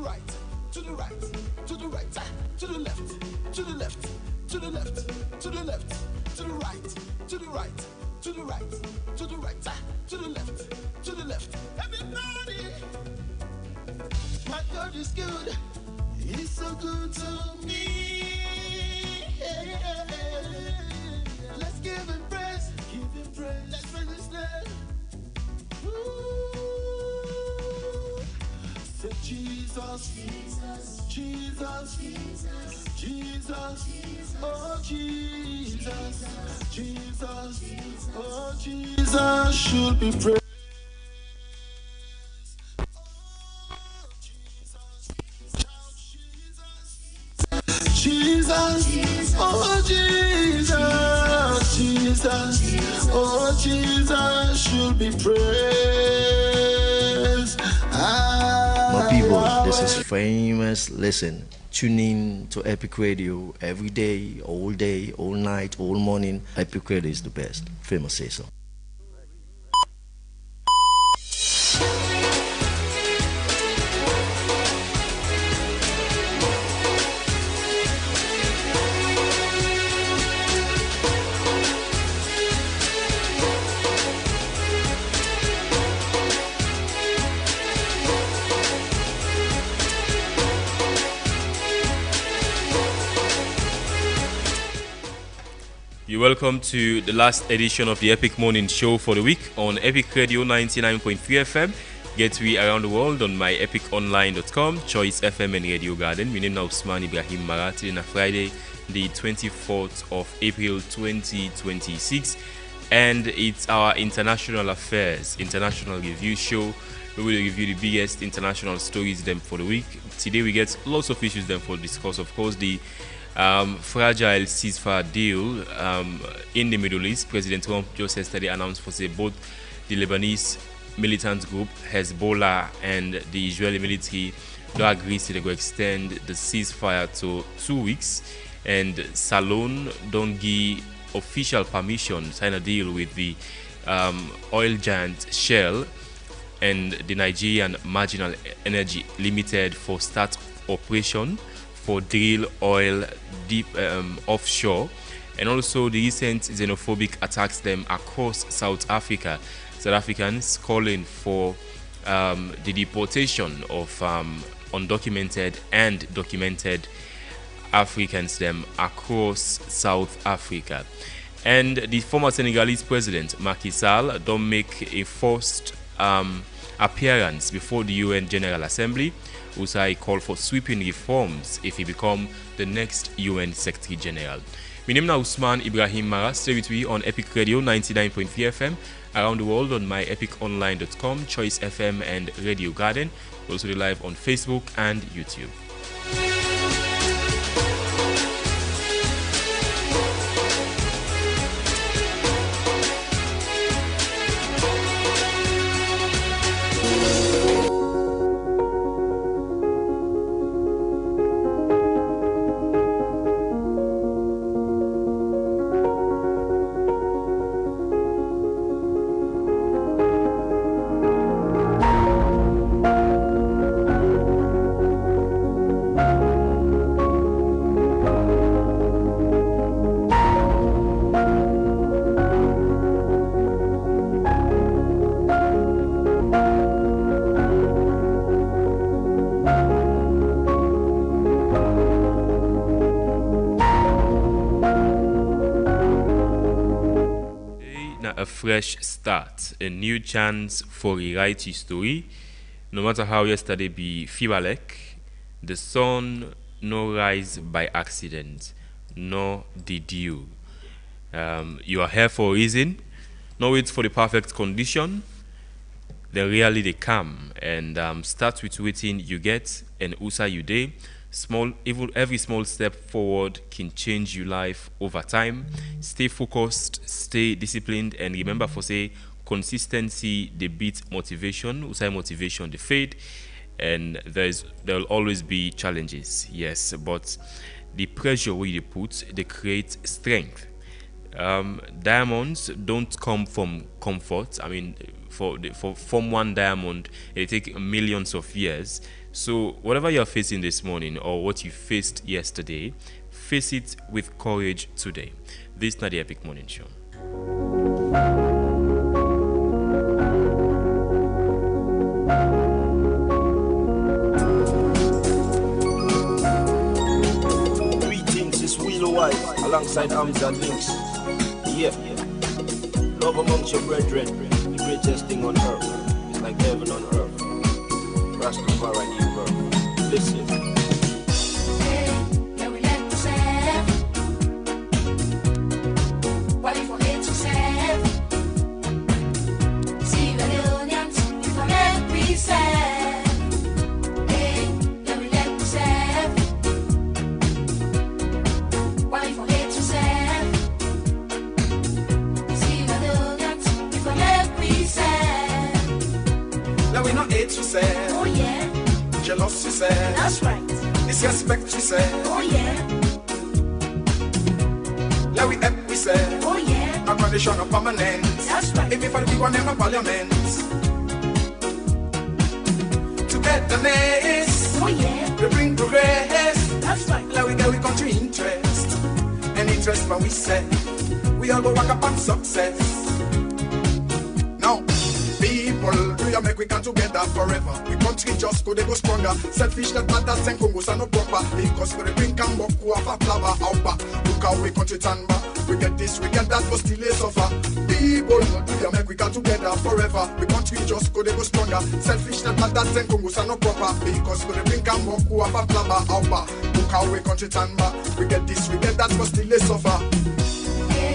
right, to the right, to the right, to the left, to the left, to the left, to the left, to the right, to the right, to the right, to the right, to the left, to the left. Everybody, my God is good. He's so good to me. Let's give him praise. Give him praise. Let's praise his name. Say Jesus, Jesus, Jesus, Jesus, oh Jesus, Jesus, oh Jesus should be praised. Jesus, oh Jesus, Jesus, oh Jesus should be praised. My people, this is famous. Listen, tune in to Epic Radio every day, all night, all morning. Epic Radio is the best. Famous say so. You're welcome to the last edition of the Epic Morning Show for the week on Epic Radio 99.3 FM. Get we around the world on myepiconline.com, Choice FM and Radio Garden. My name is Usman Ibrahim Marati on a Friday, the 24th of April 2026. And it's our International Affairs, International Review Show. We will review the biggest international stories them for the week. Today we get lots of issues them for discuss. Of course, the fragile ceasefire deal in the Middle East. President Trump just yesterday announced for say both the Lebanese militant group Hezbollah and the Israeli military do agree to go extend the ceasefire to 2 weeks, and Salon don't give official permission sign a deal with the oil giant Shell and the Nigerian Marginal Energy Limited for start operation for drill oil deep offshore, and also the recent xenophobic attacks them across South Africa. South Africans calling for the deportation of undocumented and documented Africans them across South Africa. And the former Senegalese president Macky Sall don't make a first appearance before the UN General Assembly. Usai call for sweeping reforms if he become the next UN Secretary General. My name is Usman Ibrahim Mara. Stay with me on Epic Radio 99.3 FM around the world on myepiconline.com, Choice FM and Radio Garden. Also live on Facebook and YouTube. A fresh start, a new chance for rewrite history. No matter how yesterday be Fibalek, the sun no rise by accident, nor did you. You are here for a reason. No wait for the perfect condition. Then really they come, and start with waiting you get and usa you day. Small, even every small step forward can change your life over time. Stay focused, stay disciplined, and remember for say consistency they beat motivation. Usai motivation they fade, and there will always be challenges. Yes, but the pressure where you put they create strength. Diamonds don't come from comfort. I mean, form one diamond, it take millions of years. So whatever you're facing this morning or what you faced yesterday, face it with courage today. This is not the Epic Morning Show. Greetings, it's Wheeler White alongside Arms and Links. Yeah, love amongst your brethren, the greatest thing on earth. It's like heaven on earth. Rastafari give birth. Listen. Oh yeah. Jealousy said. That's right. Disrespect we said. Oh yeah. Let we help we said. Oh yeah. A condition of permanent. That's right. If we for the people never parliament. Togetherness. Oh yeah. We bring progress. That's right. Let we get we country interest. And interest when we say we all go work up on success. Now. People, do you make we come together forever? We country just go, they go stronger. Selfish that matters and Congos are no proper. Because we drink and walk, who have a flower out back. Look how we country turn back. We get this, we get that, but still they suffer. People, do you make we come together forever? We country just go, they go stronger. Selfish that matters and Congos are no proper. Because we drink and walk, who have a flower out back. Look how we country turn back. We get this, we get that, but still they suffer. Hey,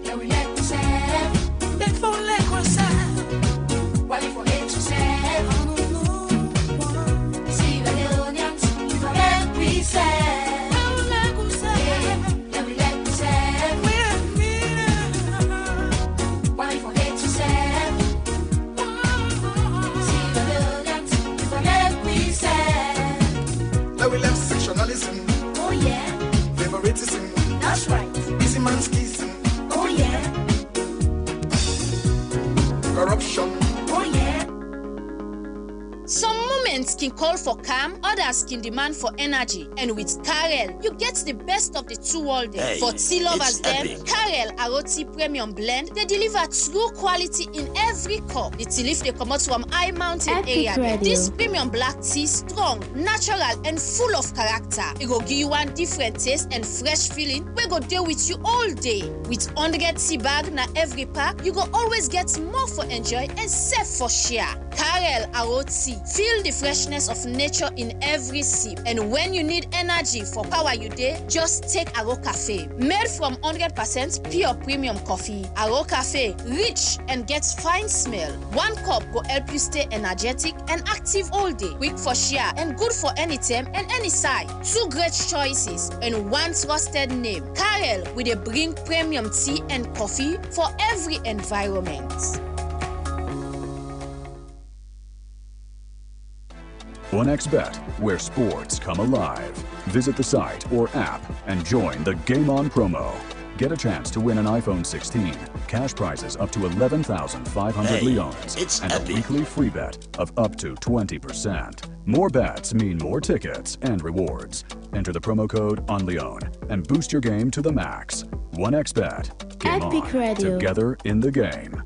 yeah, we like to say, big for like what's up. What if we hate to say, see the unions, you can make me say, yeah, we like to say, what if we hate to say, see the unions, you can make me say, Now we left sectionalism, oh yeah, favoritism, that's right, easy man's kissing, oh yeah, corruption. oh yeah. Some moments can call for calm, others can demand for energy. And with Karel, you get the best of the two worlds. Hey, for tea lovers it's them, epic. Karel Aroti Premium Blend, they deliver true quality in every cup. The tea leaf they come out from high mountain Epic area. Radio. This premium black tea strong, natural and full of character. It go give you one different taste and fresh feeling. We go deal with you all day. With 100 tea bag na every pack, you go always get more for enjoy and save for share. Karel Aroti, feel the freshness of nature in every sip. And when you need energy for power you day, just take Aro Cafe. Made from 100% pure premium coffee, Aro Cafe rich and gets fine smell. One cup will help you stay energetic and active all day. Quick for share and good for any time and any size. Two great choices and one trusted name. Karel with a bring premium tea and coffee for every environment. OneXBet, where sports come alive. Visit the site or app and join the Game On promo. Get a chance to win an iPhone 16, cash prizes up to 11,500 Hey, leones, it's and epic. a weekly free bet of up to 20%. More bets mean more tickets and rewards. Enter the promo code ONLEON and boost your game to the max. OneXBet. Game Epic On. Radio. Together in the game.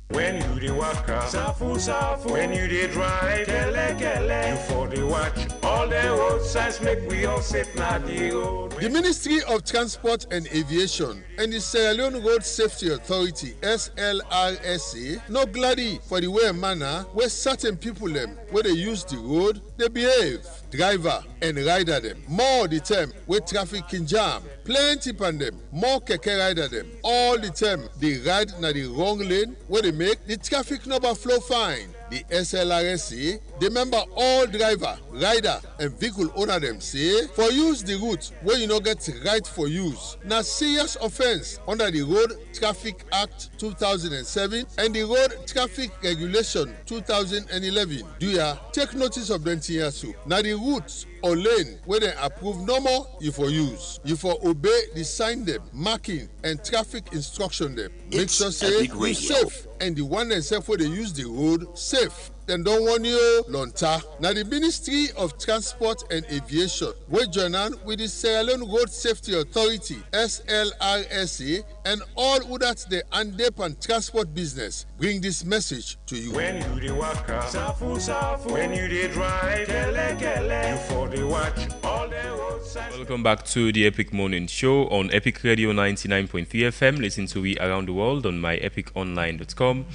When you dey waka, safu safu. When you dey drive, kele kele. You for the watch all the road signs make we all sit na the road. The Ministry of Transport and Aviation and the Sierra Leone Road Safety Authority (SLRSA) no gladdy for the way and manner where certain people them where they use the road they behave. Driver and rider them more the time where traffic can jam. Plenty pan them more keke rider them all the time they ride na the wrong lane where they make the traffic number flow fine. The SLRSA, they member all driver, rider, and vehicle owner them say for use the route where you no get right for use. Now serious offense under the Road Traffic Act 2007 and the Road Traffic Regulation 2011. Do ya take notice of them here so. Now the routes or lane wey dem approve normal you for use. You for obey the sign dem, marking and traffic instruction dem. Make sure say you safe and the one themselves wey dey use the road safe. Dem don warn you, Lonta. Now the Ministry of Transport and Aviation wey join hand with the Sierra Leone Road Safety Authority (SLRSA) and all who that dey handle and transport business bring this message to you. When you dey waka, safu safu. When you dey drive, kele kele. You for the watch all the road signs. Welcome back to the Epic Morning Show on Epic Radio 99.3 FM. Listen to we around the world on myepiconline.com,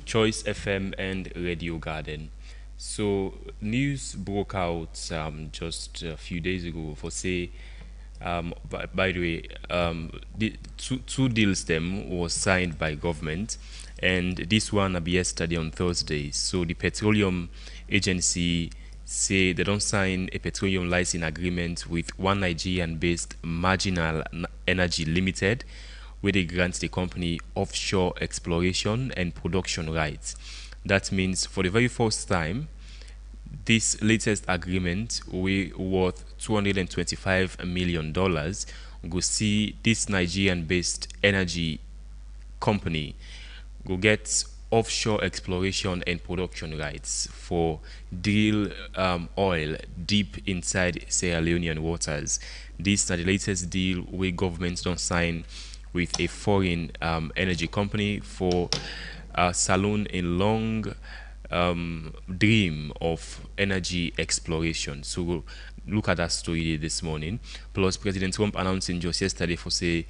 Choice FM and Radio Garden. So news broke out just a few days ago for say by the way the two deals them was signed by government, and this one be yesterday on Thursday. So the Petroleum Agency say they don't sign a petroleum license agreement with one Nigerian-based Marginal Energy Limited, where they grant the company offshore exploration and production rights. That means for the very first time, this latest agreement, worth $225 million, go see this Nigerian-based energy company go get offshore exploration and production rights for drill oil deep inside Sierra Leonean waters. This is the latest deal where governments don't sign with a foreign energy company for a saloon in long dream of energy exploration. So look at that story this morning. Plus President Trump announcing just yesterday for say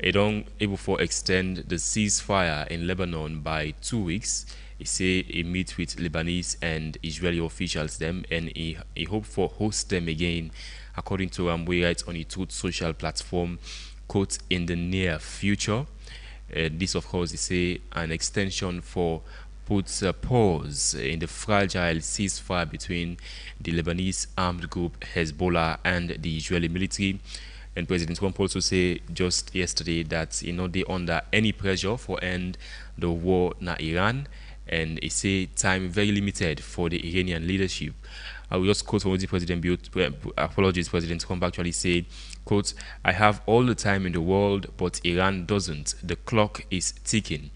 he don't able for extend the ceasefire in Lebanon by 2 weeks. He say he meet with Lebanese and Israeli officials them, and he hope for host them again, according to we write on the Truth Social platform, quote, in the near future. This of course is say an extension for puts a pause in the fragile ceasefire between the Lebanese armed group Hezbollah and the Israeli military. And President Trump also say just yesterday that they under any pressure for end the war na Iran, and he say time very limited for the Iranian leadership. I will just quote from the President President Trump actually said, quote, "I have all the time in the world, but Iran doesn't. The clock is ticking."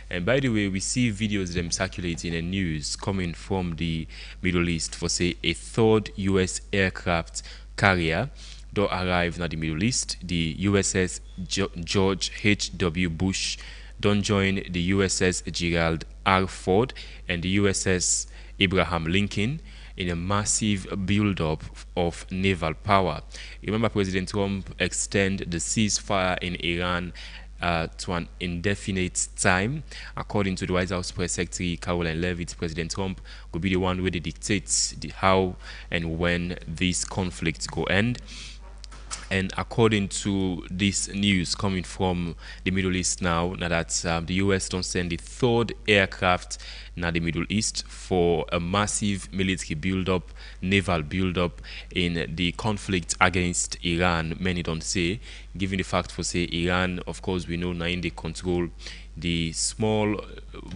And by the way, we see videos them circulating in news coming from the Middle East for say a third U.S. aircraft carrier do arrive in the Middle East. The USS George H.W. Bush don't join the USS Gerald R. Ford and the USS Abraham Lincoln in a massive build-up of naval power. Remember, President Trump extend the ceasefire in Iran to an indefinite time. According to the White House Press Secretary Caroline Leavitt, President Trump will be the one where they dictate how and when this conflict go end. And according to this news coming from the Middle East now that the U.S. don't send the third aircraft now the Middle East for a massive military build-up, naval build-up in the conflict against Iran, many don't say, given the fact for say Iran, of course, we know now they control the small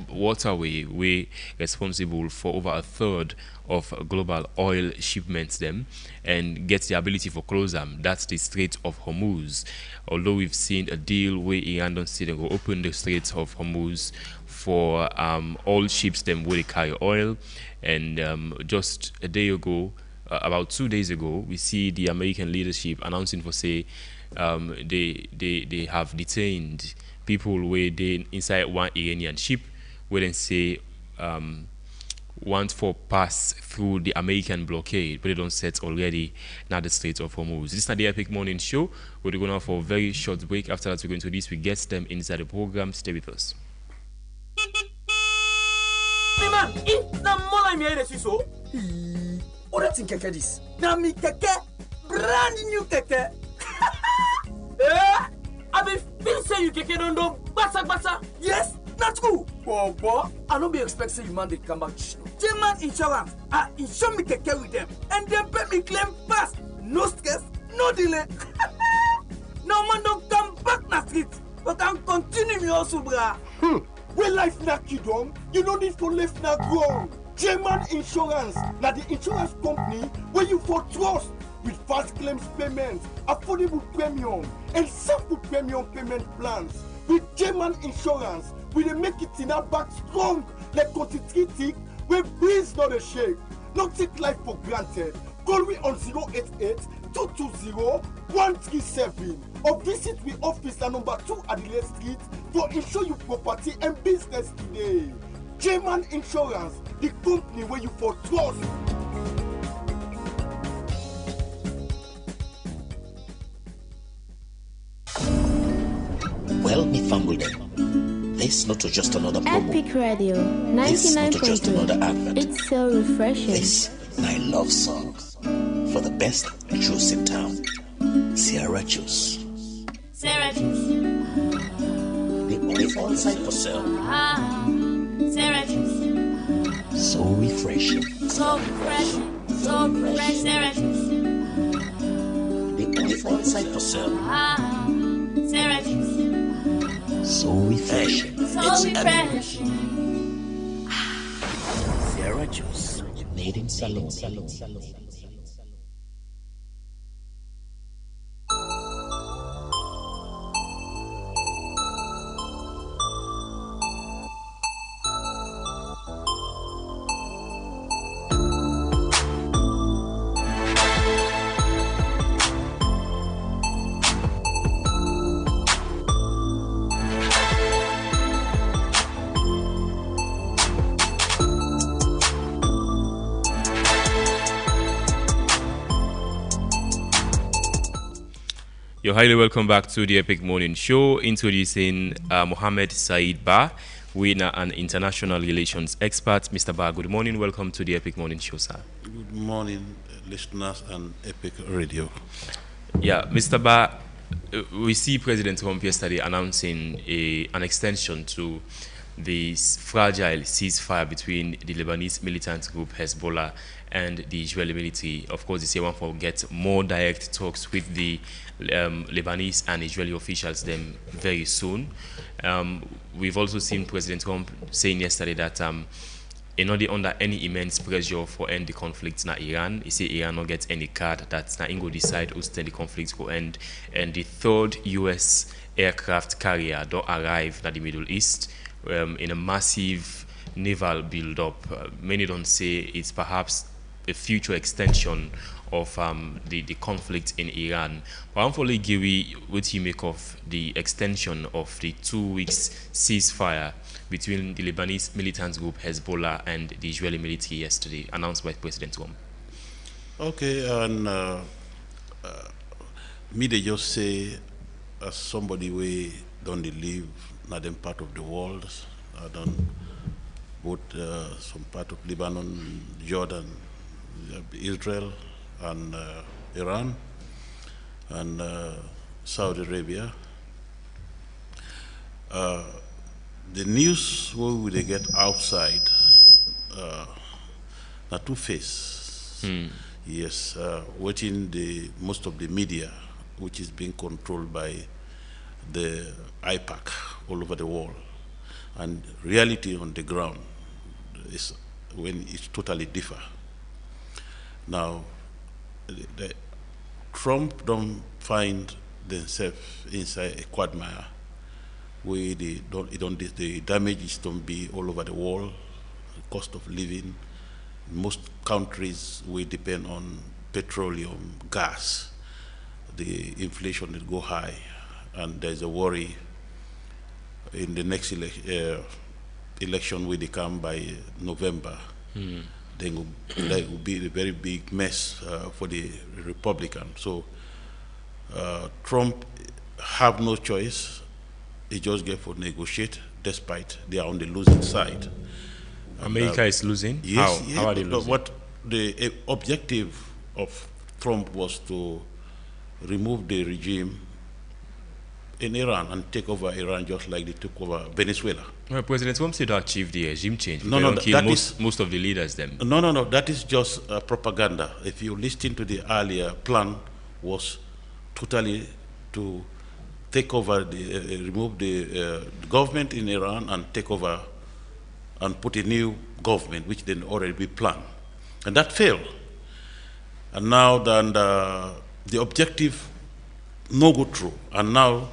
waterway way responsible for over a third of global oil shipments them, and get the ability for close them. That's the Strait of Hormuz. Although we've seen a deal where Iran don't say they will open the Strait of Hormuz for all ships them where they carry oil, and just a day ago, about 2 days ago, we see the American leadership announcing for say they have detained people where they inside one Iranian ship, where they say want for pass through the American blockade, but they don't set already now the Strait of Hormuz. This is not the Epic Morning Show. We're going now for a very short break. After that, we're going to this. We get them inside the program. Stay with us. Man, it's the more I'm here, so. What do you think this? Now me keke, brand new keke. I be feel say you keke don't do basa. Yes, that's cool. Bobo, I don't be expecting you man to come back. German Insurance, I insure me keke with them, and then pay me claim fast. No stress, no delay. No man don't come back na street, but I'm continue me also, brah. When life knock you down, you no need for left na ground. German Insurance, na the insurance company where you for trust. with fast claims payment, affordable premium, and simple premium payment plans. With German Insurance, we dey make it in our back strong like 23 tick wey breeze not a shake. No take life for granted. Call me on 088-220-137 or visit we office at number 2 Adelaide Street for insure your property and business today. German Insurance, the company where you for trust. Well, me family them. This not just another promo. Epic Radio, This not just another 99.3. advert. It's so refreshing. This my love song for the best juice in town. Sierra Juice. Sarah Juice. The only on-site for sale. Sarah Juice. So refreshing. So refreshing. So refreshing. Sarah Juice. The only on-site for sale. Sarah Juice. So refreshing. So It's refreshing. Sierra Juice. Made in Salon. You're highly welcome back to the Epic Morning Show, introducing Mohammed Said Ba, winner and international relations expert. Mr. Ba, good morning. Welcome to the Epic Morning Show, sir. Good morning, listeners and Epic Radio. Yeah, Mr. Ba, we see President Trump yesterday announcing an extension to the fragile ceasefire between the Lebanese militant group Hezbollah and the Israeli military. Of course, they say one for get more direct talks with the Lebanese and Israeli officials them very soon. We've also seen President Trump saying yesterday that in order under any immense pressure for end the conflict na Iran, he say Iran not get any card that na go decide who's the conflict go end, and the third U.S. aircraft carrier don't arrive at the Middle East in a massive naval build-up. Many don't say it's perhaps a future extension of the conflict in Iran. But unfortunately, Giri, what do you make of the extension of the 2 weeks ceasefire between the Lebanese militant group Hezbollah and the Israeli military yesterday, announced by President Trump? Okay, and me they just say, as somebody we don't live not in part of the world, I don't both some part of Lebanon, Jordan, Israel, and Iran, and Saudi Arabia. The news we they get outside, na two-faced. Yes, watching the most of the media, which is being controlled by the IPAC all over the world, and reality on the ground is when it's totally different. Now, Trump don't find themselves inside a quagmire where the damages don't be all over the world, the cost of living. Most countries we depend on petroleum, gas. The inflation will go high, and there's a worry in the next election will come by November. Then that will be a very big mess for the Republican. So Trump have no choice. He just get for negotiate, despite they are on the losing side. America is losing? Yes, How are they losing? What the objective of Trump was to remove the regime in Iran and take over Iran just like they took over Venezuela. Well, President Trump said to achieve the regime change. No, They no, don't kill that most of the leaders then. No, that is just propaganda. If you listen to the earlier plan, was totally to take over remove the government in Iran and take over and put a new government, which then already be planned, and that failed. And now then the objective no go through, and now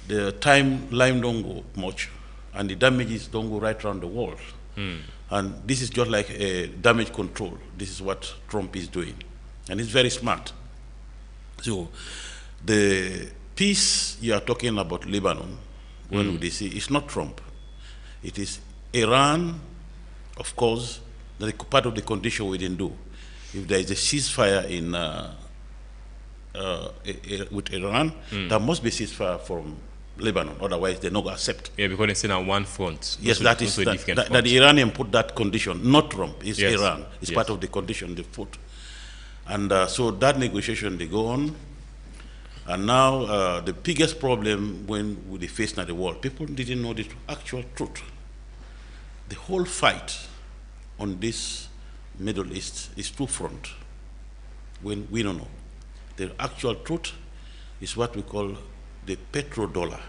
the timeline don't go much, and the damages don't go right around the world. And this is just like a damage control. This is what Trump is doing, and it's very smart. So the peace you are talking about Lebanon, when we see, it's not Trump. It is Iran, of course, that is part of the condition we didn't do. If there is a ceasefire in with Iran, there must be ceasefire from Lebanon, otherwise they're not going to accept. Yeah, because it's on one front. Yes, that is that the Iranian put that condition, not Trump. It's Iran. It's part of the condition they put. And so that negotiation, they go on. And now the biggest problem when they face now the world, people didn't know the actual truth. The whole fight on this Middle East is two front. When we don't know. The actual truth is what we call the petrodollar.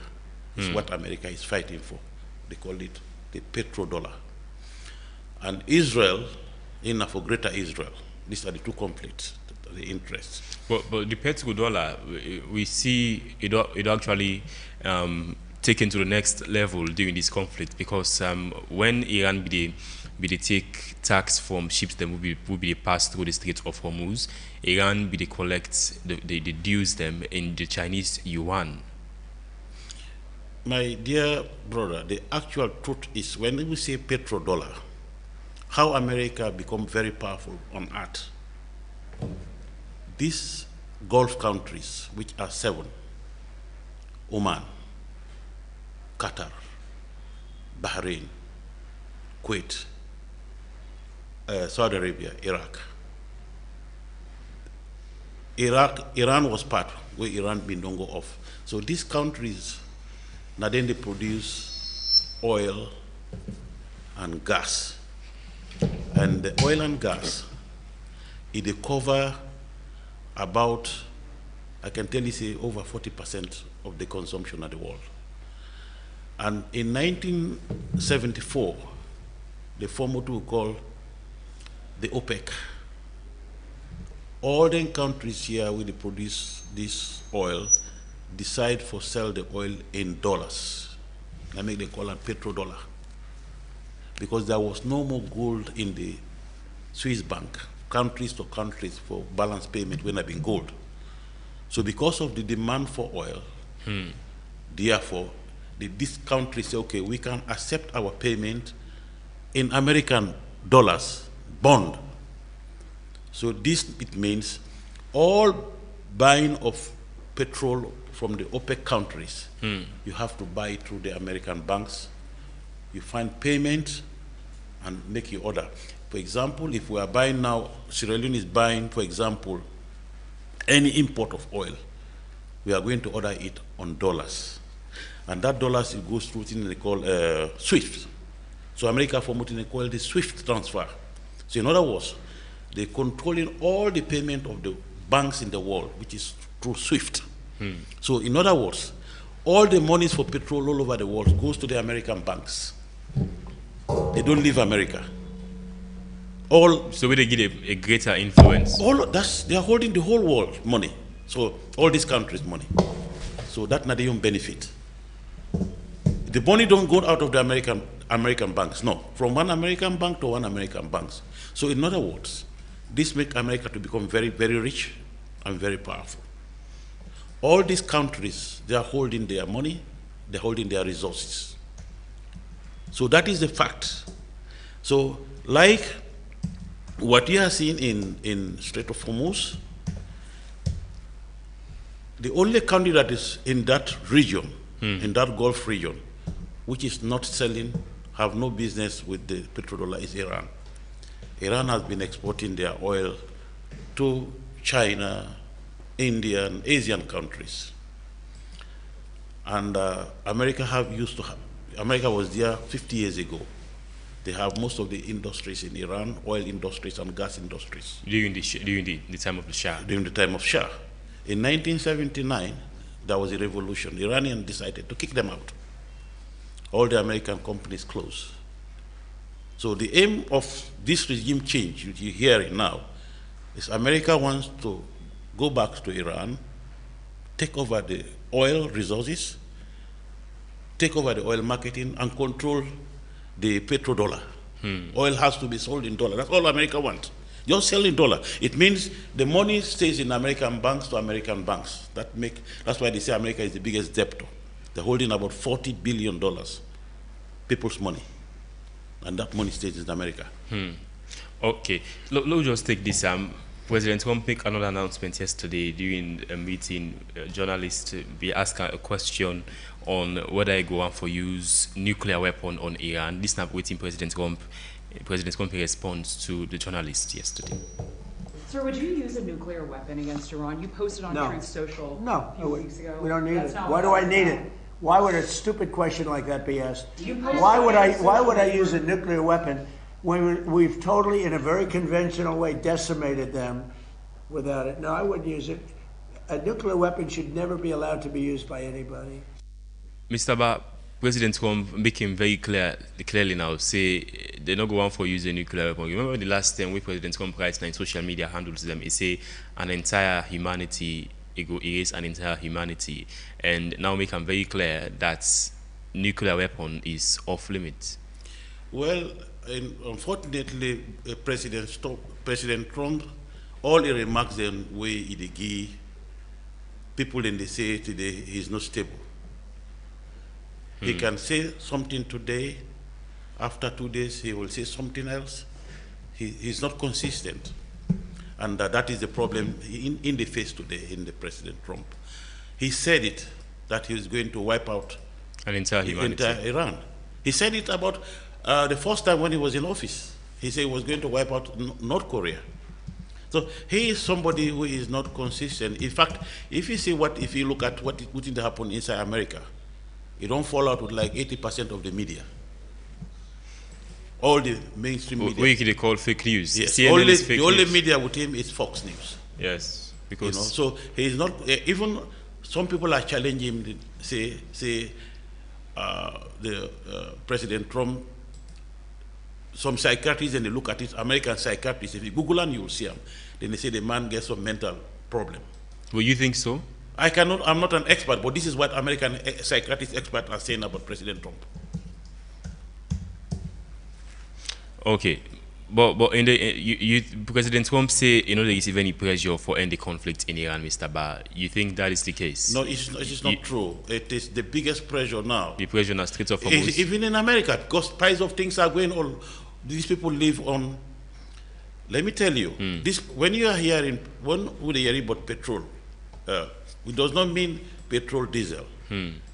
It's what America is fighting for. They call it the petrodollar. And Israel, for Greater Israel, these are the two conflicts, the interests. But the petrodollar, we see it actually taken to the next level during this conflict, because when Iran be they take tax from ships that will be passed through the Strait of Hormuz, Iran be they collect they deduce them in the Chinese yuan. My dear brother, the actual truth is when we say petrodollar, how America become very powerful on earth. These Gulf countries, which are 7, Oman, Qatar, Bahrain, Kuwait, Saudi Arabia, Iran was part where Iran been don't go off. So these countries, now then they produce oil and gas. And the oil and gas, it cover about, I can tell you, say over 40% of the consumption of the world. And in 1974, they formed what we call the OPEC. All the countries here where they produce this oil decide for sell the oil in dollars. I make them call it petrodollar. Because there was no more gold in the Swiss bank, countries to countries for balance payment when I've been gold. So because of the demand for oil, therefore, this country say, okay, we can accept our payment in American dollars, bond. So this, it means all buying of petrol from the OPEC countries, you have to buy it through the American banks. You find payment and make your order. For example, if we are buying now, Sierra Leone is buying, for example, any import of oil, we are going to order it on dollars. And that dollars, it goes through what they call SWIFT. So America for what they call the SWIFT transfer. So in other words, they're controlling all the payment of the banks in the world, which is through SWIFT. So in other words, all the monies for petrol all over the world goes to the American banks. They don't leave America. So they get a greater influence. They are holding the whole world money. So all these countries' money. So that not even benefit. The money don't go out of the American banks. No, from one American bank to one American banks. So in other words, this makes America to become very, very rich and very powerful. All these countries, they are holding their money, they're holding their resources. So that is the fact. So like what you are seeing in Strait of Hormuz, the only country that is in that region, in that Gulf region, which is not selling, have no business with the petrodollar is Iran. Iran has been exporting their oil to China, India, and Asian countries. And America was there 50 years ago. They have most of the industries in Iran, oil industries and gas industries. During the time of the Shah. During the time of Shah. In 1979, there was a revolution. The Iranians decided to kick them out. All the American companies closed. So the aim of this regime change, you hear it now, is America wants to go back to Iran, take over the oil resources, take over the oil marketing, and control the petrodollar. Oil has to be sold in dollar. That's all America wants. Just sell in dollar. It means the money stays in American banks to American banks. That's why they say America is the biggest debtor. They're holding about $40 billion, people's money. And that money stays in America. Okay. Let's just take this. President Trump made another announcement yesterday during a meeting. Journalists be asked a question on whether he go on for use nuclear weapon on Iran. This not waiting President Trump response to the journalists yesterday. Sir, would you use a nuclear weapon against Iran? You posted on Truth Social a few weeks ago. We don't need That's it. not Why do what I need it? Why would a stupid question like that be asked? Why would I use a nuclear weapon when we've totally, in a very conventional way, decimated them without it? No, I wouldn't use it. A nuclear weapon should never be allowed to be used by anybody. Mr. Ba, President Trump making very clearly now, say they're not going for using nuclear weapon. Remember the last time when President Trump writes in social media handles them, he say an entire humanity, it go erase an entire humanity. And now make them very clear that nuclear weapon is off limits. Well, unfortunately, President Trump, all the remarks them way he give people in the say today is not stable. He can say something today, after 2 days he will say something else. He's not consistent. And that is the problem in the face today in the President Trump. He said it, that he was going to wipe out an entire humanity. Iran. He said it about the first time when he was in office. He said he was going to wipe out North Korea. So he is somebody who is not consistent. In fact, if you look at what did happen inside America, you don't fall out with like 80% of the media. All the mainstream media. We can call fake news. Yes. CNN is fake the only news. media with him is Fox News. Yes, because so he is not. Even some people are challenging him. Say President Trump. Some psychiatrists, and they look at it. American psychiatrists. If you Google and you'll see them. Then they say the man gets some mental problem. Well, you think so? I'm not an expert, but this is what American psychiatrist experts are saying about President Trump. Okay, but in the President Trump say there is any pressure for end the conflict in Iran, Mr. Ba. You think that is the case? No, it's not true. It is the biggest pressure now. The pressure on the Strait of Hormuz. Even in America, because price of things are going on. These people live on. Let me tell you, this when you are hearing about petrol. It does not mean petrol, diesel.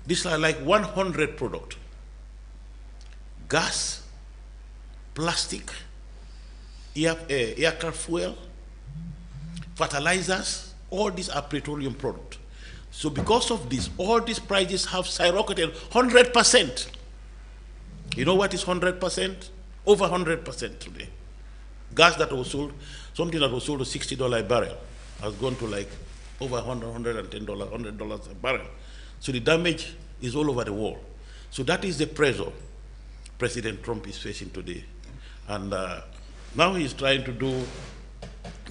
These are like 100 products. Gas, plastic, aircraft fuel, fertilizers, all these are petroleum products. So because of this, all these prices have skyrocketed 100%. You know what is 100%? Over 100% today. Gas that was sold, something that was sold to $60 a barrel, has gone to like over $110, $100 a barrel. So the damage is all over the world. So that is the pressure President Trump is facing today. And now he's trying to do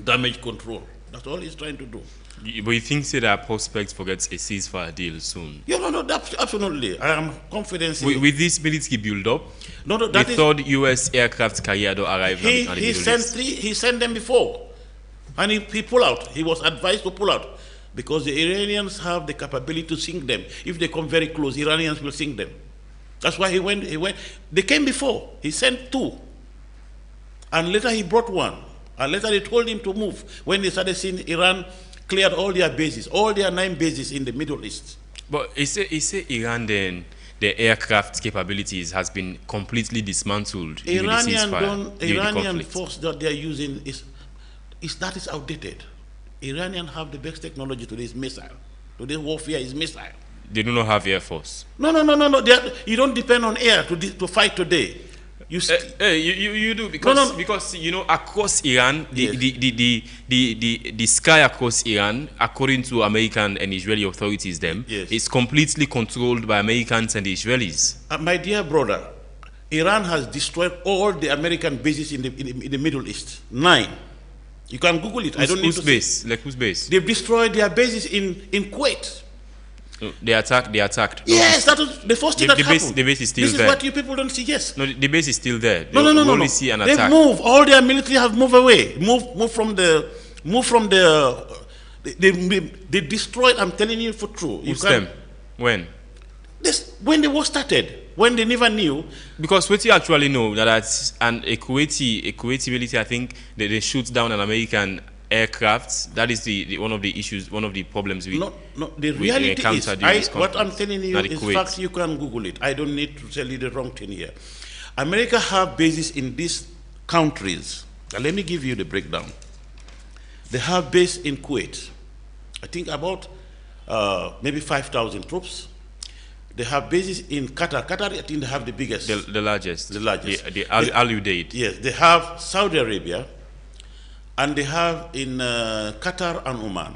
damage control. That's all he's trying to do. But you think there are prospects for getting a ceasefire deal soon? Yeah, no, absolutely. I am confident. With this military build-up, the third U.S. aircraft carrier arrived. He sent them before. And he pulled out. He was advised to pull out because the Iranians have the capability to sink them. If they come very close, Iranians will sink them. That's why he went. They came before. He sent 2. And later he brought 1. And later they told him to move. When they started seeing Iran cleared all their bases, all their 9 bases in the Middle East. But he say Iran then, the aircraft capabilities has been completely dismantled. Iranian force that they are using that is outdated. Iranians have the best technology to this missile. Today's warfare is missile. They do not have air force. No. You don't depend on air to fight today. You do because across Iran, the sky across Iran, according to American and Israeli authorities, is completely controlled by Americans and the Israelis. My dear brother, Iran has destroyed all the American bases in the Middle East. 9. You can Google it. I don't need to base? Like whose base? They've destroyed their bases in Kuwait. They attacked. Yes, that was the first thing that happened. The base is still there. This is what you people don't see, yes. No, the base is still there. No. Only see an attack. They've moved. All their military have moved away. They destroyed, I'm telling you for true. Who's them? When? When the war started. When they never knew. Because what you actually know, that's a Kuwaiti military, I think, they shoot down an American aircraft. That is one of the issues, one of the problems we the reality is, what I'm telling you is Kuwait. fact. You can Google it. I don't need to tell you the wrong thing here. America have bases in these countries. Now, let me give you the breakdown. They have base in Kuwait. I think about maybe 5,000 troops. They have bases in Qatar. Qatar, I think they have the biggest. The largest. The largest. Al Udeid. Yes, they have Saudi Arabia, and they have in Qatar and Oman.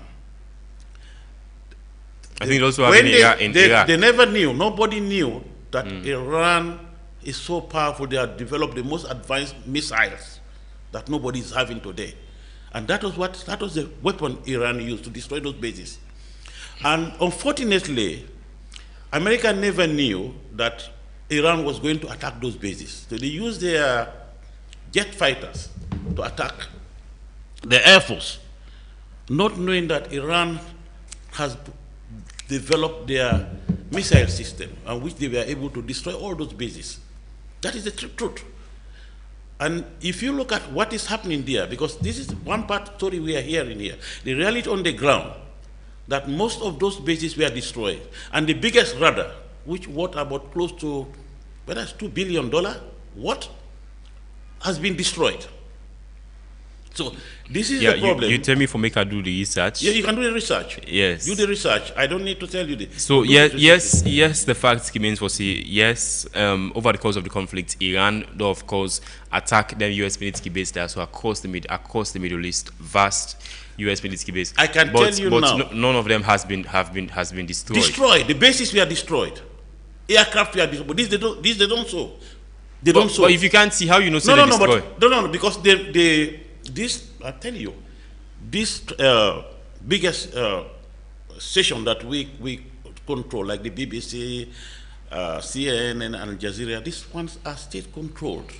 I think also have in Iraq. They never knew, nobody knew that Iran is so powerful. They have developed the most advanced missiles that nobody is having today. And that was the weapon Iran used to destroy those bases. And unfortunately, America never knew that Iran was going to attack those bases. So they used their jet fighters to attack the Air Force, not knowing that Iran has developed their missile system, on which they were able to destroy all those bases. That is the truth. And if you look at what is happening there, because this is one part story we are hearing here, the reality on the ground, that most of those bases were destroyed. And the biggest radar, which worth about close to, whether it's $2 billion, what has been destroyed. So this is the problem. You tell me for make I do the research. Yeah, you can do the research. Yes. Do the research. I don't need to tell you this. So yes, the fact remains for say yes. Over the course of the conflict, Iran, though of course, attacked the U.S. military base there, so across the Middle East, vast U.S. military base. I can tell you now. But none of them has been destroyed. Destroyed. The bases were destroyed. Aircraft were destroyed. But this they don't show. They don't show. But if you can't see, how you know? No, because this, I tell you, this biggest station that we control, like the BBC, CNN, and Al Jazeera, these ones are state controlled.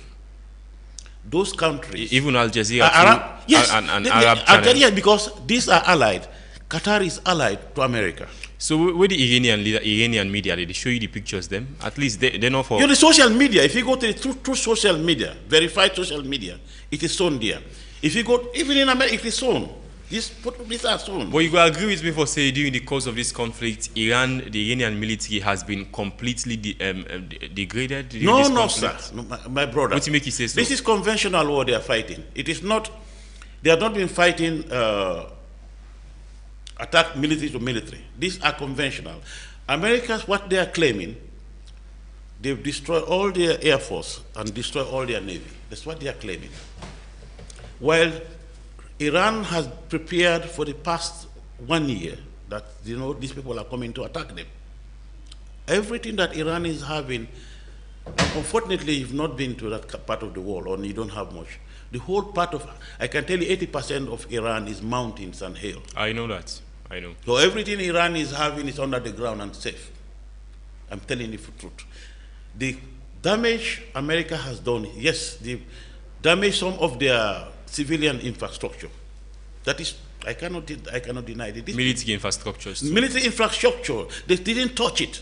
Those countries, even Al Jazeera, yes, and Arab channel. Yes, because these are allied. Qatar is allied to America. So with the Iranian media, they show you the pictures. Them at least they know for. The social media. If you go to the true social media, verified social media, it is shown there. If you go, even in America, it is shown. These are shown. But you will agree with me for say during the course of this conflict, the Iranian military has been completely degraded. No, sir. No, my brother. What do you make you say so? This is conventional war they are fighting. It is not. They have not been fighting attack military to military. These are conventional. Americans, what they are claiming, they've destroyed all their air force and destroyed all their navy. That's what they are claiming. While Iran has prepared for the past 1 year that these people are coming to attack them. Everything that Iran is having, unfortunately, you've not been to that part of the world, or you don't have much. The whole part of, I can tell you, 80% of Iran is mountains and hill. I know that. I know. So everything Iran is having is under the ground and safe. I'm telling you the truth. The damage America has done, yes, they damaged some of their civilian infrastructure. That is, I cannot deny it. Military infrastructure. Military infrastructure. They didn't touch it.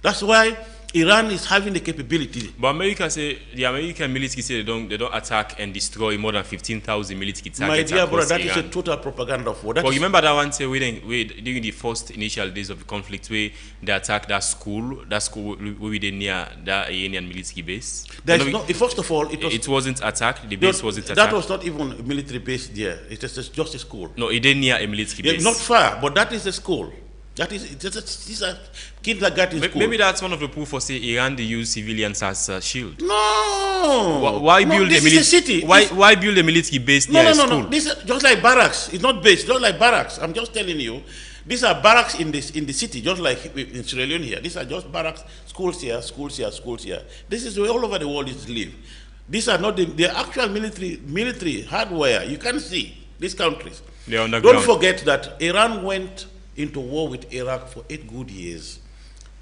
That's why Iran is having the capability. But America say the American military say they don't attack and destroy more than 15,000 military targets. My dear brother, that Iran. is a total propaganda war. But remember that one say during the first initial days of the conflict, where they attacked that school where we did near that Iranian military base. First of all, it wasn't attacked. The base wasn't attacked. That was not even a military base there. It was just a school. No, it didn't near a military base. Not far, but that is a school. That is a kindergarten school. Maybe that's one of the proof for say Iran they use civilians as a shield. No. Why build a military city? Why build a military base near a school? No. This is just like barracks. It's not base. Just like barracks. I'm just telling you. These are barracks in the city, just like in Sierra Leone here. These are just barracks. Schools here, schools here, schools here. This is where all over the world is live. These are not the actual military hardware. You can see. these countries. They're underground. Don't forget that Iran went into war with Iraq for 8 good years.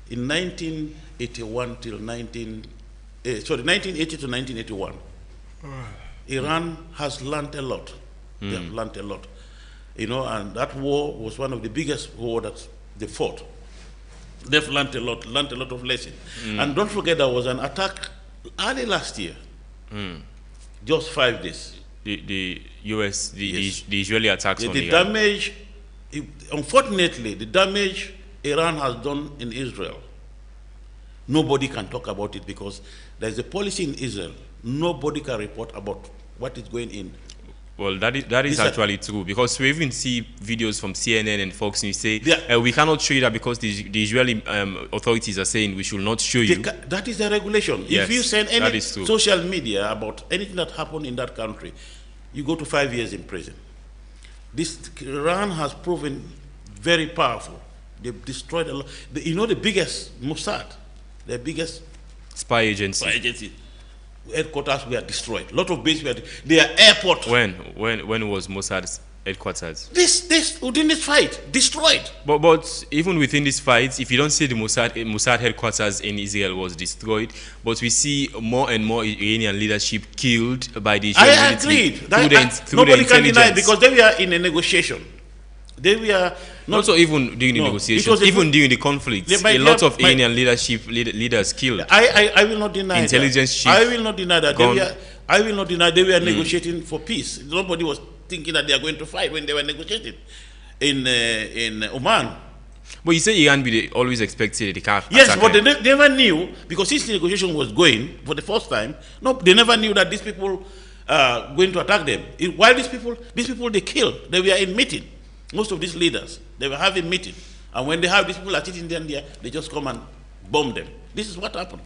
In 1981 till 1980 to 1981. Iran has learned a lot. They have learned a lot. You know, and that war was one of the biggest war that they fought. They've learned a lot of lessons. And don't forget there was an attack early last year. Just 5 days. The US, the Israeli attacks on the Iran. damage, unfortunately, the damage Iran has done in Israel, nobody can talk about it because there's a policy in Israel. Nobody can report about what is going in. Well, that is actually true, because we even see videos from CNN and Fox News say we cannot show you that because the Israeli authorities are saying we should not show you. That is the regulation. Yes, if you send any social media about anything that happened in that country, you go to 5 years in prison. Iran has proven very powerful. They've destroyed a lot. You know the biggest Mossad, the biggest spy agency. Headquarters were destroyed. A lot of bases were. Their airport. When was Mossad's headquarters? This within this fight destroyed. But even within this fight, if you don't say the Mossad headquarters in Israel was destroyed, but we see more and more Iranian leadership killed by the Israeli military. I agreed. Nobody can deny it because they were in a negotiation. They were not also even during the negotiations, even during the conflicts, a lot of Iranian leaders killed. I will not deny intelligence that. chief. I will not deny that. I will not deny they were negotiating for peace. Nobody was thinking that they are going to fight when they were negotiating in Oman. But you say Iran always expected the car. Yes, but they never knew, because since the negotiation was going for the first time, they never knew that these people are going to attack them. While these people they killed, they were in meeting. Most of these leaders, they were having meeting. And when they have these people are sitting there, they just come and bomb them. This is what happened.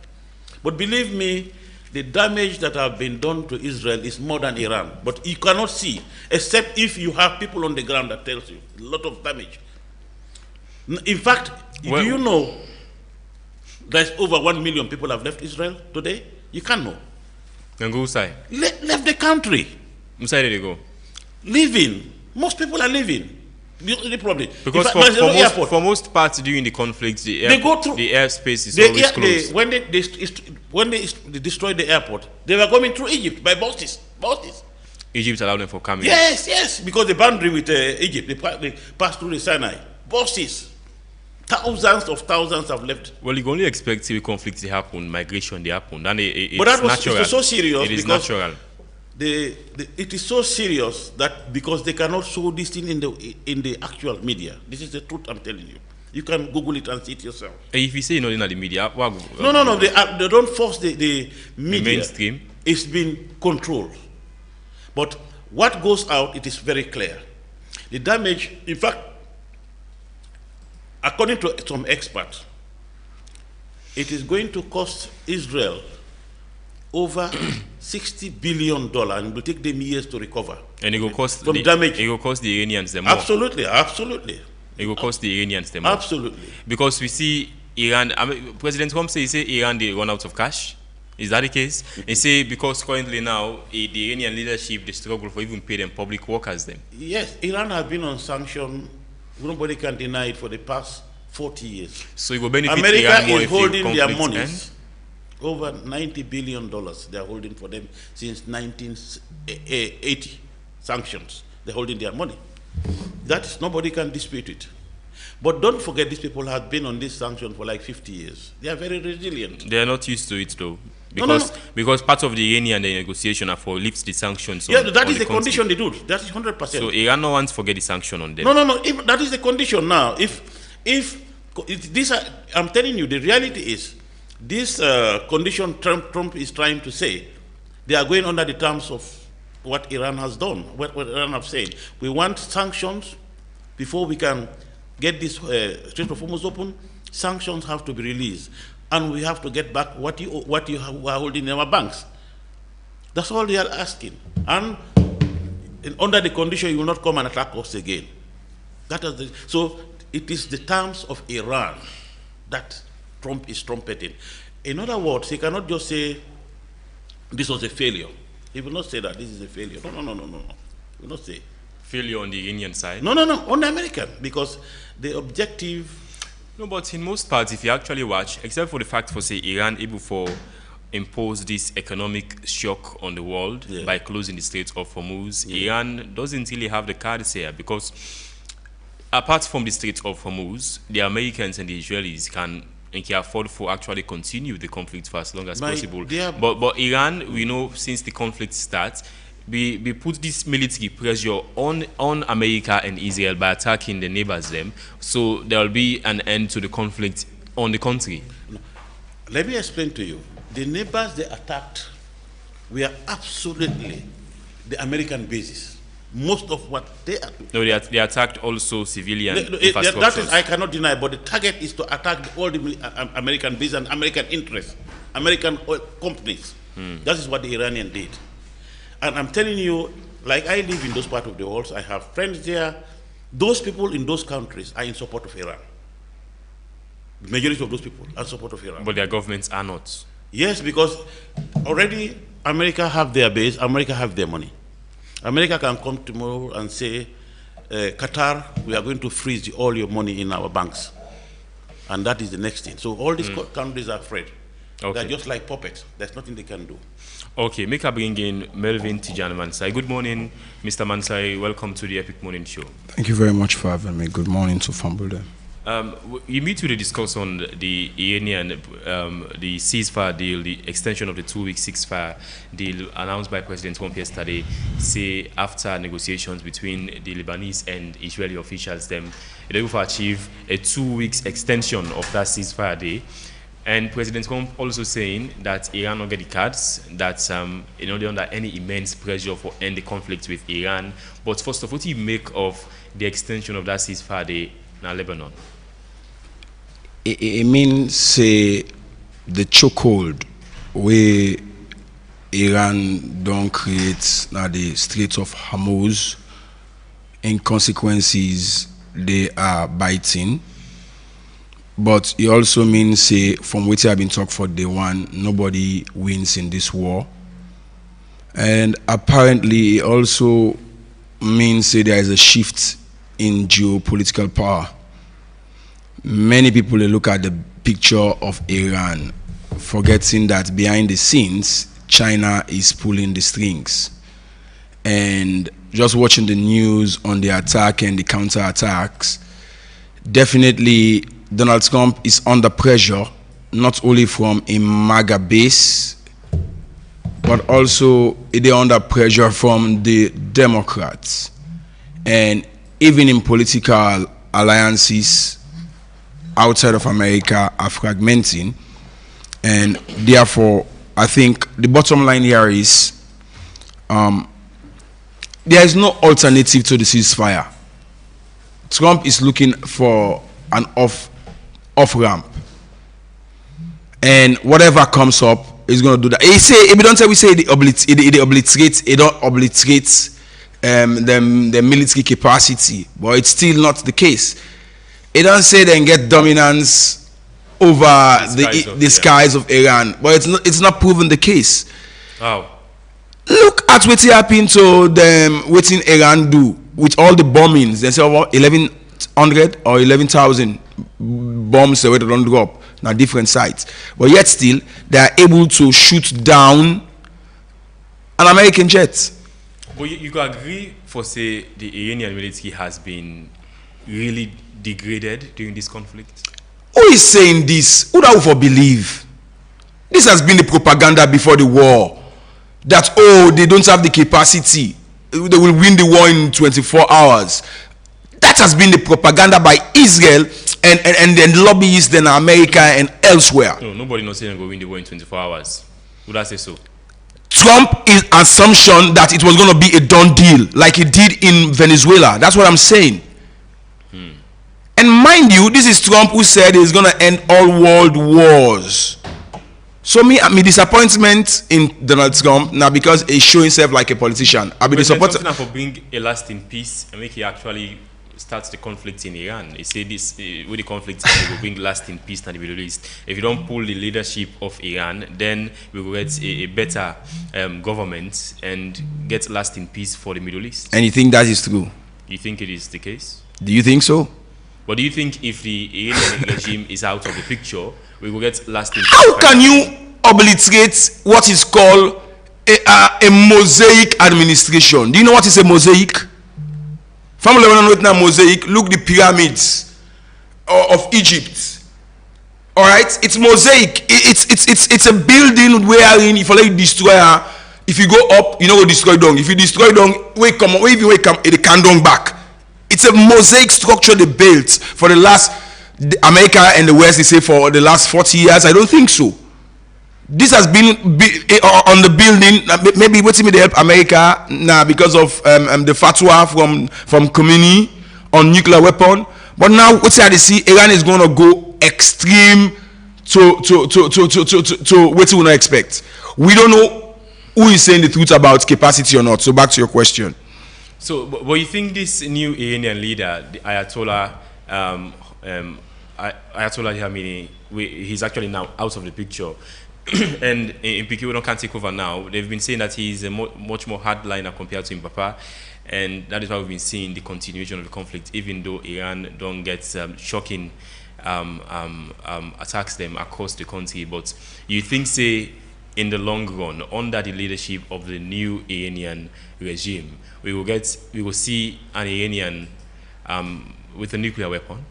But believe me, the damage that have been done to Israel is more than Iran. But you cannot see, except if you have people on the ground that tells you a lot of damage. In fact, do you know there's over 1 million people have left Israel today? You can't know. And go inside. Left the country. Inside they go. Living. Most people are living. The problem. Because for most parts during the conflicts, the airspace is always closed. When they destroyed the airport, they were coming through Egypt by buses. Egypt allowed them for coming. Yes, because the boundary with Egypt, they passed through the Sinai. Buses. Thousands have left. Well, you can only expect civil conflicts to happen, migration to happen. And but that was natural. So serious. It is natural. It is so serious that because they cannot show this thing in the actual media. This is the truth I'm telling you. You can Google it and see it yourself. If you say not in the media, no. They don't force the media. The mainstream. It's been controlled. But what goes out, it is very clear. The damage, in fact, according to some experts, it is going to cost Israel over $60 billion, and it will take them years to recover. And it will cost damage. It will cost the Iranians the more. Absolutely. It will cost the Iranians the more. Absolutely. Because we see Iran. President Trump say Iran they run out of cash. Is that the case? He say because currently now the Iranian leadership they struggle for even pay them public workers them. Yes, Iran has been on sanction. Nobody can deny it for the past 40 years. So it will benefit America Iran more is holding their money. Ends? Over $90 billion they are holding for them since 1980 sanctions. They're holding their money. That is, nobody can dispute it. But don't forget, these people have been on this sanction for like 50 years. They are very resilient. They are not used to it though. Because part of the Iranian negotiation are for lifts the sanctions. That is the condition they do. That is 100%. So Iran no wants to forget the sanction on them. No. If that is the condition now. If this, I'm telling you, the reality is, this condition Trump is trying to say, they are going under the terms of what Iran has done, what Iran have said. We want sanctions before we can get this Strait of Hormuz open. Sanctions have to be released, and we have to get back what you are holding in our banks. That's all they are asking. And under the condition, you will not come and attack us again. So it is the terms of Iran that Trump is trumpeting. In other words, he cannot just say this was a failure. He will not say that this is a failure. No. He will not say. failure on the Iranian side? No, on the American, because the objective... No, but in most parts, if you actually watch, except for the fact for, say, Iran able for impose this economic shock on the world by closing the Strait of Hormuz, Iran doesn't really have the cards here, because apart from the Strait of Hormuz, the Americans and the Israelis can afford for actually continue the conflict for as long as possible. But Iran, we know since the conflict starts, we put this military pressure on America and Israel by attacking the neighbors them, so there will be an end to the conflict on the country. Let me explain to you. The neighbors they attacked were absolutely the American bases. Most of what they attacked. No, they attacked also civilian infrastructures. That is, I cannot deny, but the target is to attack all the American bases and American interests, American oil companies. That is what the Iranians did. And I'm telling you, like I live in those parts of the world, I have friends there. Those people in those countries are in support of Iran. The majority of those people are in support of Iran. But their governments are not. Yes, because already America have their base, America have their money. America can come tomorrow and say, Qatar, we are going to freeze all your money in our banks. And that is the next thing. So all these countries are afraid. Okay. They're just like puppets. There's nothing they can do. Okay, make a bring in Melvin Tijani Mansai. Good morning, Mr. Mansai. Welcome to the Epic Morning Show. Thank you very much for having me. Good morning to Fambuda. You meet to discuss on the Iranian, the ceasefire deal, the extension of the 2-week ceasefire deal announced by President Trump yesterday. Say after negotiations between the Lebanese and Israeli officials, they were able to achieve a 2 weeks extension of that ceasefire day. And President Trump also saying that Iran not get the cards, that they're under any immense pressure for end the conflict with Iran. But first of all, what do you make of the extension of that ceasefire day in Lebanon? It means say the chokehold where Iran don't create now the Strait of Hormuz. In consequences, they are biting. But it also means say from which I've been talking for day one, nobody wins in this war. And apparently it also means say there is a shift in geopolitical power. Many people look at the picture of Iran, forgetting that behind the scenes, China is pulling the strings. And just watching the news on the attack and the counterattacks, definitely Donald Trump is under pressure, not only from a MAGA base, but also they're under pressure from the Democrats. And even in political alliances outside of America are fragmenting. And therefore, I think the bottom line here is there is no alternative to the ceasefire. Trump is looking for an off-ramp. And whatever comes up, is going to do that. He say, if we don't say, we say it obliterates the military capacity, but it's still not the case. It don't say they get dominance over the skies of Iran, but it's not proven the case. Wow. Look at what happened to them, what Iran do with all the bombings. They say over 1,100 or 11,000 bombs they don't drop on different sites, but yet still they are able to shoot down an American jet. But you could agree for say the Iranian military has been really degraded during this conflict? Who is saying this? Who do for believe? This has been the propaganda before the war. That, oh, they don't have the capacity. They will win the war in 24 hours. That has been the propaganda by Israel and then lobbyists in America and elsewhere. No, nobody knows they're going to win the war in 24 hours. Would I say so? Trump is assumption that it was going to be a done deal, like it did in Venezuela. That's what I'm saying. And mind you, this is Trump who said he's going to end all world wars. So my disappointment in Donald Trump now because he show himself like a politician. I'll be disappointed for bring a lasting peace and make it actually start the conflict in Iran. They say this with the conflict will bring lasting peace in the Middle East. If you don't pull the leadership of Iran, then we will get a better government and get lasting peace for the Middle East. And you think that is true? You think it is the case? Do you think so? But do you think if the Iranian regime is out of the picture, we will get lasting peace? How can you obliterate what is called a mosaic administration? Do you know what is a mosaic? From Lebanon, now mosaic. Look, the pyramids of Egypt. All right, it's mosaic. It's a building wherein if you destroy, if you go up, you know, destroy down. If you destroy down, if you wake up, it can down back. It's a mosaic structure they built for the last America and the West. They say for the last 40 years. I don't think so. This has been on the building. Maybe what's me to help America now because of the fatwa from Khomeini on nuclear weapon. But now what's they see? Iran is going to go extreme to what we not expect. We don't know who is saying the truth about capacity or not. So back to your question. So, but you think this new Iranian leader, the Ayatollah Khamenei, he's actually now out of the picture? And in PQ can't take over now. They've been saying that he's a much more hardliner compared to Papa, and that is why we've been seeing the continuation of the conflict, even though Iran don't get shocking attacks them across the country. But you think, say, in the long run, under the leadership of the new Iranian regime, we will see an Iranian with a nuclear weapon?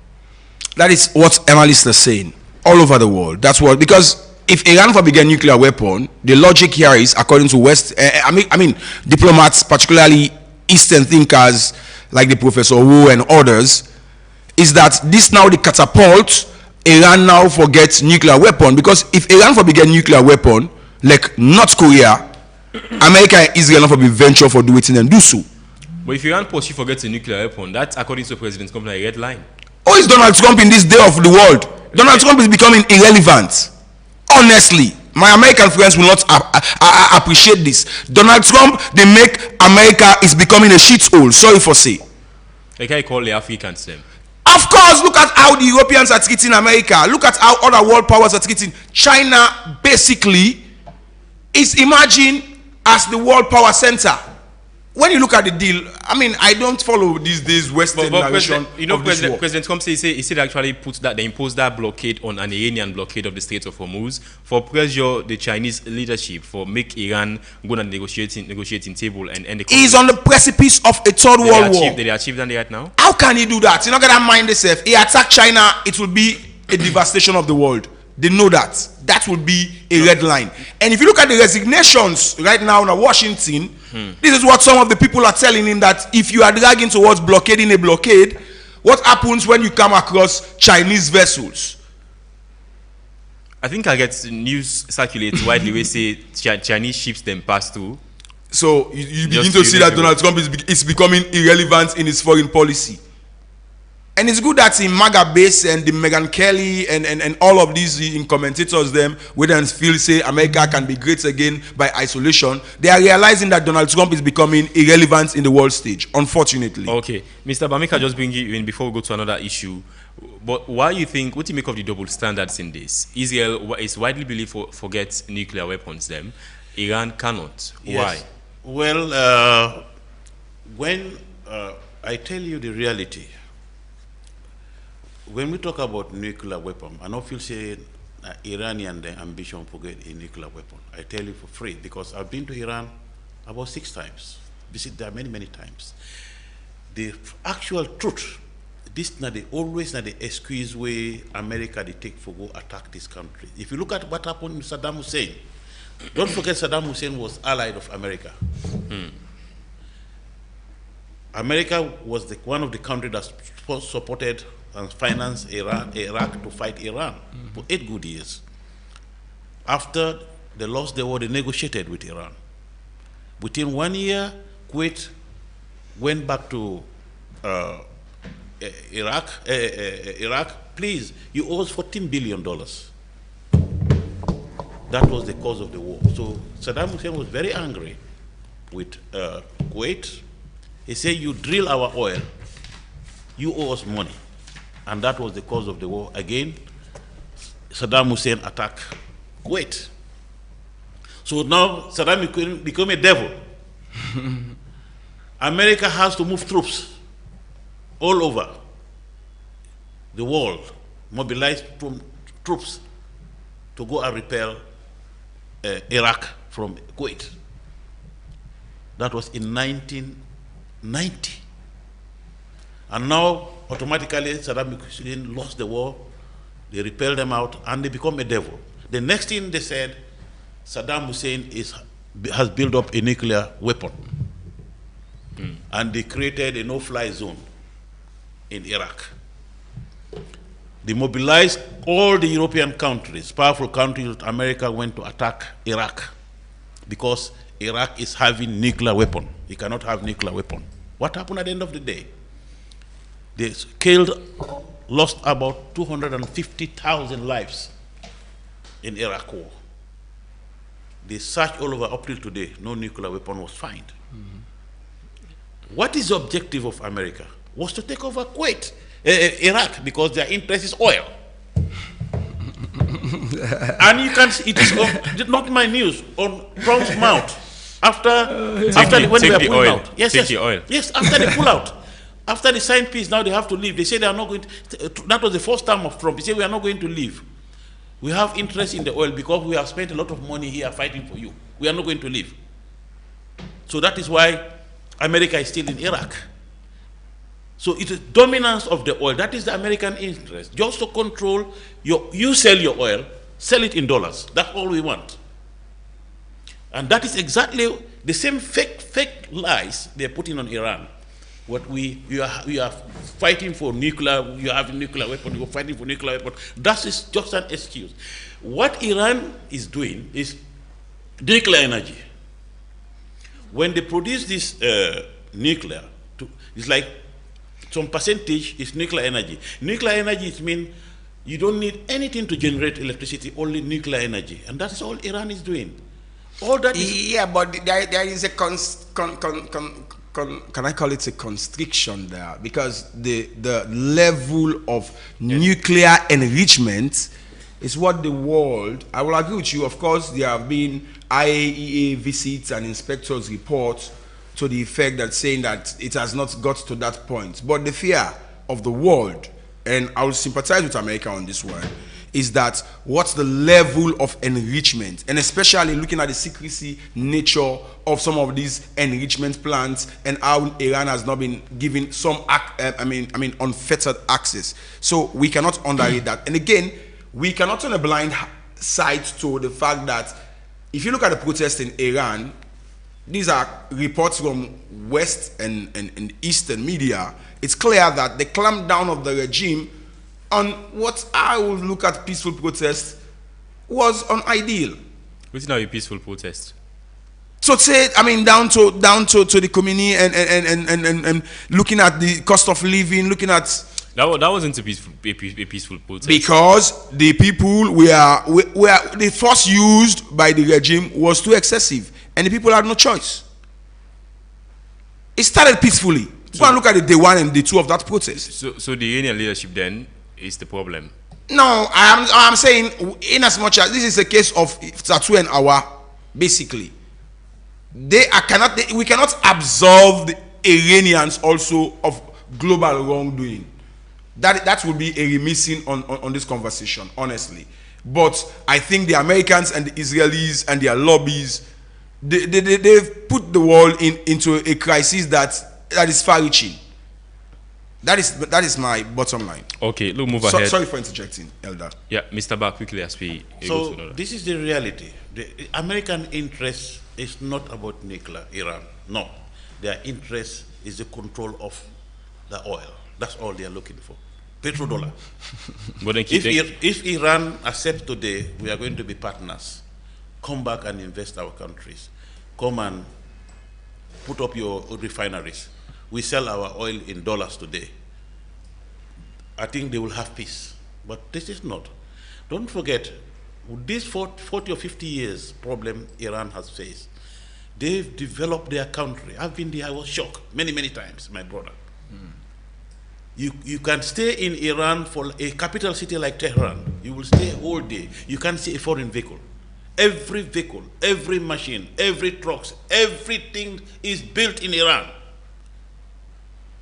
That is what analysts are saying all over the world. That's what, because if Iran for begin nuclear weapon, the logic here is, according to West, I mean diplomats, particularly Eastern thinkers like the Professor Wu and others, is that this now the catapult Iran now forgets nuclear weapon, because if Iran for begin nuclear weapon, like North Korea, America and Israel not for be venture for do it and do so. But if Iran pursue forgets a nuclear weapon, that's according to the president's company a red line. Oh, is Donald Trump in this day of the world? Donald Trump is becoming irrelevant. Honestly, my American friends will not appreciate this. Donald Trump, they make America is becoming a shithole. Sorry for say. Like I call the Africans them. Of course, look at how the Europeans are treating America. Look at how other world powers are treating China. Basically, is imagined as the world power center. When you look at the deal, I mean, I don't follow these days Western narration. President Trump he said actually they imposed that blockade on an Iranian blockade of the Strait of Hormuz for pressure the Chinese leadership for make Iran go on the negotiating table and end the conflict. He's on the precipice of a third world war. Did they achieve that right now? How can he do that? You're not gonna mind yourself. He attack China, it will be a devastation of the world. They know that. That would be a red line. And if you look at the resignations right now in Washington, this is what some of the people are telling him, that if you are dragging towards blockading a blockade, what happens when you come across Chinese vessels? I think I get news circulates widely where say Chinese ships then pass through. So you begin to see that Donald Trump is becoming irrelevant in his foreign policy. And it's good that in MAGA base and the Megyn Kelly and all of these commentators them, where they feel say America can be great again by isolation, they are realizing that Donald Trump is becoming irrelevant in the world stage, unfortunately. Okay. Mr. Bamika, just bring you in before we go to another issue. But what do you make of the double standards in this? Israel is widely believed forget nuclear weapons them. Iran cannot. Yes. Why? Well, when I tell you the reality, when we talk about nuclear weapon, I don't feel say Iranian the ambition to get a nuclear weapon. I tell you for free, because I've been to Iran about 6 times. Visit there many times. The actual truth, this not the always not the excuse way America they take for go attack this country. If you look at what happened with Saddam Hussein, don't forget Saddam Hussein was allied of America. America was one of the countries that supported and financed Iraq to fight Iran for 8 good years. After they lost the war, they negotiated with Iran. Within 1 year, Kuwait went back to Iraq. Please, you owe us $14 billion. That was the cause of the war. So Saddam Hussein was very angry with Kuwait. He said, you drill our oil, You owe us money. And that was the cause of the war. Again, Saddam Hussein attacked Kuwait. So now Saddam became a devil. America has to move troops all over the world, mobilize troops to go and repel Iraq from Kuwait. That was in 1990. And now, automatically, Saddam Hussein lost the war, they repelled them out, and they become a devil. The next thing they said, Saddam Hussein has built up a nuclear weapon. And they created a no-fly zone in Iraq. They mobilized all the European countries, powerful countries. America went to attack Iraq because Iraq is having nuclear weapon. It cannot have nuclear weapon. What happened at the end of the day? They lost about 250,000 lives in Iraq war. They searched all over up till today. No nuclear weapon was found. What is the objective of America? Was to take over Kuwait, Iraq, because their interest is oil. And you can see, it is not my news, on Trump's mouth. When they were pulling out. Yes, after they pull out. After they sign peace, now they have to leave. They say they are not going to, that was the first term of Trump. He said we are not going to leave. We have interest in the oil because we have spent a lot of money here fighting for you. We are not going to leave. So that is why America is still in Iraq. So it is dominance of the oil. That is the American interest. Just to control, you sell your oil, sell it in dollars. That's all we want. And that is exactly the same fake lies they're putting on Iran. You are fighting for nuclear, you have a nuclear weapon, you're fighting for nuclear weapon. That is just an excuse. What Iran is doing is nuclear energy. When they produce this nuclear, it's like some percentage is nuclear energy. Nuclear energy means you don't need anything to generate electricity, only nuclear energy. And that's all Iran is doing. All that is... Yeah, but there is a can I call it a constriction there? Because the level of nuclear enrichment is what the world, I will agree with you, of course, there have been IAEA visits and inspectors' reports to the effect that saying that it has not got to that point. But the fear of the world, and I will sympathize with America on this one, is that what's the level of enrichment, and especially looking at the secrecy nature of some of these enrichment plants and how Iran has not been given some, unfettered access. So we cannot underrate that. And again, we cannot turn a blind side to the fact that if you look at the protests in Iran, these are reports from West and Eastern media. It's clear that the clampdown of the regime on what I would look at peaceful protest was unideal. What's now a peaceful protest? So say, down to the community and looking at the cost of living, looking at that wasn't a peaceful protest. Because the people were the force used by the regime was too excessive, and the people had no choice. It started peacefully. Go and look at the day one and day two of that protest. So the Iranian leadership then is the problem. No, I'm saying in as much as this is a case of Tatu and Awa, basically. We cannot absolve the Iranians also of global wrongdoing. That would be a remissing on this conversation, honestly. But I think the Americans and the Israelis and their lobbies, they've put the world into a crisis that is far-reaching. That is my bottom line. Okay, look, move ahead. Sorry for interjecting, Elder. Yeah, Mr. Bar, quickly as we go to another. This is the reality. The American interest is not about nuclear Iran. No. Their interest is the control of the oil. That's all they are looking for. Petrodollar. If Iran accepts today, we are going to be partners. Come back and invest our countries. Come and put up your refineries. We sell our oil in dollars today. I think they will have peace. But this is not. Don't forget, this 40 or 50 years problem Iran has faced, they've developed their country. I've been there, I was shocked many, many times, my brother. You can stay in Iran for a capital city like Tehran. You will stay all day. You can't see a foreign vehicle. Every vehicle, every machine, every truck, everything is built in Iran.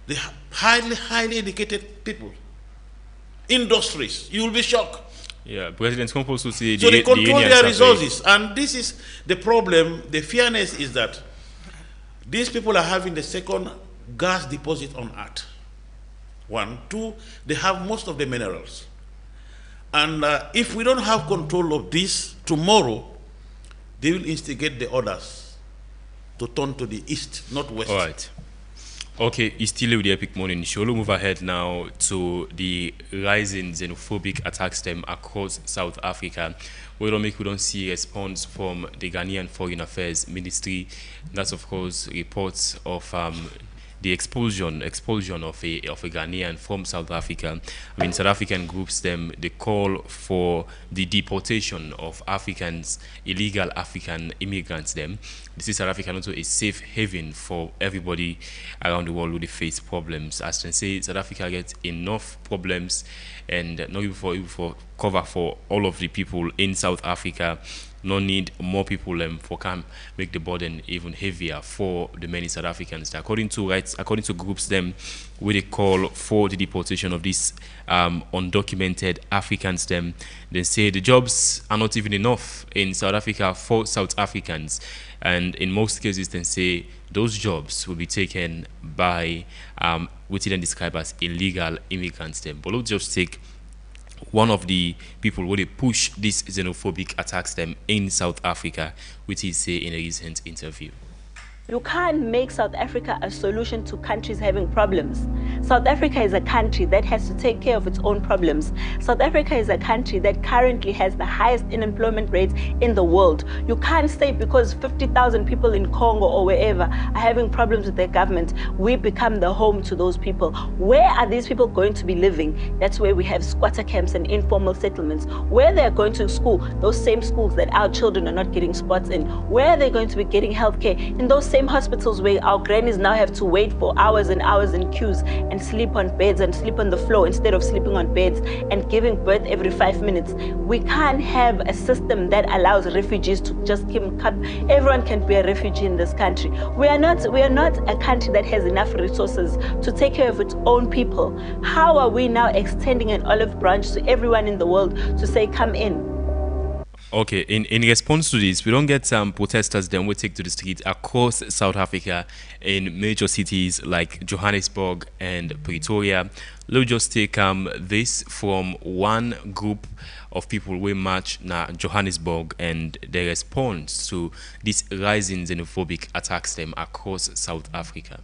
They are highly educated people. Industries, you will be shocked. Yeah, President Trump also said so they control their resources, and this is the problem. The fairness is that these people are having the second gas deposit on Earth. 1, 2, they have most of the minerals. And if we don't have control of this, tomorrow, they will instigate the others to turn to the east, not west. All right. Okay, it's still with the Epic Morning Show. We'll move ahead now to the rising xenophobic attacks them across South Africa. We don't see a response from the Ghanaian Foreign Affairs Ministry. That's, of course, reports of the expulsion of a Ghanaian from South Africa. I mean, South African groups they call for the deportation of Africans, illegal African immigrants. This is South Africa also a safe haven for everybody around the world who face problems. As they say, South Africa gets enough problems, and not even for cover for all of the people in South Africa. No need more people for can make the burden even heavier for the many South Africans. According to groups where they call for the deportation of these undocumented Africans, they say the jobs are not even enough in South Africa for South Africans, and in most cases they say those jobs will be taken by what they describe as illegal immigrants. But let's just take one of the people who they push these xenophobic attacks in South Africa, which he say in a recent interview. You can't make South Africa a solution to countries having problems. South Africa is a country that has to take care of its own problems. South Africa is a country that currently has the highest unemployment rate in the world. You can't say because 50,000 people in Congo or wherever are having problems with their government, we become the home to those people. Where are these people going to be living? That's where we have squatter camps and informal settlements. Where they're going to school, those same schools that our children are not getting spots in. Where are they going to be getting healthcare? In those same hospitals where our grannies now have to wait for hours and hours in queues and sleep on beds and sleep on the floor instead of sleeping on beds and giving birth every 5 minutes. We can't have a system that allows refugees to just everyone can be a refugee in this country. We are not a country that has enough resources to take care of its own people. How are we now extending an olive branch to everyone in the world to say come in? Okay, in response to this, we don't get some protesters then we take to the street across South Africa in major cities like Johannesburg and Pretoria. Let's just take this from one group of people we march na Johannesburg and their response to this rising xenophobic attacks them across South Africa.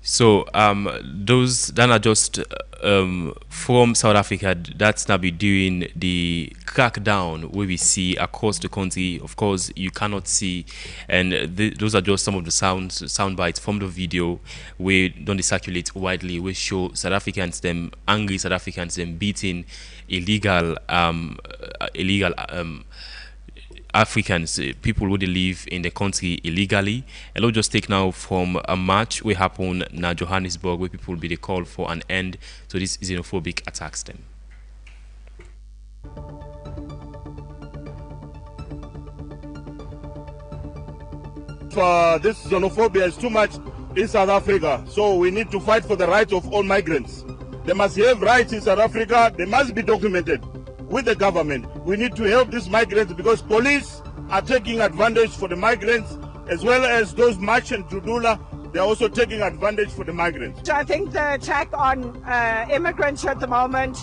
So those that are just from South Africa, that's now be doing the crackdown where we see across the country. Of course, you cannot see, and those are just some of the sound bites from the video where don't circulate widely. We show South Africans angry South Africans beating illegal Africans, people who live in the country illegally. And we'll just take now from a march we happen in Johannesburg where people will be the call for an end to this xenophobic attacks them. This xenophobia is too much in South Africa, so we need to fight for the rights of all migrants. They must have rights in South Africa. They must be documented with the government. We need to help these migrants because police are taking advantage for the migrants as well as those marching to Dula they are also taking advantage for the migrants. I think the attack on immigrants at the moment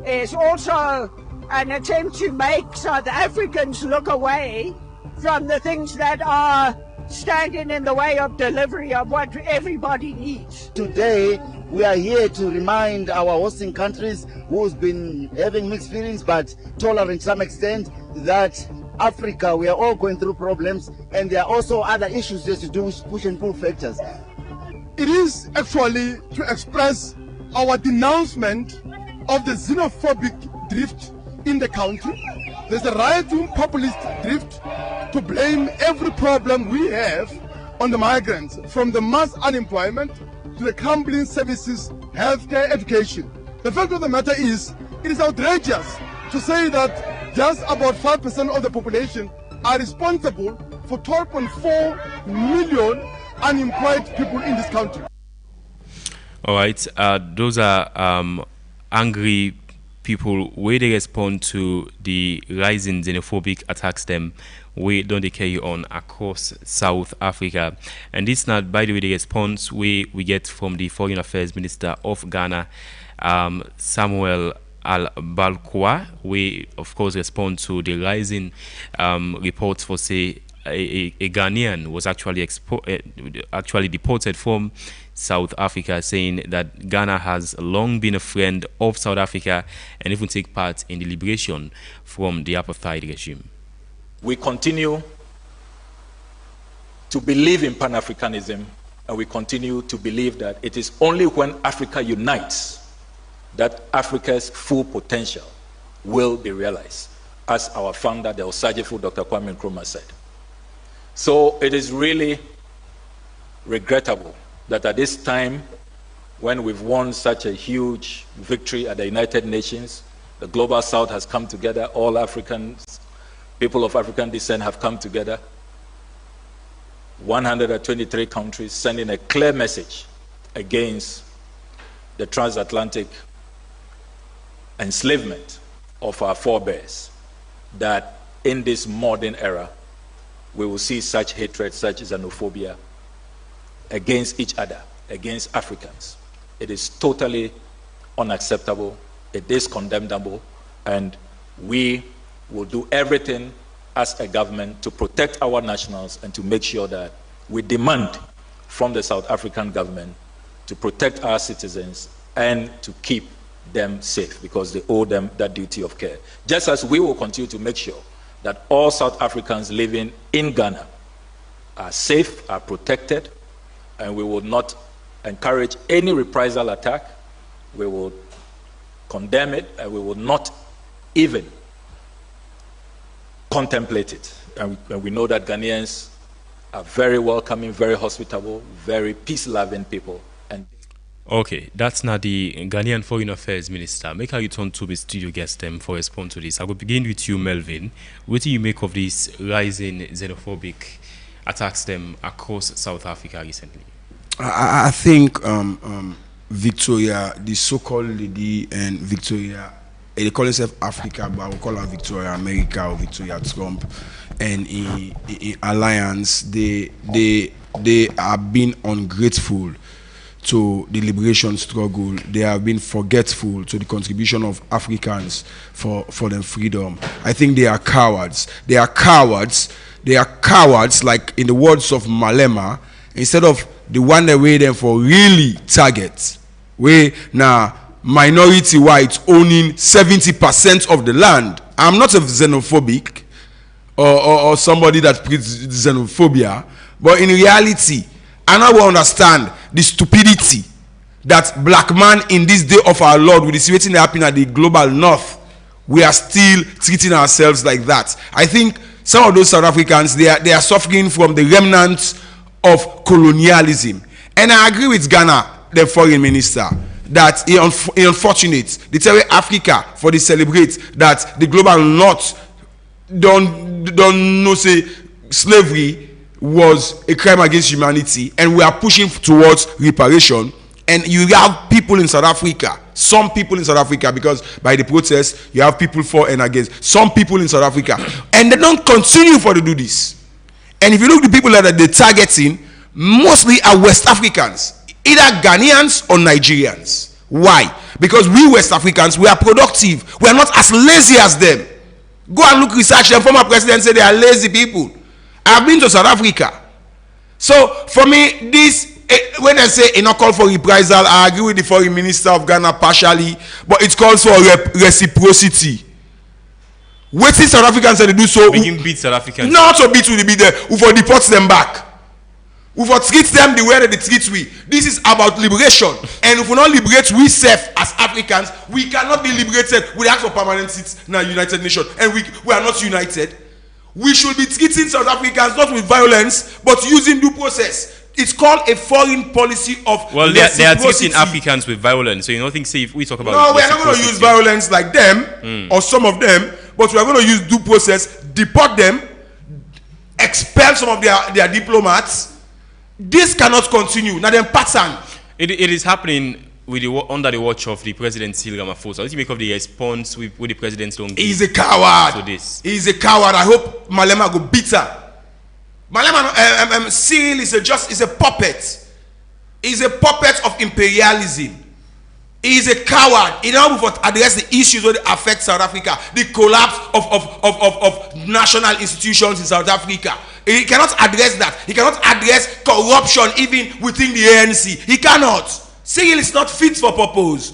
is also an attempt to make South Africans look away from the things that are standing in the way of delivery of what everybody needs. Today, we are here to remind our hosting countries who's been having mixed feelings but tolerant to some extent that Africa, we are all going through problems, and there are also other issues just to do with push and pull factors. It is actually to express our denouncement of the xenophobic drift in the country. There's a right-wing populist drift to blame every problem we have on the migrants, from the mass unemployment to the crumbling services, healthcare, education. The fact of the matter is, it is outrageous to say that just about 5% of the population are responsible for 12.4 million unemployed people in this country. All right, those are angry people where they respond to the rising xenophobic attacks them where don't they carry on across South Africa. And this not, by the way, the response we get from the Foreign Affairs Minister of Ghana, Samuel Al-Balkwa, we of course respond to the rising reports for say a Ghanaian was actually deported from South Africa, saying that Ghana has long been a friend of South Africa and even take part in the liberation from the apartheid regime. We continue to believe in Pan-Africanism, and we continue to believe that it is only when Africa unites that Africa's full potential will be realized, as our founder, the Osagefo Dr. Kwame Nkrumah, said. So it is really regrettable that at this time, when we've won such a huge victory at the United Nations, the Global South has come together, all Africans, people of African descent have come together, 123 countries sending a clear message against the transatlantic enslavement of our forebears, that in this modern era, we will see such hatred, such xenophobia against each other, against Africans. It is totally unacceptable, it is condemnable, and we will do everything as a government to protect our nationals and to make sure that we demand from the South African government to protect our citizens and to keep them safe, because they owe them that duty of care. Just as we will continue to make sure that all South Africans living in Ghana are safe, are protected, and we will not encourage any reprisal attack. We will condemn it, and we will not even contemplate it. And we know that Ghanaians are very welcoming, very hospitable, very peace-loving people. And okay, that's not the Ghanaian Foreign Affairs Minister. Make a return to the studio guest them for response to this. I will begin with you, Melvin. What do you make of this rising xenophobic attacks them across South Africa recently? I think Victoria, the so-called lady, and Victoria, they call themselves Africa, but I will call her Victoria America or Victoria Trump, and in alliance, they have been ungrateful to the liberation struggle. They have been forgetful to the contribution of Africans for their freedom. I think they are cowards. They are cowards. They are cowards, like in the words of Malema, instead of the one that way them for really targets, where now minority whites owning 70% of the land. I'm not a xenophobic or somebody that preaches xenophobia, but in reality, I now will understand the stupidity that black man in this day of our Lord, with the situation happening at the global north, we are still treating ourselves like that. I think some of those South Africans, they are suffering from the remnants of colonialism. And I agree with Ghana, the foreign minister, that he unfortunate. They tell Africa for they celebrate that the global north don't know say slavery was a crime against humanity, and we are pushing towards reparation. And you have people in South Africa, some people in South Africa, because by the protest you have people for and against, some people in South Africa, and they don't continue for to do this. And if you look at the people that they're targeting, mostly are West Africans, either Ghanaians or Nigerians. Why? Because we West Africans, we are productive. We are not as lazy as them. Go and look research them. Former president said they are lazy people. I have been to South Africa. So for me, this, when I say a call for reprisal, I agree with the foreign minister of Ghana partially, but it calls for reciprocity. Waiting South Africans and they do so. Begin beat South Africans. Not to beat, will be there. We for deport them back. We for treat them the way that they treat we. This is about liberation. And if we not liberate we self as Africans, we cannot be liberated. We ask for permanent seats in the United Nations. And we are not united. We should be treating South Africans not with violence, but using due process. It's called a foreign policy of well, they are treating Africans with violence. So you don't think, say, if we talk about no, we are not going to use violence like them or some of them, but we are going to use due process, deport them, expel some of their diplomats. This cannot continue. Now then pattern. It is happening with under the watch of the President Cyril Ramaphosa. What do you make of the response with the President don't give? He's a coward. So this. He's a coward. I hope Malema go beat her. Malema, Cyril is a puppet. He's a puppet of imperialism. He's a coward. He don't want to address the issues that affect South Africa. The collapse of national institutions in South Africa. He cannot address that. He cannot address corruption even within the ANC. He cannot. Cyril is not fit for purpose.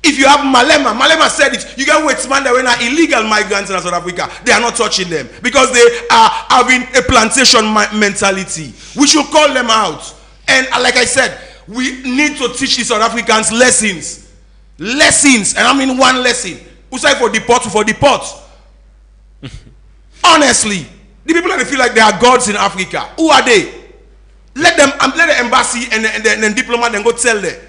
If you have Malema said it, you can wait man that when are illegal migrants in South Africa, they are not touching them because they are having a plantation mentality. We should call them out. And like I said, we need to teach the South Africans lessons. Lessons. And I mean one lesson. Who say for deport? Honestly, the people that feel like they are gods in Africa, who are they? Let the embassy and the diplomat and go tell them.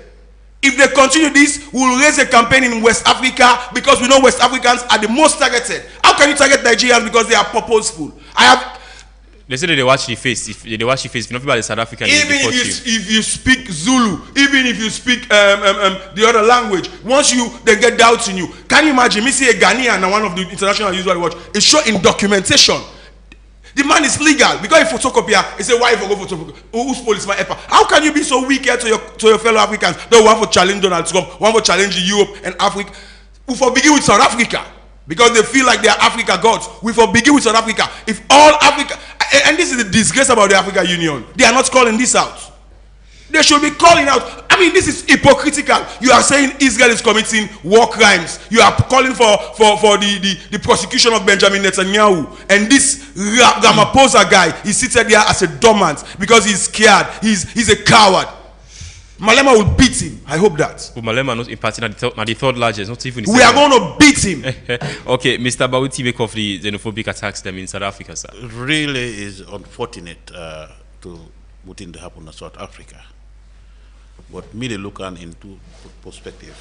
If they continue this, we will raise a campaign in West Africa because we know West Africans are the most targeted. How can you target Nigerians because they are purposeful? They say that they watch the face. If they watch the face, if not about the South African, even if you speak Zulu, even if you speak the other language, once they get doubts in you. Can you imagine me see a Ghanaian and one of the international usually watch? It's show in documentation. The man is legal because if photocopier, he say why if I go photocopy? Who's police my helper? How can you be so weak here to your fellow Africans? They want to challenge Donald Trump, one for challenge Europe and Africa. We for begin with South Africa because they feel like they are Africa gods. We for begin with South Africa. If all Africa, and this is the disgrace about the African Union, they are not calling this out. They should be calling out. I mean, this is hypocritical. You are saying Israel is committing war crimes. You are calling for the prosecution of Benjamin Netanyahu. And this Ramaphosa guy, he seated there as a dormant because he's scared. He's a coward. Malema will beat him. I hope that. But Malema not in party, not the third largest, not even. We are going to beat him. Okay, Mr. Bawuti, make of the xenophobic attacks them in South Africa, sir. It really is unfortunate to what in happen in South Africa. But me, they look into perspective.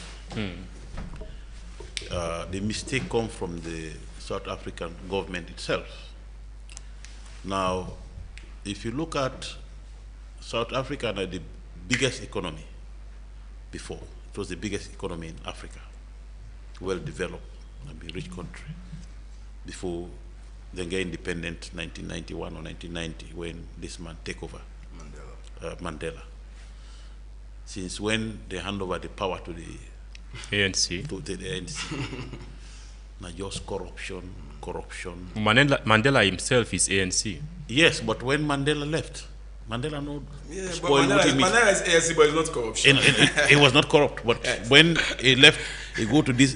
The mistake comes from the South African government itself. Now, if you look at South Africa, the biggest economy before, it was the biggest economy in Africa, well developed, and a rich country. Before they get independent, 1991 or 1990, when this man take over, Mandela. Since when they hand over the power to the ANC. To the ANC. Now just corruption. Mandela himself is ANC. Yes, but when Mandela left, Mandela no spoiled what he means. Mandela is ANC, but it's not corruption. It was not corrupt, but yes. When he left, he go to this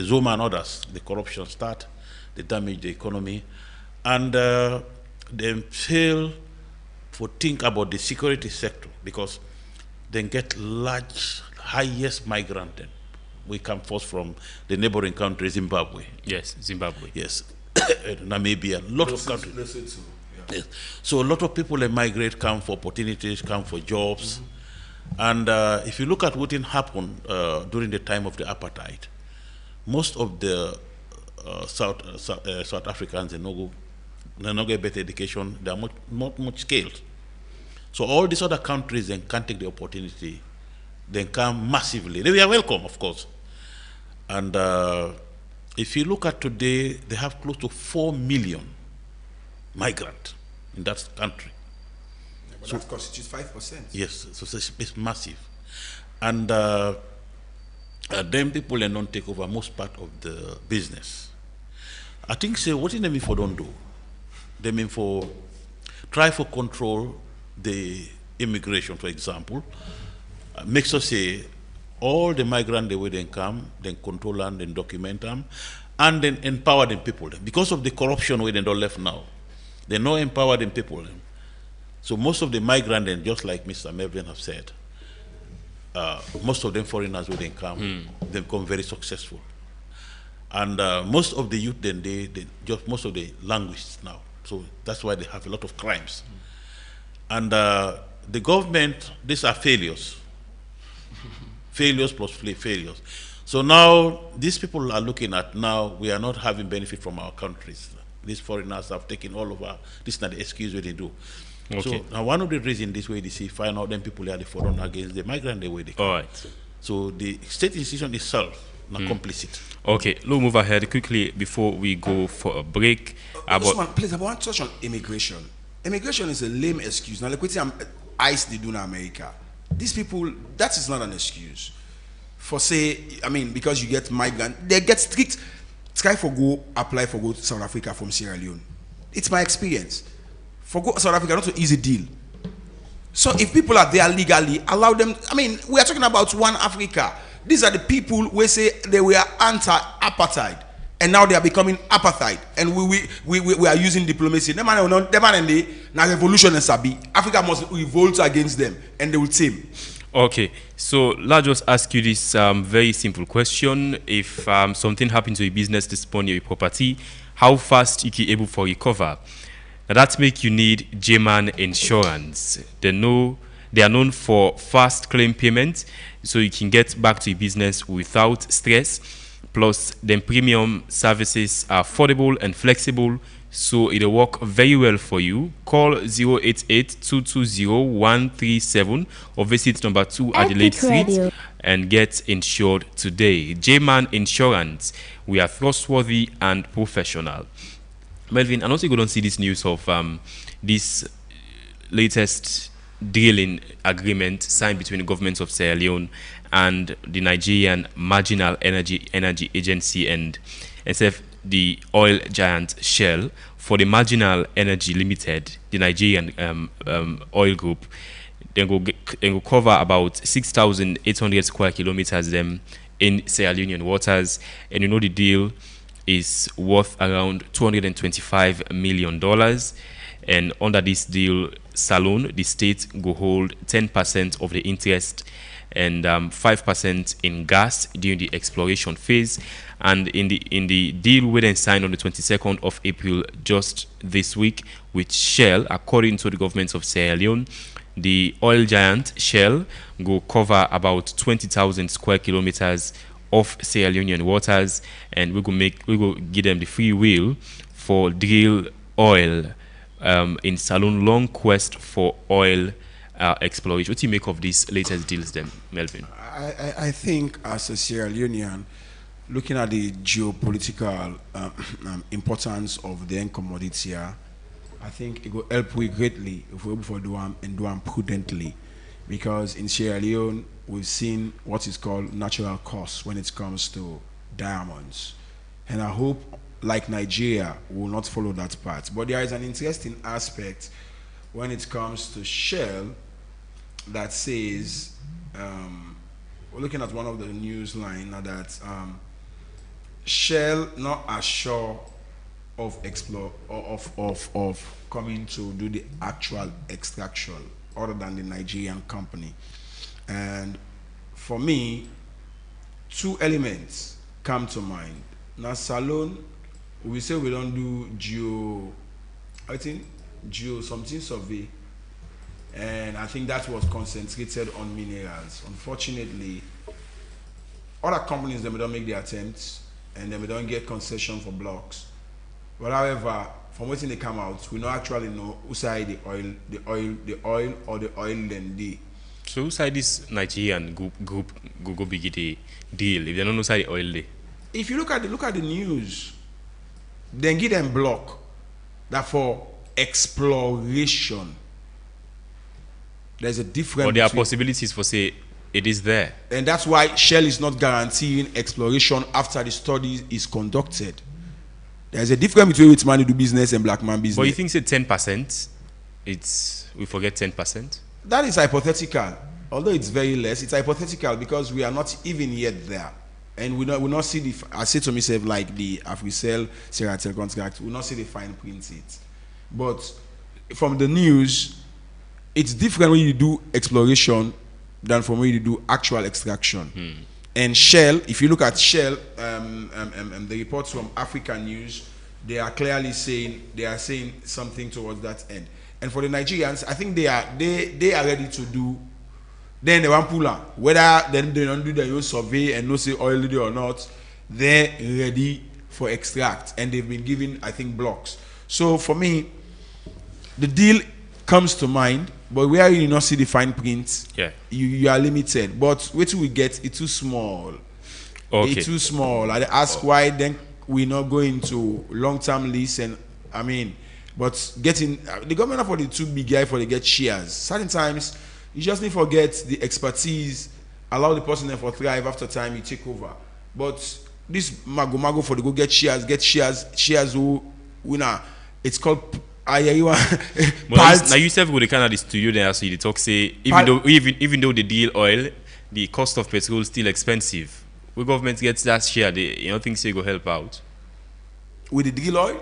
Zuma and others. The corruption start, they damage the economy, and they fail to think about the security sector because then get highest migrant then we come first from the neighboring country, Zimbabwe. Yes, Zimbabwe. Yes, Namibia, a lot of countries. Yeah. Yes. So a lot of people that migrate come for opportunities, come for jobs. And if you look at what happened during the time of the apartheid, most of the South Africans, they not get better education, they are not much skilled. So all these other countries then can take the opportunity, then come massively. They are welcome, of course. And if you look at today, they have close to 4 million migrants in that country. But that constitutes 5%. Yes, so it's massive. And then people don't take over most part of the business. I think what in them for don't do? They mean for try for control the immigration, for example. Makes us say all the migrants the way they come, then control them, then document them, and then empower the people. Because of the corruption where they don't left now, they not empower the people. So most of the migrants, then, just like Mr. Melvin have said, most of them foreigners when they come, they become very successful. And most of the youth then they just most of the languages now. So that's why they have a lot of crimes. And the government, these are failures. Failures plus failures. So now these people are looking at now we are not having benefit from our countries. These foreigners have taken all of our, this is not the excuse what they do. Okay. So now one of the reasons this way they see find out them people are the foreigner against the migrant the way they come. All right. So the state institution itself not complicit. Okay, let's move ahead quickly before we go for a break. Usman, please, I want to touch on immigration. Immigration is a lame excuse. Now, like what ICE they do in America. These people, that is not an excuse. For say, I mean, because you get migrant, they get strict. Try for go apply for go to South Africa from Sierra Leone. It's my experience. For go to South Africa, not an easy deal. So if people are there legally, allow them. I mean, we are talking about one Africa. These are the people who say they were anti-apartheid, and now they are becoming apartheid, and we are using diplomacy. Them and they now revolution and sabi. Africa must revolt against them, and they will tame. Okay, so let's just ask you this very simple question: if something happened to a business to spawn your property, how fast you can able for recover? Now that make you need J-Man Insurance. They are known for fast claim payment, so you can get back to your business without stress. Plus, the premium services are affordable and flexible, so it'll work very well for you. Call 088-220-137 or visit number 2 Adelaide Street and get insured today. J-Man Insurance. We are trustworthy and professional. Melvin, I also go don't see this news of this latest drilling agreement signed between the governments of Sierra Leone and the Nigerian Marginal Energy Agency and SF, the oil giant Shell, for the Marginal Energy Limited, the Nigerian oil group. They go cover about 6,800 square kilometers them in Sierra Leonean waters, and you know the deal is worth around $225 million. And under this deal, Salone, the state go hold 10% of the interest and 5% in gas during the exploration phase. And in the deal we then signed on the 22nd of April, just this week, with Shell, according to the government of Sierra Leone, the oil giant Shell go cover about 20,000 square kilometers of Sierra Leonean waters, and we go give them the free will for drill oil in Salone long quest for oil exploration. What do you make of these latest deals then, Melvin? I think as a Sierra Leonean, looking at the geopolitical importance of the end commodity here, I think it will help we greatly if we're able to do them prudently, because in Sierra Leone we've seen what is called natural costs when it comes to diamonds, and I hope, like Nigeria, will not follow that path. But there is an interesting aspect when it comes to Shell that says, we're looking at one of the news line now that Shell not as sure of coming to do the actual extraction other than the Nigerian company. And for me, two elements come to mind. Now Salone, we say we don't do something survey, and I think that was concentrated on minerals. Unfortunately, other companies them don't make the attempts, and then we don't get concession for blocks. But however, from what they come out, we don't actually know who side the oil or the oil then the. So who side this Nigerian group go big the deal if they don't know side the oil day? If you look at the news, then give them block that for exploration. There's a difference. But there are possibilities for say it is there. And that's why Shell is not guaranteeing exploration after the study is conducted. There's a difference between white man do business and black man business. But you think say 10%? We forget 10%? That is hypothetical. Although it's very less, it's hypothetical because we are not even yet there. And we not see the, I say to myself like the Africell Seratel contract, we not see the fine print it. But from the news, it's different when you do exploration than from when you do actual extraction. And Shell, if you look at Shell, the reports from African News, they are clearly saying something towards that end. And for the Nigerians, I think they are ready to do. Then the one puller, whether then they don't do the own survey and no say oil or not, they're ready for extract, and they've been given, I think, blocks. So for me, the deal comes to mind, but where you not see the fine print, you are limited. But what we get, it's too small. Okay. It's too small. I ask why then we not go into long-term lease, and I mean, but getting the government for the too big guy for the get shares. Certain times you just need to forget the expertise, allow the person there for thrive after time you take over. But this mago for the go get shares who winner. It's called now you self go the kind of the studio there, so you talk say even though they deal oil, the cost of petrol is still expensive. When government gets that share, you don't think say go help out with the deal oil?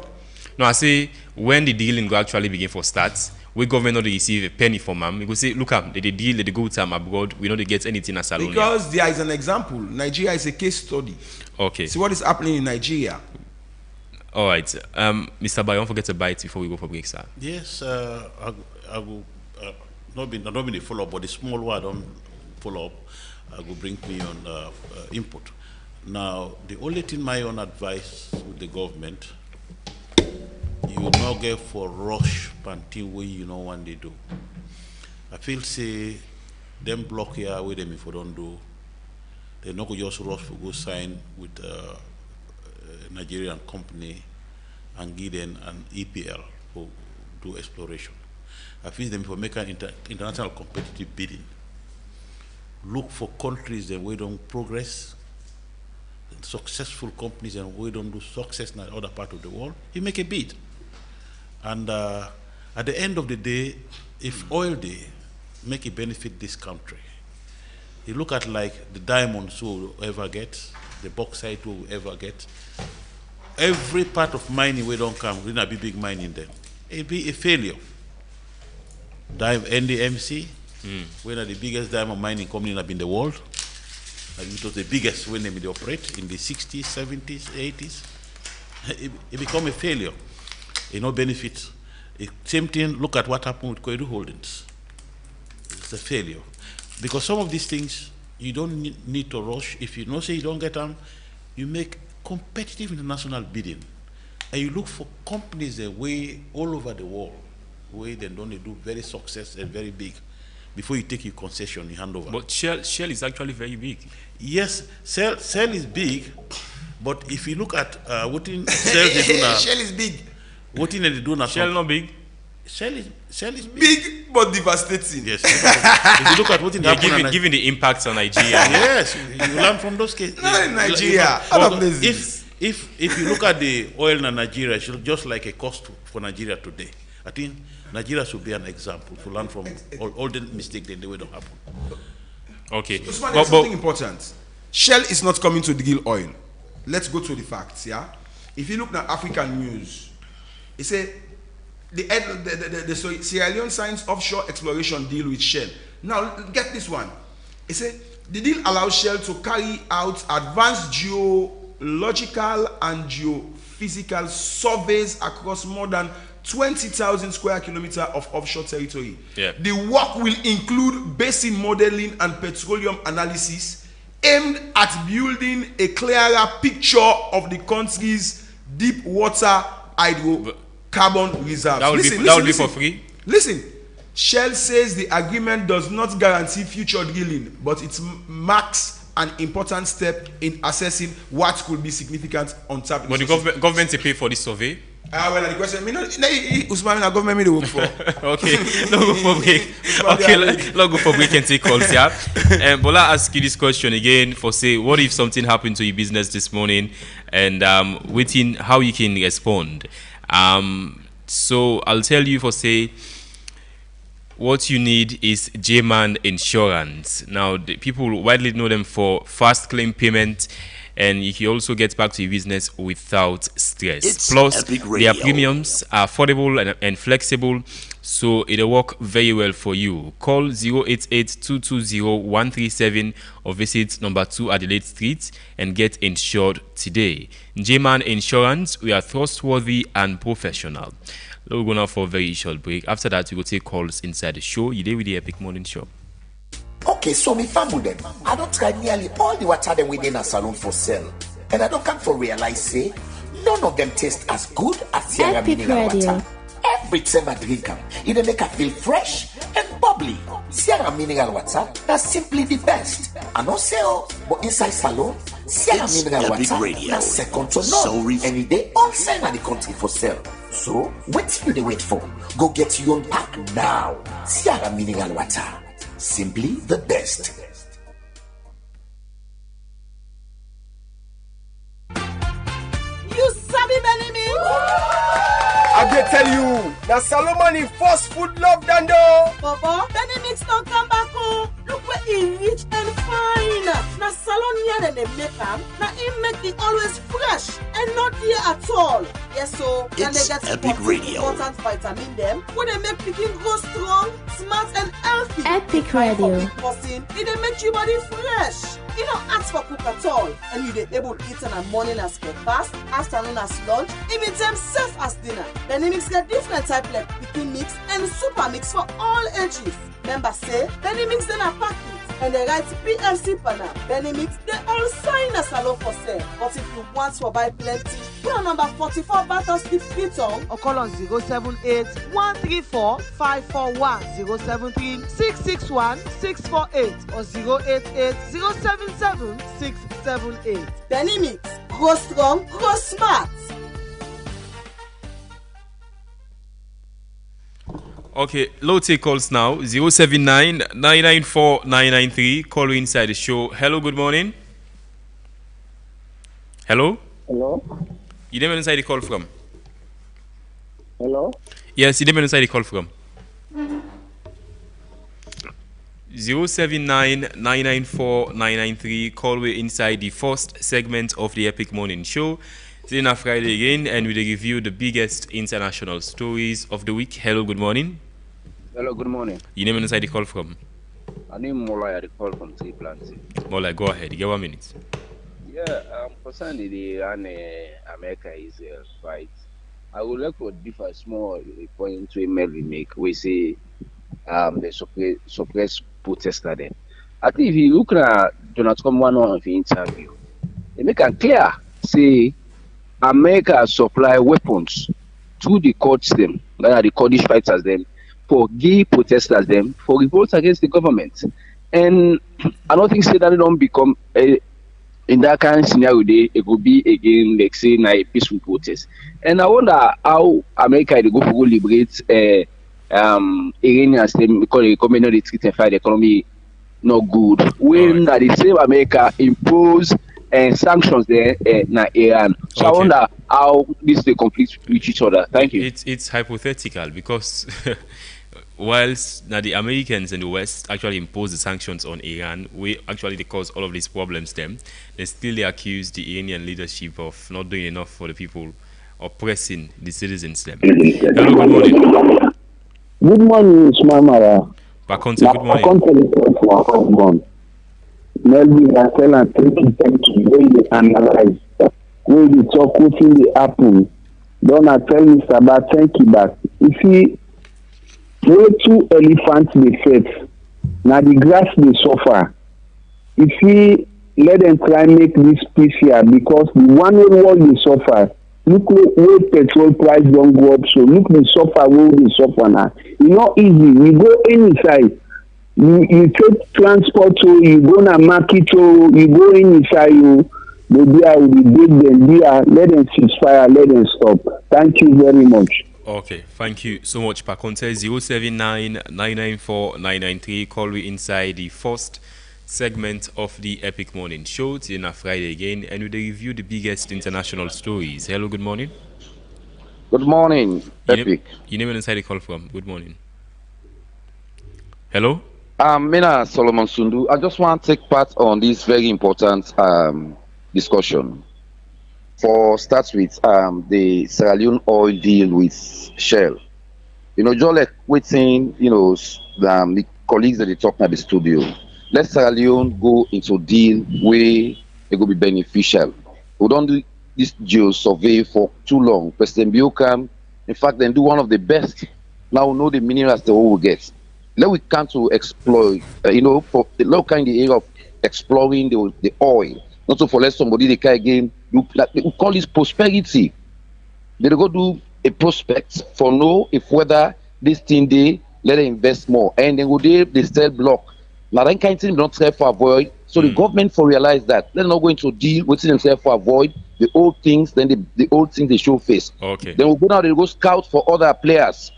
No, I say when the dealing go actually begin for starts, we government not receive a penny from them. We go say, look they deal, they go to abroad, we don't get anything as Salonia. Because there is an example. Nigeria is a case study. Okay. See what is happening in Nigeria. All right, Mr. Bayon, don't forget to bite before we go for break, sir. Yes, I will not be the follow up, but the small one I don't follow up. Will bring me on input. Now, the only thing my own advice with the government, you will not get for rush until we when they do. I feel say them block here with them if we don't do. They not go just rush for go sign with a Nigerian company and give them an EPL for do exploration. I feel them for make an international competitive bidding. Look for countries that we don't progress, successful companies and we don't do success in other part of the world. You make a bid. And at the end of the day, if oil day make it benefit this country, you look at like the diamonds we'll ever get, the bauxite we'll ever get, every part of mining we don't come, we're not be big mining there. It'll be a failure. NDMC, we're not the biggest diamond mining company in the world. And it was the biggest when they operate in the 60s, 70s, 80s. It became a failure. No benefit. Same thing, look at what happened with Koidu Holdings. It's a failure. Because some of these things, you don't need to rush. If you know, say you don't get them, you make competitive international bidding. And you look for companies that way all over the world, where they don't do very success and very big. Before you take your concession, you hand over. But Shell is actually very big. Yes, Shell is big, but if you look at what in Shell they do now, Shell is big. What in they do now? Shell not big. Shell is big but devastating. Yes. If you look at what in given the impacts on Nigeria. Yes, you learn from those cases. Not in Nigeria. Other places. If you look at the oil in Nigeria, it's just like a cost for Nigeria today. I think Nigeria should be an example to learn from all the mistakes that they don't happen. Okay. Usman, there's something important. Shell is not coming to deal oil. Let's go to the facts, yeah? If you look at African News, it says the Sierra Leone signs offshore exploration deal with Shell. Now, get this one. It says the deal allows Shell to carry out advanced geological and geophysical surveys across more than 20,000 square kilometers of offshore territory. Yeah. The work will include basin modeling and petroleum analysis aimed at building a clearer picture of the country's deep water hydrocarbon reserves. That will be for free? Listen, Shell says the agreement does not guarantee future drilling, but it marks an important step in assessing what could be significant on top. But the government pay for this survey? Well, the question, Usman, I government me to work for. Okay, no go for break. Okay, let's go for break and take calls, yeah. But I'll ask you this question again for say, what if something happened to your business this morning, and waiting how you can respond. So I'll tell you for say, what you need is J-Man Insurance. Now, the people widely know them for fast claim payment, and you can also get back to your business without stress. It's Plus, Epic their Radio. premiums are affordable and flexible, so it'll work very well for you. Call 088-220-137 or visit number 2 Adelaide Street and get insured today. J-Man Insurance, we are trustworthy and professional. We'll go now for a very short break. After that, we will take calls inside the show. You there with the Epic Morning Show. Okay, so me family them. I don't try nearly all the water them within a salon for sale. And I don't come for realize say none of them taste as good as Sierra Epic Mineral Radio. Water. Every time I drink them, it make I feel fresh and bubbly. Sierra Mineral Water, that's simply the best. I don't sell, but inside salon, Sierra It's Mineral Epic Water, Radio. that's second to none. Any day, all sign of the country for sale. So, what you they wait for? Go get your own pack now. Sierra Mineral Water, simply the best. You sabi many me? I can tell you, now Solomon in fast food love Dando. Papa, Benny Mix don't come back home. Look where he rich and fine. Now salon here and they make them. Now he make it always fresh and not here at all. Yes, so then they It's get Epic Radio. important vitamin them. When they make picking grow strong, smart and healthy. Epic Radio. It they make your body fresh. You don't ask for cook at all, and you they able to eat in the morning as breakfast, afternoon as lunch, even time safe as dinner. Then they mix get different type like pikin mix and super mix for all ages. Members say then they mix them a packet and they write PLC panel. Then they mix they all sign a salon for sale. But if you want to buy plenty, put on number 44 Battle Street Freetown or call on 078-134-541, 073-661-648 or 088-077-678. Benny Mix, grow strong, grow smart. Okay, low take calls now. 079-994-993. Call inside the show. Hello, good morning. Hello? Hello? You didn't inside the call from? Hello? Yes, you didn't inside the call from. 079-994-993. Call we inside the first segment of the Epic Morning Show. Today on Friday again, and we review the biggest international stories of the week. Hello, good morning. Hello, good morning. You name inside the call from? My name is Mola, I call from Tree Planting. Mola, go ahead. You get 1 minute. Yeah, concerning the Iran America-Israel fight, I would like to differ small point to email we make. We say the suppress protester then. I think if you look at Donald Trump one of the interview, they make it clear, say America supply weapons to the Kurds them, that are the Kurdish fighters them, for gay protesters them, for revolts against the government. And I don't think say that they don't become in that kind of scenario it will be again like say a peaceful protest. And I wonder how America they go for liberate Iranians them because the government they treat and fight the economy not good. When that the same America impose sanctions there na Iran. So I wonder how this they conflict with each other. Thank you. It's hypothetical because whilst now the Americans and the West actually impose the sanctions on Iran, we actually they cause all of these problems them. They still accuse the Iranian leadership of not doing enough for the people, oppressing the citizens them. Hello, good morning. Good morning, Mara. Bakonte, good morning. Melvin Raquel and thank you when they analyze, when they talk, wetin dey happen. Don't tell Mr. Bad thank you back. You see, where two elephants dey fight, na the grass dey suffer. You see, let them try make this peace here because the one wey dey suffer. Look where petrol price don go up, so look the suffer wey dey suffer now. E no easy. You go inside. You take transport, so you go na market, so you go inside, They there with the date them there. Let them ceasefire. Let them stop. Thank you very much. Okay, thank you so much, Paconte. 079-994-993. Call me inside the first segment of the Epic Morning Show. Today on Friday again, and we review the biggest international stories. Hello, good morning. Good morning, Epic. You name inside the call from. Good morning. Hello. Mina Solomon Sundu. I just want to take part on this very important discussion. For starts with the Sierra Leone oil deal with Shell. You know, just like waiting, you know, the colleagues that they talk at the studio. Let Sierra Leone go into deal where they go be beneficial. We don't do this geo survey for too long. President Biokam, in fact, then do one of the best. Now we know the minerals the world will get. Let we come to exploit, you know, for the local in the area of exploring the oil. Not so for let somebody they can again do like we call this prosperity. They go do a prospect for know if whether this thing they let them invest more and then go they sell block. Now that kind of thing don't try for avoid. So the government for realize that they're not going to deal with themselves for avoid the old things, then the old things they show face. Okay. Then we'll go now, they go scout for other players.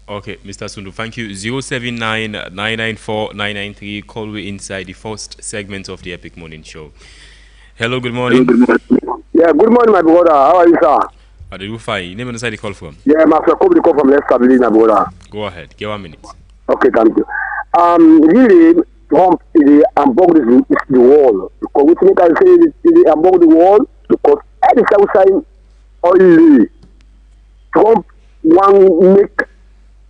Okay, Mr. Sundu, thank you. 079-994-993. Call me inside the first segment of the Epic Morning Show. Hello, good morning. Yeah, good morning, my brother. How are you, sir? How do you find? Name inside the call from. Yeah, Master Kobe the call from Leicester, my brother. Go ahead. Give 1 minute. Okay, thank you. Really, Trump is above the wall. Because we think I say it is above the wall because any outside only Trump want make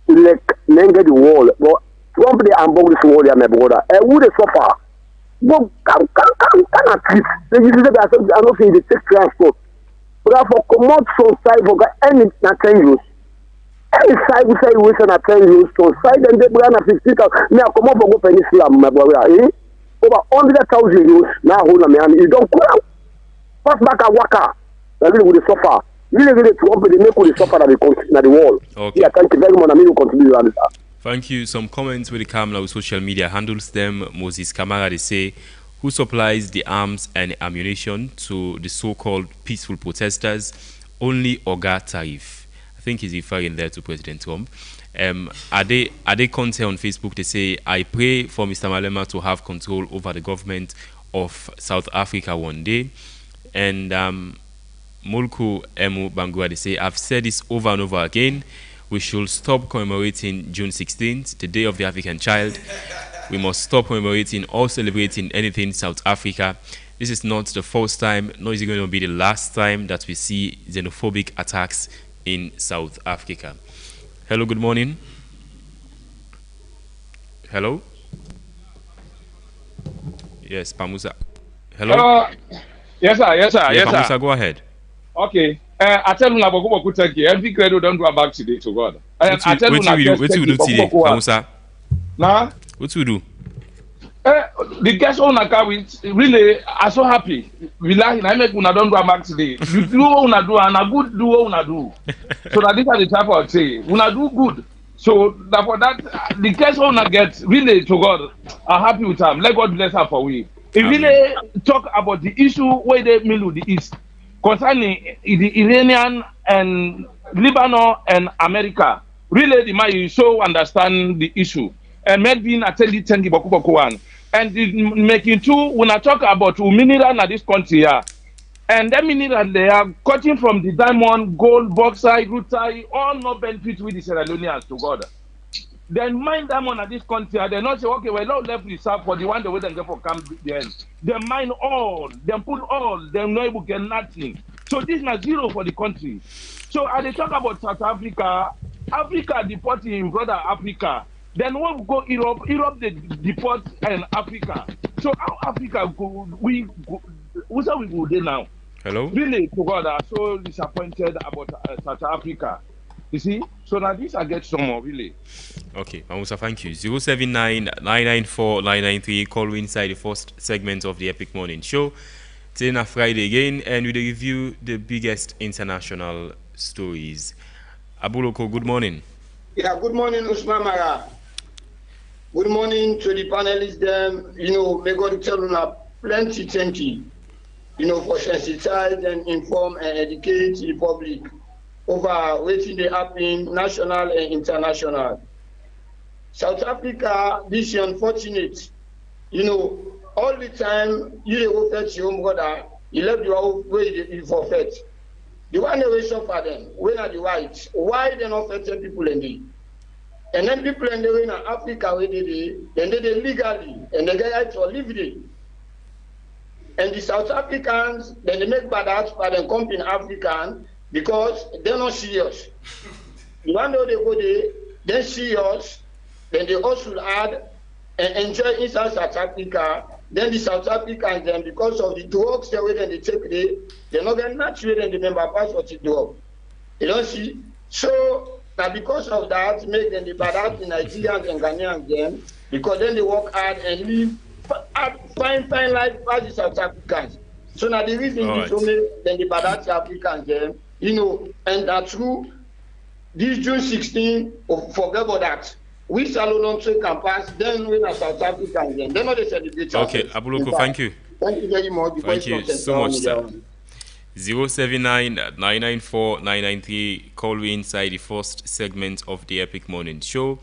like get the wall. But Trump they above this wall, my brother. And who they suffer? But can at least they use it as I don't think they take transport. But for come out from side for any changes. Any side we say we send a 10 years to side and they bring a 50,000. Now come up for go peninsula, my brother. Over 100,000 euros now hold me and you don't go out. Pass back a waka. Really with the suffer. Really Trump they make with the suffer that the wall. Okay. Yeah, thank you very much. I mean you continue on this. Thank you. Some comments with the camera with social media handles them. Moses Kamara, they say, who supplies the arms and ammunition to the so-called peaceful protesters? Only Oga Tarif. I think he's referring there to President Trump. Ade Conte on Facebook, they say, I pray for Mr. Malema to have control over the government of South Africa one day. And Mulku Emu Bangua, they say, I've said this over and over again. We should stop commemorating June 16th, the Day of the African Child. We must stop commemorating or celebrating anything South Africa. This is not the first time, nor is it going to be the last time that we see xenophobic attacks in South Africa. Hello, good morning. Hello? Yes, Pamusa. Hello? Yes, sir. Yes, sir. Yeah, Yes, Pamusa, sir. go ahead. Okay. I tell you, Naboku thank you. Every credo don't go back today to God. I tell you, What you do today, Pamusa? Nah. What you do? The guest owner car with really are so happy. We like I make una don't go back today. You do what una do and a good do what una do. So that these are the type of say una do good. So for that the guest owner gets really to God are happy with them. Let God bless her for we. If really talk about the issue where they middle the East concerning the Iranian and Lebanon and America. Really the man you so understand the issue. And Melvin attended Tengi Bokubokuan. And making two when I talk about mineral in this country here. And that mineral they are cutting from the diamond, gold, bauxite, rutile, all no benefit with the Sierra Leoneans to God. Then mine diamond at this country, they not say, okay, well, not left reserve for the one the way they get for camp the end. They mine all, they put all, they no able get nothing. So this is not zero for the country. So as they talk about South Africa, Africa deporting brother Africa. Then when we go Europe they deport and Africa. So how Africa go we go there now? Hello? Really, to God, I'm so disappointed about South Africa. You see? So now this I get some more, really. Okay, Mamusa, thank you. 079-994-993. Call inside the first segment of the Epic Morning Show. Today on Friday again, and we review the biggest international stories. Abuloko, good morning. Yeah, good morning, Usman Mara. Good morning to the panelists. May God tell you plenty, for sensitize and inform and educate the public over waiting they happen national and international. South Africa, this is unfortunate. All the time you go fetch your own brother, you left your way you forfeit. The one they suffer them, when are the whites? Why they not fetching people in the? And then people in the in Africa where then they legally and they get right to live there. And the South Africans, then they make bad acts for them come in African because they're not serious. The one day they go there, they're serious, then they also add and enjoy inside South Africa. Then the South Africans, then because of the drugs the way they take there, they're not going to naturally and the member pass what the drug. You don't see? So now because of that, make them the bad act in Nigerians and Ghanaians then, because then they work hard and live fine life as the South Africans. So now the reason is only then the bad act Africans then, and that's true. This June 16, forget about that. We Salon can pass, then we are South Africans then. They're not the celebrate. Okay, Abuloko, thank you. Thank you very much. Thank you so much, sir. 079-994-993. Call we inside the first segment of the Epic Morning Show.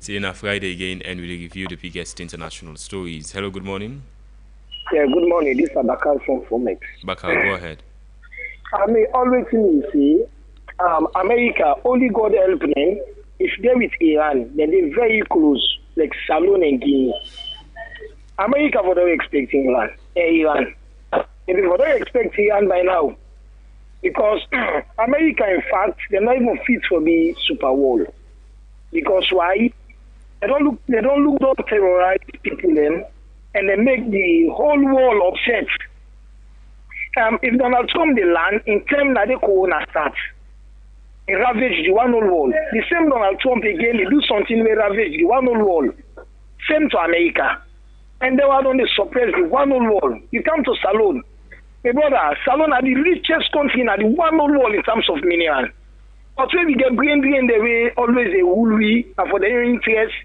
Today on Friday again, and we review the biggest international stories. Hello, good morning. Yeah, good morning. This is Bakar from Fomex. Bakar, go ahead. I mean, always you see, America, only God help them. If they're with Iran, then they're very close, like Salon and Guinea. America for not expecting Iran. And they for not expect Iran by now. Because America, in fact, they're not even fit for the super war. Because why? They don't look down terrorize people then, and they make the whole world upset. If Donald Trump they land in time that the corona starts, he ravage the one whole world. The same Donald Trump again, he do something where ravage the one whole world. Same to America. And they were only suppress the one whole world. You come to Salon. My brother, Salon are the richest country in the one whole world in terms of mineral. But when we get brain the way always a woolly and for their interest,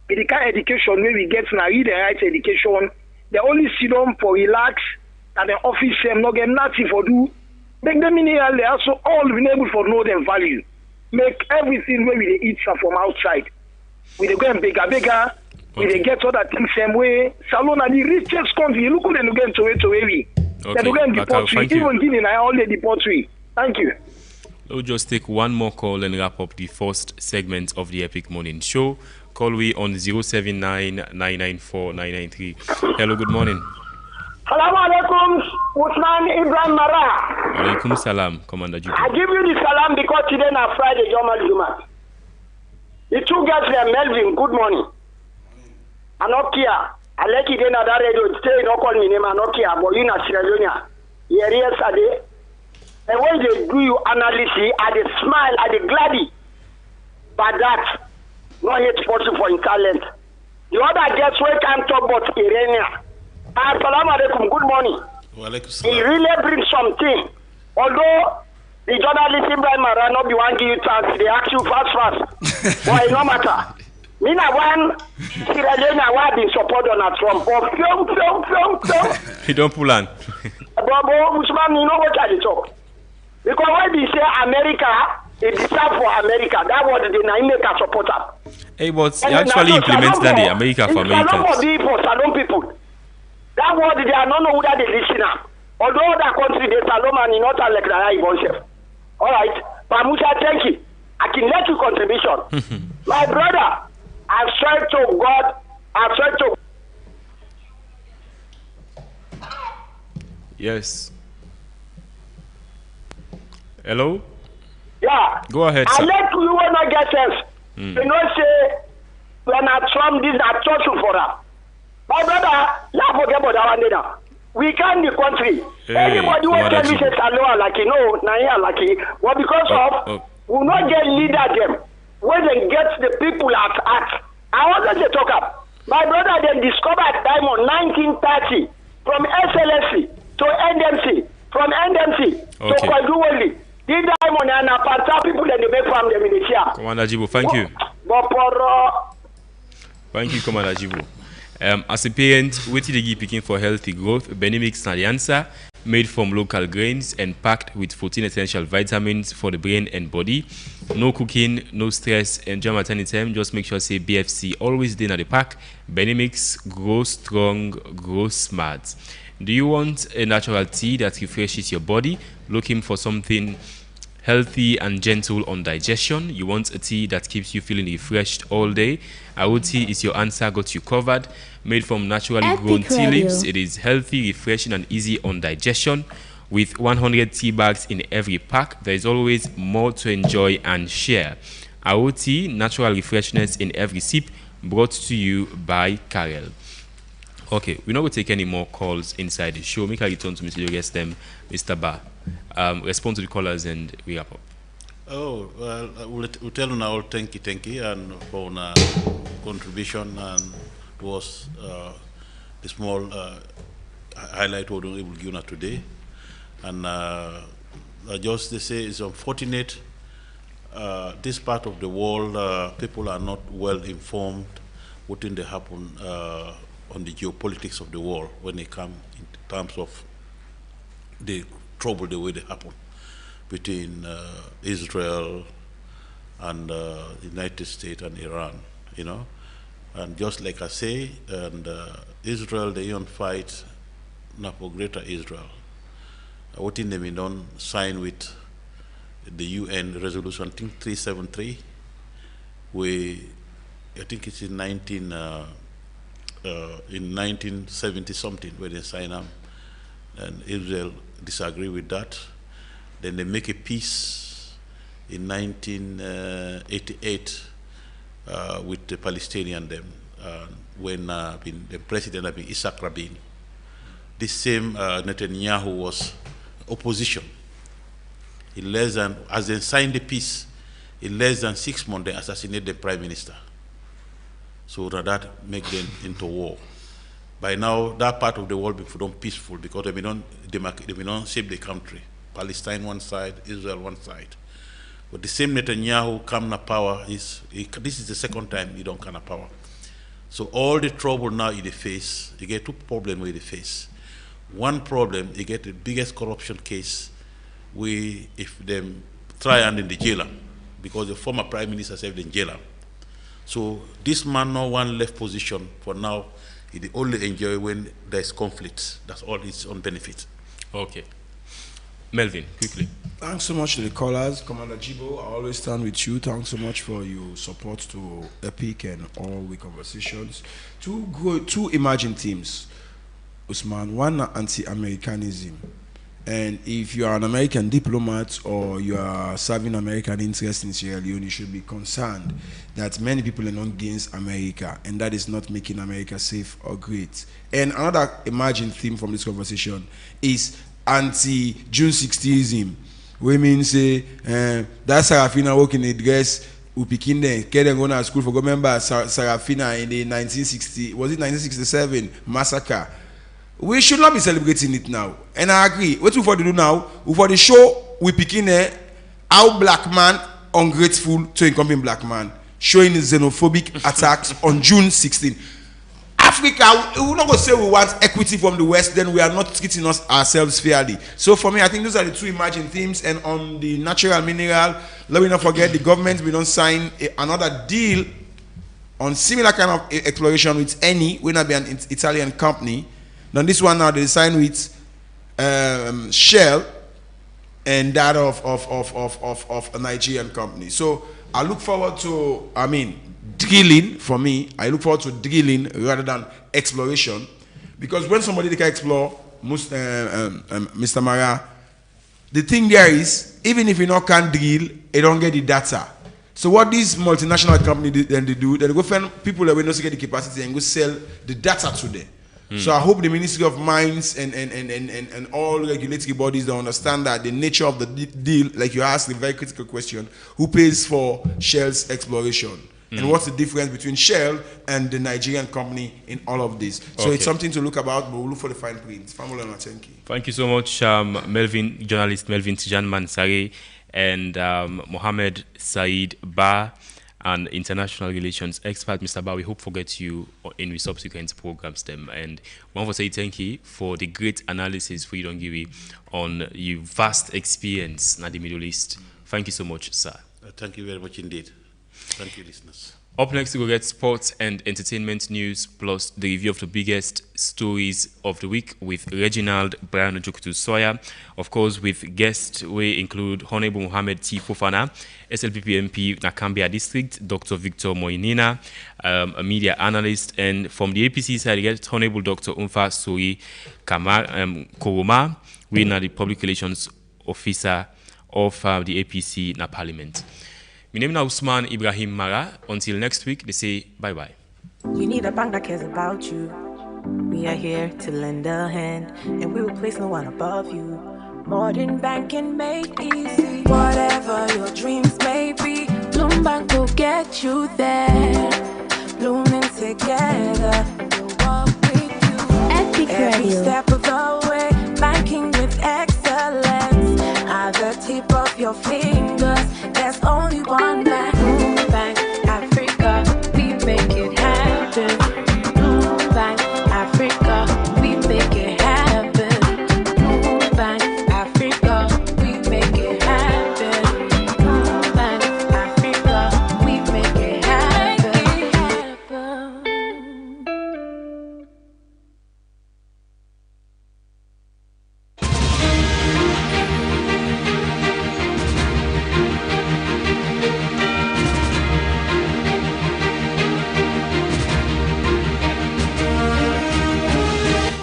the kind of education where we get now read the right education, they only sit down for relax and the office them not get nothing for do. Make them mineral, they also all been able for know their value. Make everything where we eat from outside. We they go and bigger, we they get other things same way. Salon are the richest country. You look at them again to where. They go and deport we. Even Guinea now all they deport we. Thank you. We'll just take one more call and wrap up the first segment of the Epic Morning Show. Call we on 079-994-993. Hello, good morning. Salaam alaikum, Usman Ibrahim Mara. Alaikum salam, Commander Jubu. I give you the salam because today na Friday, Jomal Juma. The two guys there, Melvin, good morning. Anokia, I like it in that radio, stay no call me name Anokia, but you na Sierra Leone. Here yesterday. And when they do you analysis, I they smile, I they gladdy. But that, not yet possible for in talent. The other guests will come talk about Irania. Assalamu alaikum, good morning. He really brings something. Although the journalist Ibrahim Mara not be one give you chance, they ask you fast. But it no matter. Me na one Sierra Leone why been support Donald Trump. But film. He don't pull on. But Usman, you know what I talk. Because when they say America, it deserve for America. That was the Naimeka supporter. Hey, but he actually implements that the America for Americans. For Salon people. That word they are not know who that they listen now. Although that country they Salon and not like that himself. All right, but Musa, thank you. I can let you contribution. My brother, I swear to God, I swear to. Yes. Hello? Yeah. Go ahead, sir. I let you when I get sense. You know, say, when I Trump this, I touch you for that. My brother, let's forget about that one day now. We can the country. Anybody who tell me say Salon like you know, Naya like it, well because we not get leader them. When they get the people at heart. I want to talk up. My brother then discovered diamond 1930 from SLSC to NDMC, from NDMC to Kwaduwoli. This diamond and a part people that they make from the militia. Commander Jibo, thank you. Thank you, Commander Jibo. As a parent, what did you picking for healthy growth? Benimix na the answer. Made from local grains and packed with 14 essential vitamins for the brain and body. No cooking, no stress, enjoy maternity time. Just make sure say BFC always there at the pack. Benimix, grow strong, grow smart. Do you want a natural tea that refreshes your body? Looking for something healthy and gentle on digestion? You want a tea that keeps you feeling refreshed all day? Our tea is your answer, got you covered. Made from naturally grown tea leaves, it is healthy, refreshing, and easy on digestion. With 100 tea bags in every pack, there is always more to enjoy and share. Our tea, natural refreshness in every sip, brought to you by Karel. Okay, we're not going to take any more calls inside the show. Make a return to Mr. Yogestem, Mr. Ba. Respond to the callers and we wrap up. Oh, well, we'll tell you now, thank you, and for our contribution, and was the small highlight what we will give you today. And just to say, it's unfortunate, this part of the world, people are not well informed what they happen on the geopolitics of the world when they come in terms of the trouble the way they happen between Israel and the United States and Iran, you know. And just like I say, and Israel, they don't fight not for greater Israel. What in them we don't sign with the UN resolution, I think 373, I think it's in 1970 something where they sign up, and Israel disagree with that. Then they make a peace in 1988 with the Palestinian them when the president had been Isaac Rabin. This same Netanyahu was opposition. In less than, as they signed the peace, in less than 6 months they assassinated the prime minister. So that make them into war. By now, that part of the world become peaceful because they don't shape the country. Palestine one side, Israel one side. But the same Netanyahu come to power, this is the second time he don't come to power. So all the trouble now in the face, you get two problems with the face. One problem, you get the biggest corruption case if them try and in the jailer, because the former prime minister served in jailer. So this man no one left position for now. He only enjoy when there's conflict. That's all his own benefit. Okay. Melvin, quickly. Thanks so much to the callers. Commander Jibo, I always stand with you. Thanks so much for your support to EPIC and all the conversations. Two emerging themes, Usman. One, anti-Americanism. And if you are an American diplomat or you are serving American interests in Sierra Leone, you should be concerned that many people are not against America, and that is not making America safe or great. And another emerging theme from this conversation is anti-June 16ism. Women say that Sarafina working in the dress who picking them, get them going to school for remember Sarafina in the 1967 massacre. We should not be celebrating it now. And I agree. What we for to do now, we for the show we picking how black man ungrateful to incumbent black man, showing xenophobic attacks on June 16. Africa, we will not go say we want equity from the West, then we are not treating ourselves fairly. So for me, I think those are the two emerging themes. And on the natural mineral, let me not forget the government, we don't sign another deal on similar kind of exploration with any, will not be an Italian company. Now this one now they sign with Shell and that of a Nigerian company. So I look forward to, drilling. For me, I look forward to drilling rather than exploration, because when somebody can explore, Mr. Mara, the thing there is, even if you not can drill, they don't get the data. So what these multinational companies then they do, they go find people that will not get the capacity and go sell the data to them. So I hope the Ministry of Mines and all regulatory bodies don't understand that the nature of the deal, like you asked a very critical question, who pays for Shell's exploration? And what's the difference between Shell and the Nigerian company in all of this? So it's something to look about, but we'll look for the fine print. Thank you so much, Melvin, journalist Melvin Tijan Mansari and Mohammed Said Ba. and international relations expert. Mr. Ba, we hope to get you in the subsequent programs them. And we want to say thank you for the great analysis we don't give you on your vast experience in the Middle East. Thank you so much, sir. Thank you very much indeed. Thank you, listeners. Up next, we will get sports and entertainment news, plus the review of the biggest stories of the week with Reginald Brian Ojukutu Soya. Of course, with guests, we include Honorable Mohamed T. Fofana, SLPP MP Nakambia District, Dr. Victor Moinina, a media analyst, and from the APC side, we get Honorable Dr. Umfa Sui Koroma, we are the public relations officer of the APC in Parliament. My name is Usman Ibrahim Mara. Until next week, they say bye-bye. You need a bank that cares about you. We are here to lend a hand, and we will place no one above you. Modern banking made easy. Whatever your dreams may be, Bloom Bank will get you there. Blooming together, we'll walk with you. Epic Every Radio. step of the way, banking with excellence. At the tip of your fingers, there's only one bank. Bloom Bank Africa, we make it happen. Bloom Bank Africa, we make it happen. Bloom Bank Africa, we make it happen. Bloom Bank Africa, we make it happen.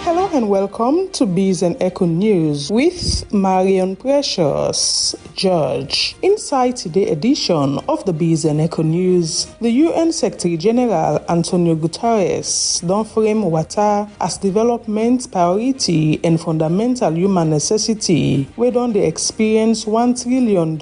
Hello and welcome to Bees and Echo News with Marion Precious George. Inside today's edition of the Bees and Echo News, the UN Secretary General Antonio Guterres don frame water as development priority and fundamental human necessity wey don dey experience $1 trillion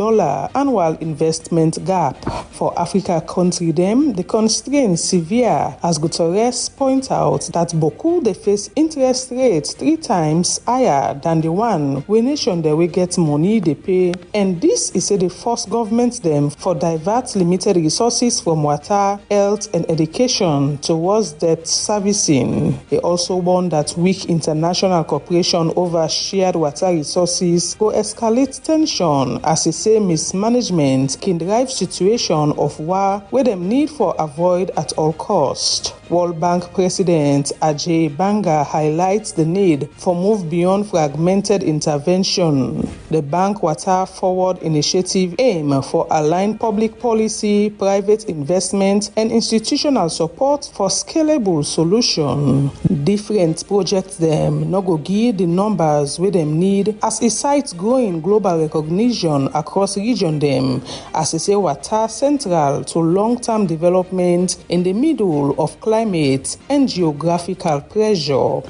annual investment gap. For Africa country dem, the constraint severe as Guterres point out that Boku dey face interest rates 3 times higher than the one wey nation dey wey get money dey pay, and this is say dey force government dem for divert limited resources from water, health and education towards debt servicing. He also warned that weak international cooperation over shared water resources go escalate tension, as he say mismanagement can drive situation of war wey dem need for avoid at all cost. World Bank President Ajay Banga highlights the need for move beyond fragmented intervention. The Bank Water Forward initiative aim for aligned public policy, private investment and institutional support for scalable solution. Different projects them no go give the numbers wey dem need as e cite growing global recognition across region them, as e say water central to long-term development in the middle of climate and geographical pressure.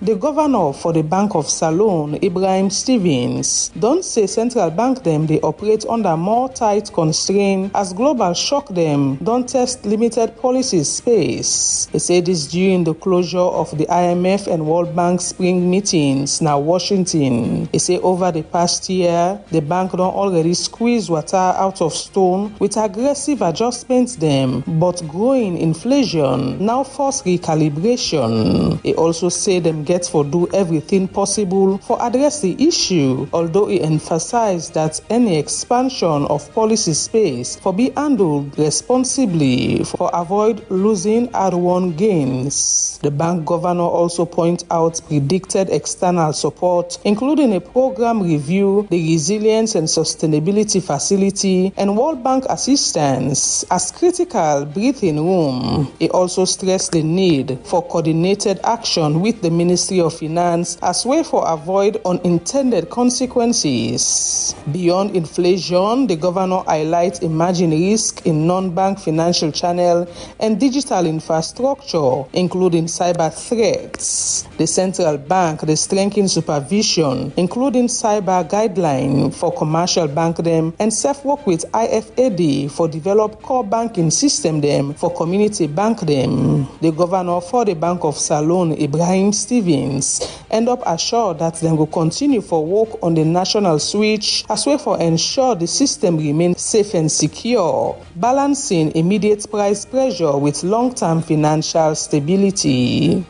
The governor for the Bank of Salone, Ibrahim Stevens, don't say central bank them they operate under more tight constraint as global shock them don't test limited policy space. He said this during the closure of the IMF and World Bank spring meetings now Washington. He say over the past year, the bank don't already squeeze water out of stone with aggressive adjustments them, but growing inflation now force recalibration. He also said them get for do everything possible for address the issue, although he emphasized that any expansion of policy space for be handled responsibly for avoid losing hard-won gains. The bank governor also point out predicted external support, including a program review, the resilience and sustainability facility, and World Bank assistance as critical breathing room. He also stressed the need for coordinated action with the Ministry of Finance as way for avoid unintended consequences. Beyond inflation, the governor highlights emerging risk in non-bank financial channel and digital infrastructure, including cyber threats. The central bank dey strengthen supervision, including cyber guideline for commercial bank them and self-work with IFAD for develop core banking system them for community bank them. The governor for the Bank of Salone, Ibrahim Stevens, end up assured that they will continue for work on the national switch as well for ensure the system remains safe and secure, balancing immediate price pressure with long-term financial stability.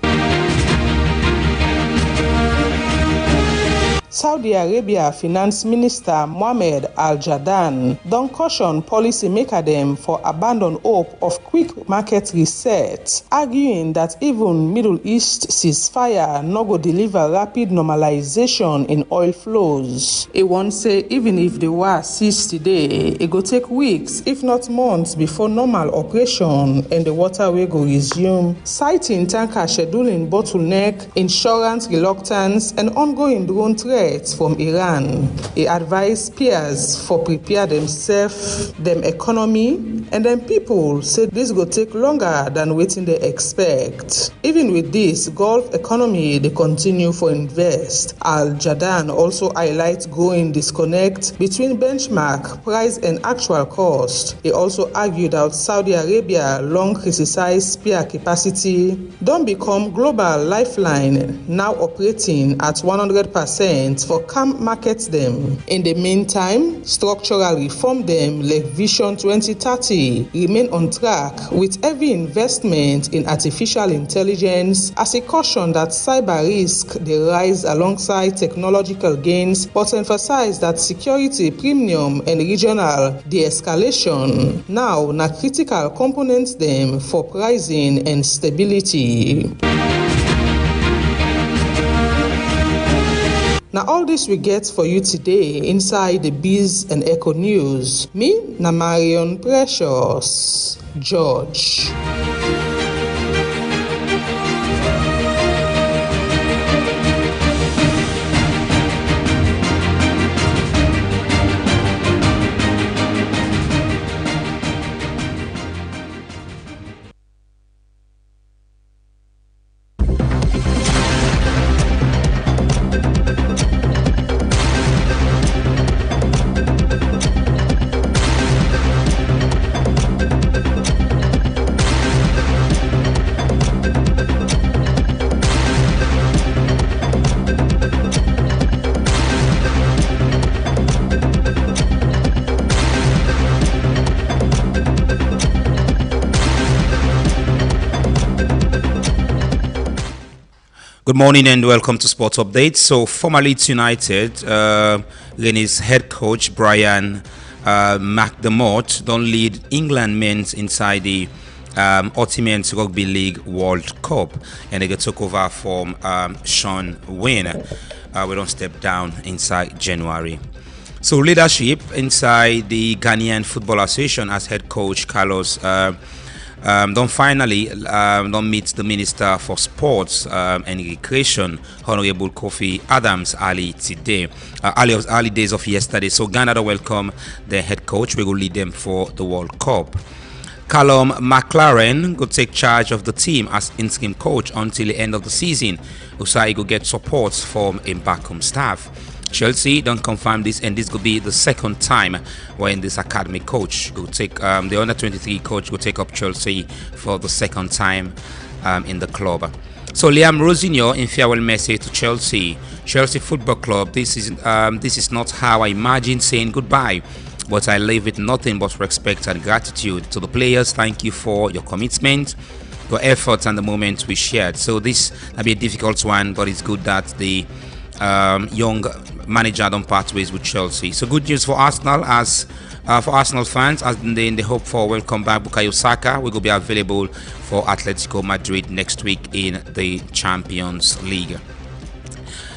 Saudi Arabia Finance Minister Mohammed Al-Jadaan don caution policymakers them for abandon hope of quick market reset, arguing that even Middle East ceasefire no go deliver rapid normalization in oil flows. He won't say even if the war cease today, it go take weeks, if not months, before normal operation and the waterway go resume, citing tanker scheduling bottleneck, insurance reluctance, and ongoing drone threats from Iran. He advised peers for prepare themselves, them economy, and then people say this go take longer than waiting they expect. Even with this, Gulf economy they continue for invest. Al-Jadaan also highlights growing disconnect between benchmark price and actual cost. He also argued that Saudi Arabia long criticized spare capacity don't become global lifeline, now operating at 100% for calm markets them. In the meantime, structural reform them like Vision 2030 remain on track with heavy investment in artificial intelligence as a caution that cyber risk they rise alongside technological gains, but emphasize that security premium and regional de-escalation now na critical components them for pricing and stability. Now all this we get for you today inside the Biz and Echo News. Me, na Marion Precious George. Good morning and welcome to Sports Update. So, former Leeds United, Rennes head coach Brian McDermott don't lead England men's inside the Ultimate Rugby League World Cup, and they took over from Sean Wayne. We don't step down inside January. So, leadership inside the Ghanaian Football Association as head coach Carlos don't meet the Minister for Sports and Recreation, Honorable Kofi Adams, early today, early days of yesterday. So Ghana don't welcome their head coach. We will lead them for the World Cup. Callum McLaren will take charge of the team as interim coach until the end of the season. Usai will get support from a backroom staff. Chelsea don't confirm this, and this could be the second time when this academy coach will take the under-23 coach will take up Chelsea for the second time in the club. So Liam Rosinho in farewell message to Chelsea Football Club. This is not how I imagine saying goodbye, but I live with nothing but respect and gratitude to the players. Thank you for your commitment, your efforts, and the moment we shared. So this will be a difficult one, but it's good that the young manager don't part ways with Chelsea. So good news for Arsenal for Arsenal fans, as they hope for welcome back Bukayo Saka. We will be available for Atletico Madrid next week in the Champions League.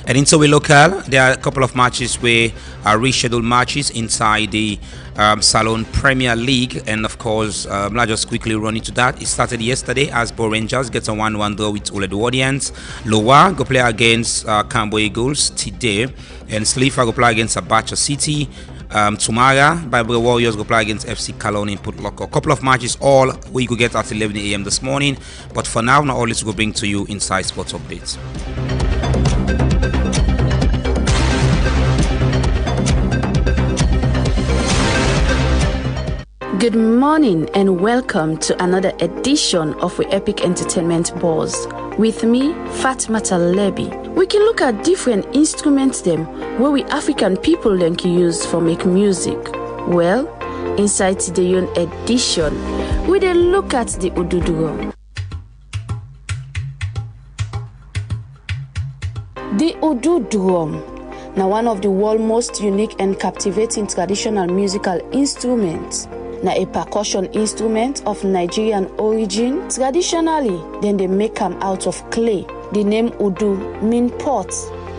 And into we local, there are a couple of matches where are rescheduled matches inside the Salon Premier League, and of course, I'll just quickly run into that. It started yesterday as Bo Rangers gets a 1-1 draw with Oleduodians. Lowa go play against Cambo Eagles today, and Slifa go play against Abacha City. Tomorrow, Bible Warriors go play against FC Cologne in Putlock. A couple of matches all we could get at 11 a.m. this morning, but for now, not all this will bring to you inside sports updates. Good morning and welcome to another edition of the Epic Entertainment Buzz. With me, Fatmata Lebi. We can look at different instruments them where we African people then can use for make music. Well, inside today's edition, we then look at the Udu drum. The Udu drum. Now one of the world's most unique and captivating traditional musical instruments. Na a percussion instrument of Nigerian origin. Traditionally, then they make them out of clay. The name Udu mean pot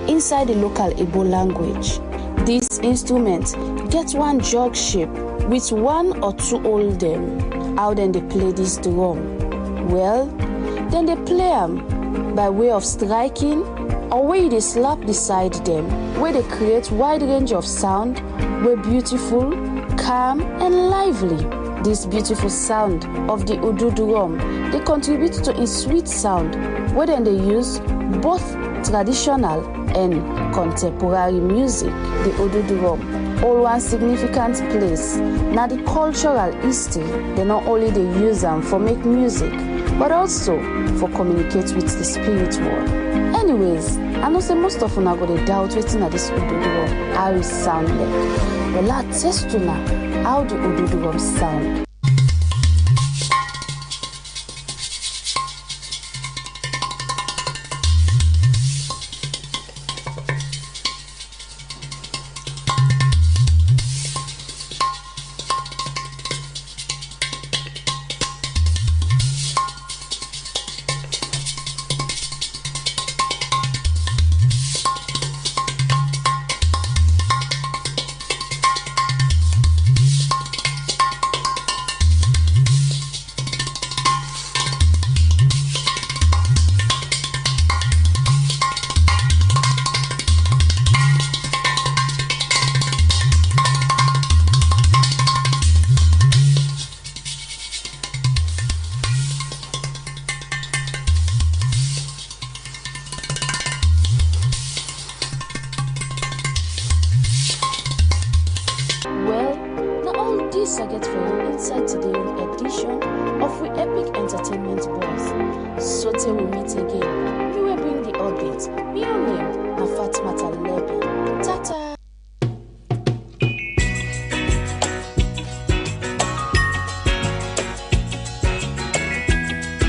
inside the local Igbo language. This instrument gets one jug shape with one or two holes them. How then they play this drum? Well, then they play them by way of striking or where they slap beside them, where they create wide range of sound, where beautiful, calm and lively. This beautiful sound of the Udu drum, they contribute to a sweet sound, where then they use both traditional and contemporary music. The Udu drum, all one significant place. Now the cultural history, they not only they use them for make music, but also for communicate with the spirit world. Anyways, I know say most of you are going to doubt waiting at this Udu drum, how it sound like. Well, let's test to now how the Udu drum sound. I get for you inside today's edition of the Epic Entertainment Buzz. So till we meet again, we will bring the updates. Be your name, na Fatmata Lebi. Tata.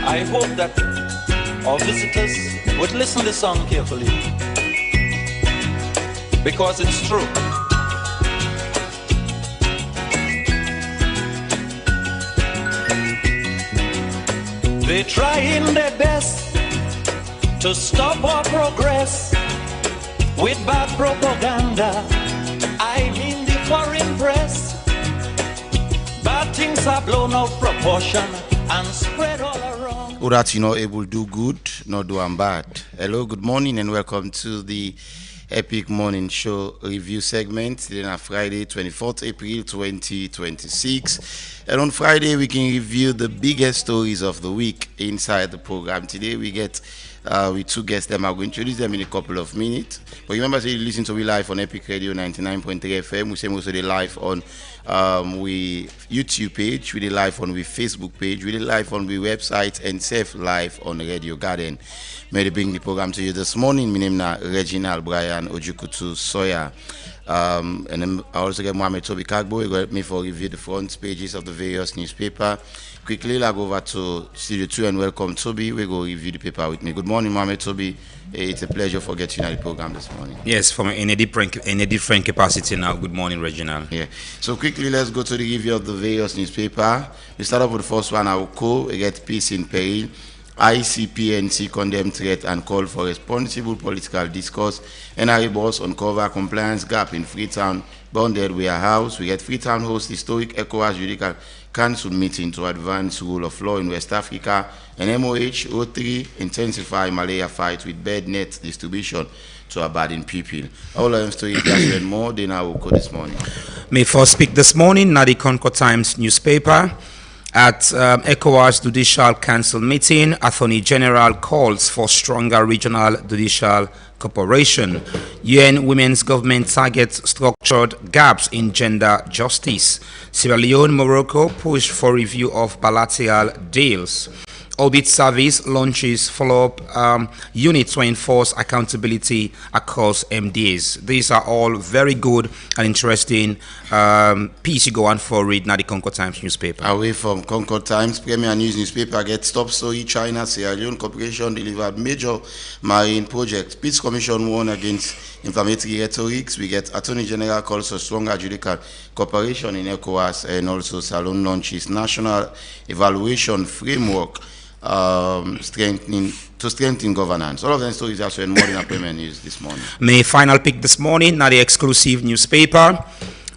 I hope that our visitors would listen to the song carefully, because it's true. They're trying their best to stop our progress with bad propaganda. I mean the foreign press. Bad things are blown out of proportion and spread all around. Or that you're not able to do good, not do bad. Hello, good morning, and welcome to the Epic Morning Show review segment. Today on Friday, 24th April 2026. And on Friday, we can review the biggest stories of the week inside the program. Today, we get with two guests. I'm going to introduce them in a couple of minutes. But remember, you listen to me live on Epic Radio 99.3 FM. We say also they live on we YouTube page, we live on we Facebook page, we live on we website, and safe live on Radio Garden. May they bring the program to you this morning. My name is Reginald Brian Ojukutu Soya. And then I also get Mohamed Toby Kagbo. We got me for review the front pages of the various newspaper. Quickly, I'll go over to Studio 2 and welcome Toby. We go review the paper with me. Good morning, Mohamed Toby. It's a pleasure for getting you on the program this morning. Yes, from in a different capacity now. Good morning, Reginald. Yeah. So quickly, let's go to the review of the various newspaper. We start off with the first one. Awoko. We get Peace in Peril. ICPNC condemned threat and called for responsible political discourse. NRA boss uncover compliance gap in Freetown bonded warehouse. We get Freetown host historic ECOWAS Judicial Council meeting to advance rule of law in West Africa. And MOH O3 intensify Malaya fight with bed net distribution to abandoned people. All of them stories and more than I will go this morning. May first speak this morning, now the Concord Times newspaper. At ECOWAS Judicial Council meeting, Attorney General calls for stronger regional judicial cooperation. UN Women's Government targets structured gaps in gender justice. Sierra Leone, Morocco push for review of bilateral deals. Orbit Service launches follow-up unit to enforce accountability across MDAs. These are all very good and interesting piece you go on for read now the Concord Times newspaper. Away from Concord Times, Premier News newspaper gets top story. China, Sierra Leone Corporation delivered major marine project. Peace Commission warned against inflammatory rhetorics. We get Attorney General calls for stronger judicial cooperation in ECOWAS, and also Salon launches national evaluation framework strengthen governance. All of them stories also in more than Premier News this morning. My final pick this morning, now the exclusive newspaper.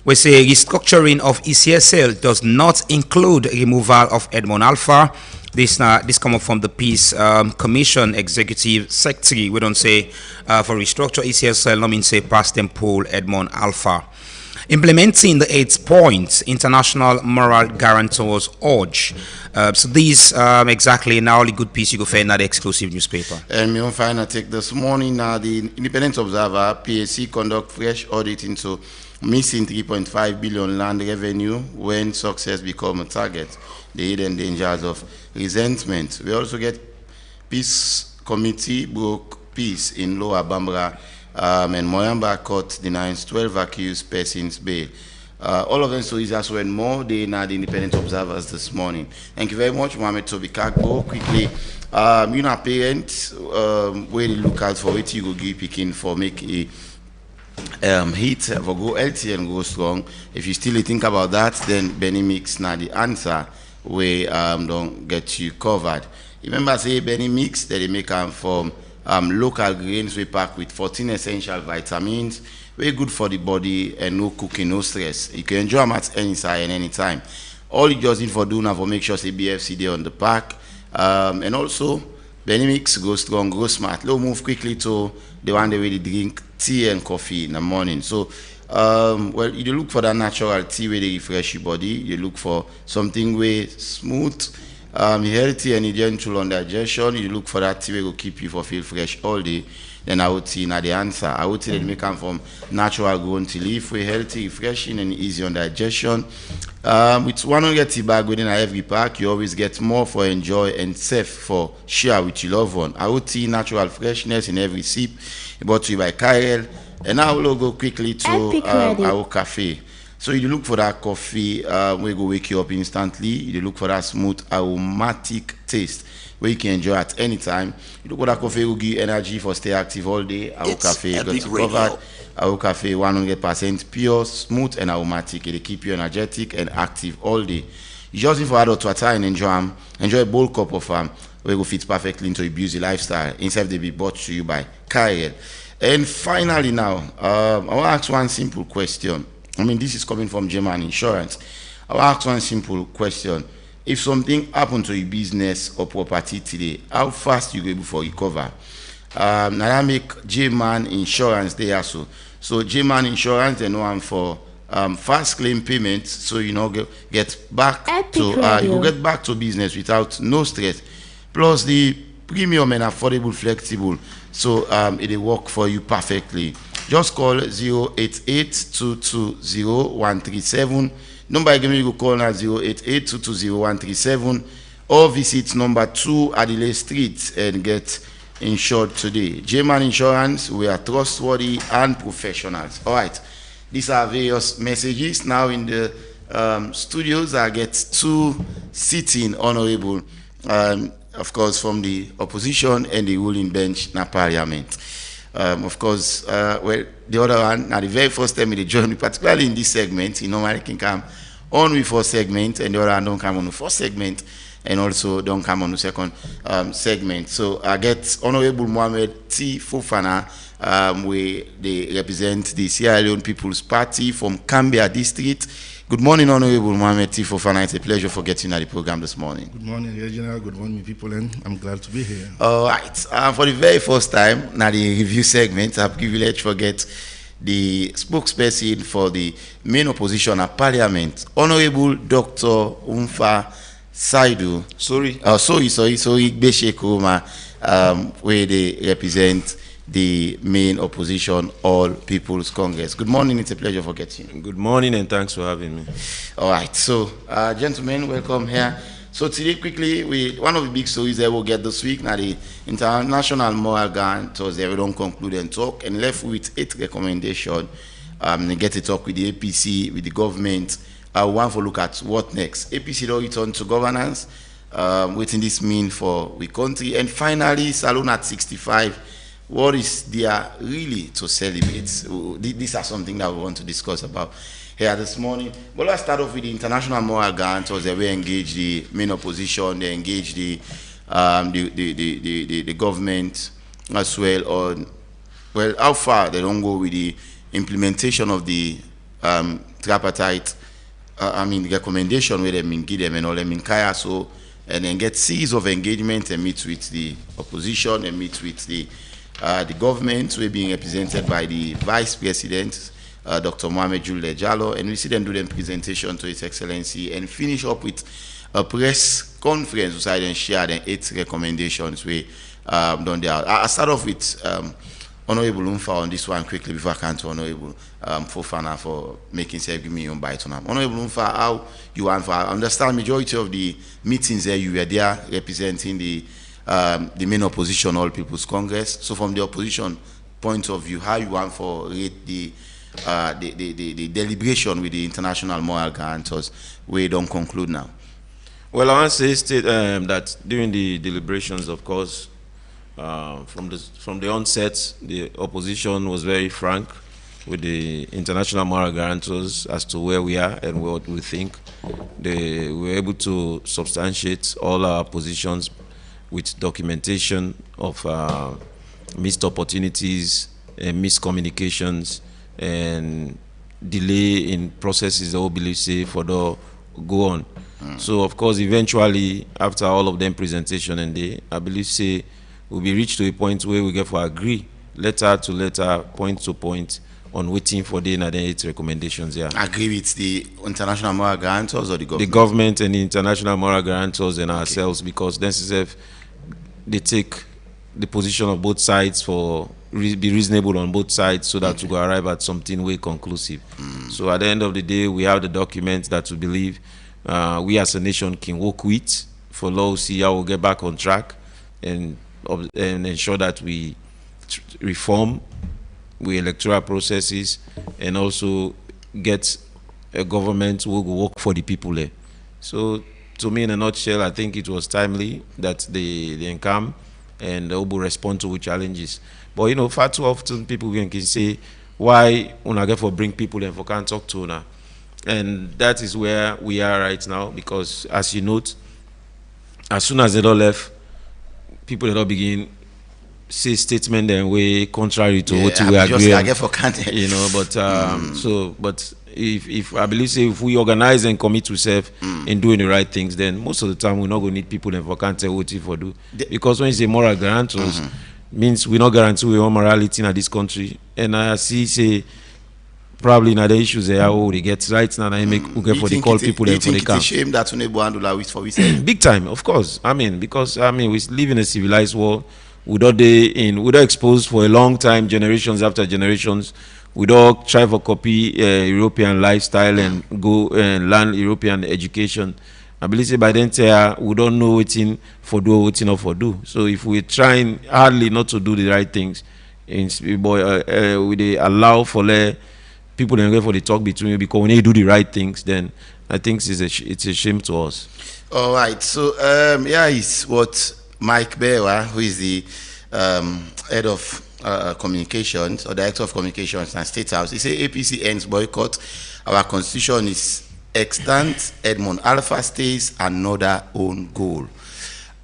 We say restructuring of ECSL does not include removal of Edmond Alpha. This come up from the Peace Commission Executive Secretary. We don't say for restructure ECSL, no mean say past them pull Edmond Alpha. Implementing the 8 points international moral guarantors urge. So these exactly now only good piece you go find at the exclusive newspaper. And my final take this morning now the Independent Observer PAC conduct fresh audit into missing 3.5 billion land revenue when success become a target. The hidden dangers of resentment. We also get Peace Committee broke peace in Lower Bambara. And Moyamba Court denies 12 accused persons bail. All of them stories as well more than the Independent Observers this morning. Thank you very much, Mohamed Toby Kagbo. Quickly, you know, parents, where they look out for it, you go give picking for make a hit for go healthy and go strong. If you still think about that, then Benny Mix now the answer where don't get you covered. Remember, say Benny Mix that they make from local grains we pack with 14 essential vitamins, very good for the body and no cooking, no stress. You can enjoy them at any time and any time. All you just need for do now for make sure say BFC there on the pack. And also Benny Mix go strong, go smart. Let's move quickly to the one they really drink tea and coffee in the morning. So well, you look for that natural tea where they refresh your body. You look for something way smooth, healthy and gentle on digestion. You look for that tea will keep you for feel fresh all day. Then I would say now the answer. I would say that may come from natural grown tea leaf, way healthy, refreshing and easy on digestion. With 100 tea bag within every pack, you always get more for enjoy and safe for share with your loved one. I would see natural freshness in every sip, brought to you by Kyrell. And now we'll go quickly to our cafe. So you look for that coffee, we go wake you up instantly. You look for that smooth aromatic taste where you can enjoy at any time. You look for that coffee will give you energy for stay active all day. Our cafe got covered. Our cafe 100% pure, smooth and aromatic. It'll keep you energetic and active all day. You just need for adult to attire and enjoy a bold cup of where it will fit perfectly into a busy lifestyle. Instead they be brought to you by Kyrell. And finally now, I want to ask one simple question. I mean, this is coming from German Insurance. I will ask one simple question. If something happened to your business or property today, how fast you go before you recover? Now I make J-Man Insurance there also. So J-Man Insurance, they know I'm for fast claim payments, so you know get back to you go get back to business without no stress. Plus the premium and affordable, flexible, so it will work for you perfectly. Just call 088-220-137. Number again, you go call now 088-220-137 or visit number 2 Adelaide Street and get insured today. J-Man Insurance, we are trustworthy and professionals. All right, these are various messages. Now in the studios, I get 2 sitting honorable, of course, from the opposition and the ruling bench in parliament. Of course, well, the other one, now the very first time they join me, particularly in this segment, you normally can come on with 4 segments, and the other one don't come on the 4th segment. and also don't come on the second segment. So I get Honorable Mohamed T. Fofana, where they represent the Sierra Leone People's Party from Cambia District. Good morning, Honorable Mohamed T. Fofana. It's a pleasure for getting at the program this morning. Good morning, Regional. Good morning, people, and I'm glad to be here. All right. For the very first time, now the review segment, I'm privileged to get the spokesperson for the main opposition at Parliament, Honorable Dr. Umfa Saidu. Sorry, Beshe Kuruma, where they represent the main opposition, All People's Congress. Good morning, it's a pleasure for getting you. Good morning and thanks for having me. All right, so gentlemen, welcome here. So today, quickly, one of the big stories that we'll get this week, now the International Moral Guarantors, they don't conclude and talk, and left with 8 recommendations. They get to talk with the APC, with the government. We want to look at what next. APC don't return to governance, waiting this mean for the country. And finally, Salon at 65, what is there really to celebrate? These are something that we want to discuss about here this morning. But let's start off with the International Moral Guarantors. They will engage the main opposition, they engage the government as well on, well, how far they don't go with the implementation of the tripartite, the recommendation where they give them and all them in Kaya, so, and then get series of engagement and meet with the opposition and meet with the government, we're being represented by the Vice President, Dr. Mohamed Julde Jallo, and we see them do the presentation to His Excellency and finish up with a press conference which I then share the 8 recommendations we done there. I'll start off with Honorable Umfa on this one quickly before I come to Honorable Fofana for making self give me your bite on them. Honorable Umfa, how you want for, I understand majority of the meetings there you were there representing the main opposition, All People's Congress. So from the opposition point of view, how you want for rate the deliberation with the International Moral Guarantors, we don't conclude now? Well, I want to say that during the deliberations, of course, from the onset, the opposition was very frank with the International Moral Guarantors as to where we are and what we think. They were able to substantiate all our positions with documentation of missed opportunities and miscommunications and delay in processes that we believe say for the go on. So of course, eventually, after all of them presentation and they, I believe say, we'll be reached to a point where we get for agree, letter to letter, point to point, on waiting for the 8 recommendations. Yeah. Agree with the International Moral Guarantors or the government? The government and the International Moral Guarantors and ourselves, because then they take the position of both sides for be reasonable on both sides so that we will arrive at something way conclusive. So at the end of the day, we have the documents that we believe we as a nation can work with for law, see how we'll get back on track and ensure that we reform with electoral processes and also get a government who will work for the people there. So to me, in a nutshell, I think it was timely that they come and they will respond to challenges. But you know, far too often people can say, why una get for bring people and for can't talk to una? And that is where we are right now, because as you note, as soon as they don't left, people don't begin say statement and way contrary to what we agree on. You know, but but if I believe say if we organize and commit ourselves in doing the right things, then most of the time we're not going to need people and for can't tell what for do. Because when you say moral guarantors, means we not guarantee we want morality in this country. And I see say probably in other issues there how they get right now and make okay for the call people and for the camp. It's a shame that we handle with for we big time, of course. I mean, because we live in a civilized world. We don't exposed for a long time, generations after generations. We don't try for copy European lifestyle and go and learn European education. I believe say by then we don't know what's in for do, what's not for do. So if we're trying hardly not to do the right things, we allow for people to for the talk between you, because when they do the right things, then I think it's a shame to us. All right. So yeah, it's what Mike Bewa, who is the head of communications or director of communications and State House, he said APC ends boycott. Our constitution is extant Edmond Alpha stays another own goal.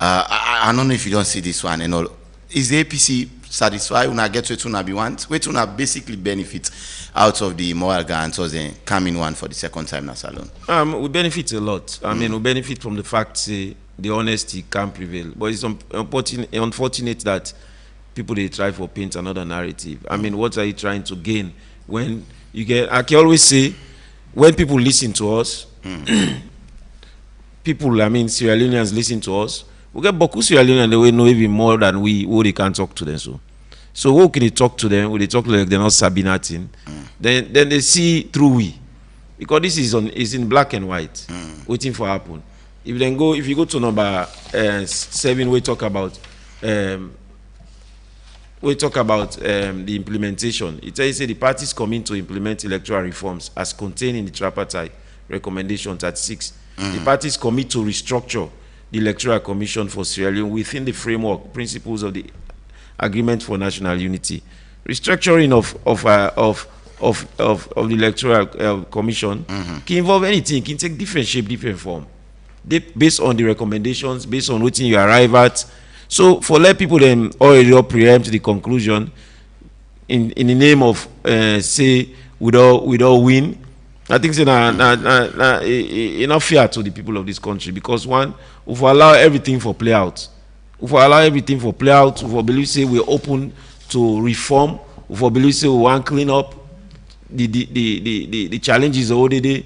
I don't know if you don't see this one and all. Is the APC satisfied when I get to it be want? Wait when I basically benefit out of the moral guarantors and coming one for the second time in salon? We benefit a lot. I mean, we benefit from the fact the honesty can prevail. But it's unfortunate that people they try for paint another narrative. I mean, what are you trying to gain when you get? I can always say, when people listen to us, people, I mean, Sierra Leoneans listen to us. We get Boku Sierra Leone and they will know even more than we who they can talk to them. So who can they talk to them? When they talk like they're not sabi nothing, then they see through we, because this is in black and white, waiting for happen. If you go to number 7, we talk about the implementation. It tells you the parties commit to implement electoral reforms as contained in the tripartite recommendation 36. The parties commit to restructure the Electoral Commission for Sierra Leone within the framework principles of the Agreement for National Unity. Restructuring of the Electoral Commission can involve anything, can take different shape, different form, based on the recommendations, based on what you arrive at. So for let people then already preempt the conclusion in the name of say we don't win. I think it's enough fair to the people of this country, because one, if we allow everything for play out, if we believe say we're open to reform, if we believe say we want to clean up the challenges already,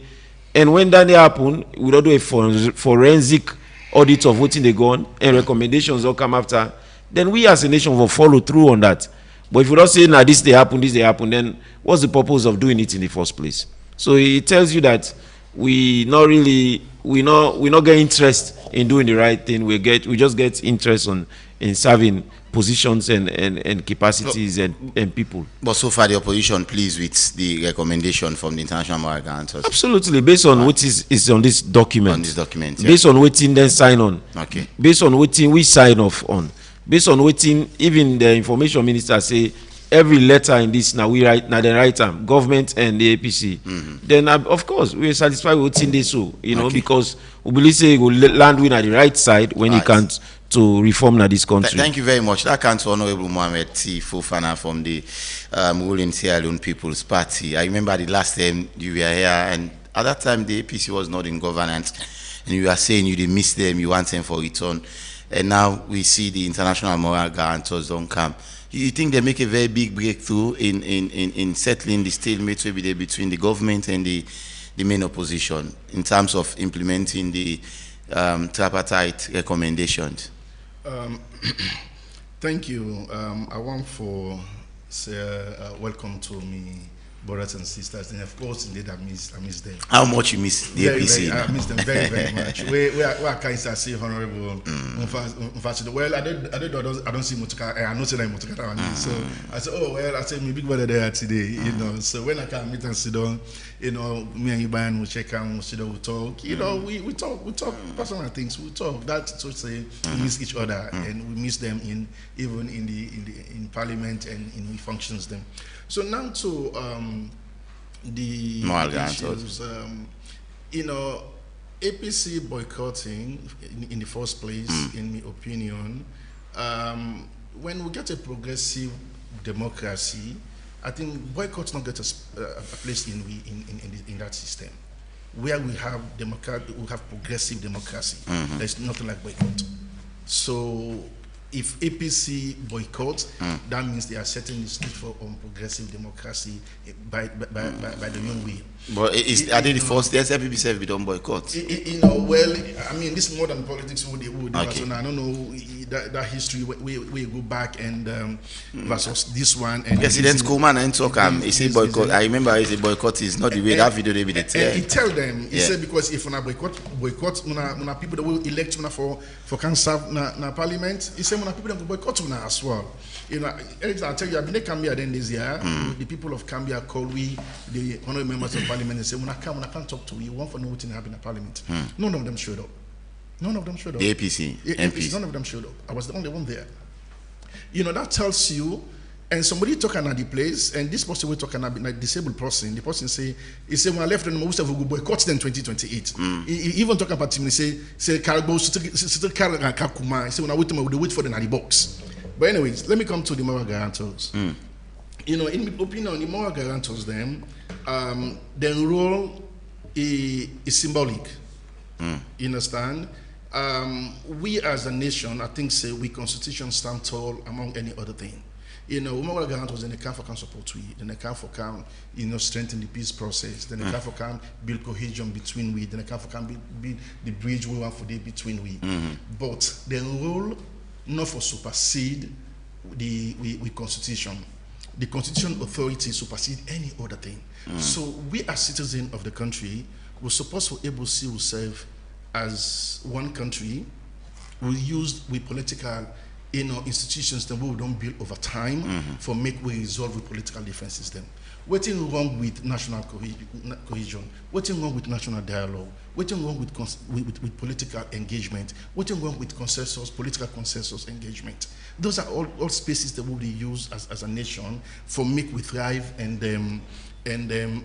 and when that happen, we don't do a forensic audit of what's in the gun and recommendations will come after, then we as a nation will follow through on that. But if we don't say, this they happen, then what's the purpose of doing it in the first place? So it tells you that we not get interest in doing the right thing. We just get interest in serving positions and capacities and people. But so far the opposition pleased with the recommendation from the International Moral Guarantors? Absolutely, based on what is on this document. On this document, yeah. Based on what then sign on. Okay. Based on what we sign off on. Based on what even the information minister say, every letter in this now we write, now the right time, government and the APC. Then of course we are satisfied with what's in this, because we believe say we will land win at the right side when he can't to reform this country. Thank you very much. That comes to Honorable Mohamed T. Fofana from the ruling Sierra Leone People's Party. I remember the last time you were here, and at that time the APC was not in governance, and you were saying you didn't miss them, you want them for return, and now we see the International Moral Guarantors don't come. You think they make a very big breakthrough in settling the stalemate between the government and the main opposition in terms of implementing the tripartite recommendations? Thank you. I want to say welcome to me, brothers and sisters, and of course, indeed, I miss them. How much you miss the APC? I miss them very, very much. We are kind of say honorable. Well, I don't see Mutuka. I know that Mutuka. So I said, oh well, I said my big brother there today. So when I can meet and sit down, me and Iban we check out, we sit down, we talk. We talk personal things. We talk. That's to say we miss each other, and we miss them even in Parliament and in functions them. So now to the issues, APC boycotting in the first place, in my opinion, when we get a progressive democracy, I think boycotts not get a place in that system. Where we have progressive democracy, there's nothing like boycott. So if APC boycott, that means they are setting the stage for progressive democracy by the young way. But are they the first? The SLPP have done boycott. Well, I mean, this modern politics would okay. So I don't know that history. We go back and versus this one. And President Kuman and Tokam, he said boycott. I remember he said boycott is not the way that video they be there. He tell them, he said because if we boycott, people that will elect for cancer na parliament, he said people that will boycott as well. I tell you, I've been to Cambia then this year. The people of Cambia call we the honorable members of parliament and say, when I can't talk to you, want for nothing happen in parliament. None of them showed up. None of them showed up. The APC, MPs. None of them showed up. I was the only one there. That tells you and somebody talking at the place, and this person we talking about like disabled person. The person say, he say when I left, most of go boycott them 2028. He even talking about him. He say Cargo still carry Kakuma. He say when I wait for the box. But anyways, let me come to the moral guarantors. You know, in my opinion, the moral guarantors their role is symbolic. You understand? We as a nation, I think, say we constitution stand tall among any other thing. You know, moral guarantors, then they can for support we, then they can for strengthen the peace process, then they can for build cohesion between we, then they can for build the bridge we want for day between we. But their role not for supersede the constitution. The constitution authority supersede any other thing. So we as citizens of the country, we're supposed to be able to see ourselves as one country. We use with political institutions that we don't build over time for make we resolve with political differences then. What's wrong with national cohesion? What's wrong with national dialogue? What's wrong with political engagement? What's wrong with consensus, political consensus engagement? Those are all spaces that we use as a nation for make we thrive and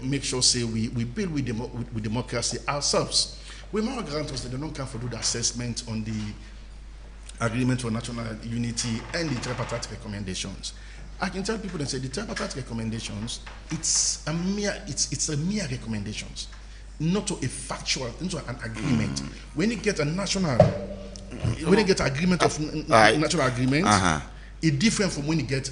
make sure say we build with democracy ourselves. We moral guarantors that they don't come for do the assessment on the agreement for national unity and the tripartite recommendations. I can tell people that say the tripartite recommendations, it's a mere recommendations, not to a factual, into an agreement. When you get a national, when you get agreement of national agreement, it's different from when you get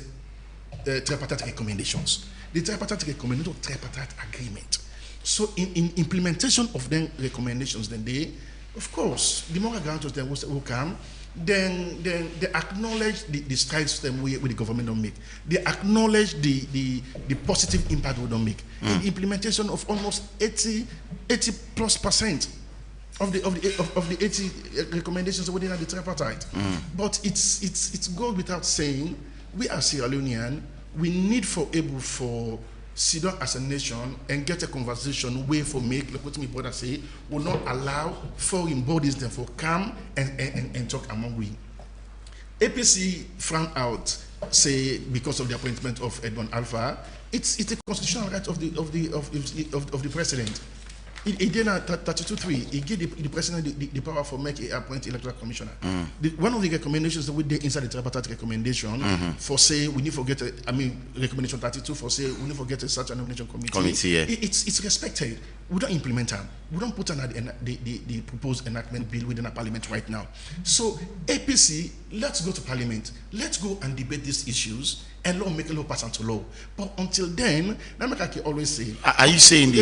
tripartite recommendations. The tripartite recommendation of tripartite agreement. So in implementation of them recommendations, then they, of course, the moral guarantors then will come. Then they acknowledge the strides them with the government don't make. They acknowledge the positive impact we don't make. In implementation of almost 80+% of the 80 recommendations within the tripartite. But it's goes without saying, we as Sierra Leonean, we need for able for sit down as a nation and get a conversation way for make, like what my brother say, will not allow foreign bodies then for come and talk among we. APC found out, say, because of the appointment of Edmond Alpha, it's a constitutional right of the president. He did a 32.3. He gave the president the power for make a appoint electoral commissioner. One of the recommendations that we did inside the tripartite recommendation for say we need to get recommendation 32 for say we need to get such a nomination committee. It's respected. We don't implement them. We don't put the proposed enactment bill within a parliament right now. So APC, let's go to parliament. Let's go and debate these issues and law make a law pass into law. But until then, Namakaki always say, are you saying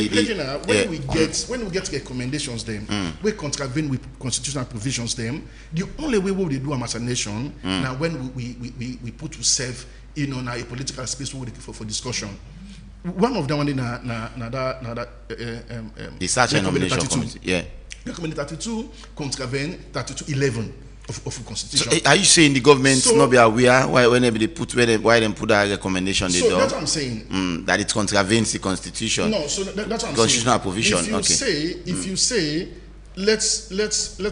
when we get recommendations them, we contravene with constitutional provisions them, the only way we do them as a nation now when we put ourselves now a political space for discussion. One of them in the search and nomination committee. Recommended 32 contravene 32.11 of constitution. So, are you saying the government not be aware why whenever they put why they put that recommendation they do? That's what I'm saying. That it contravenes the constitution. No, so that's what I'm saying. Constitutional provision. If you say let's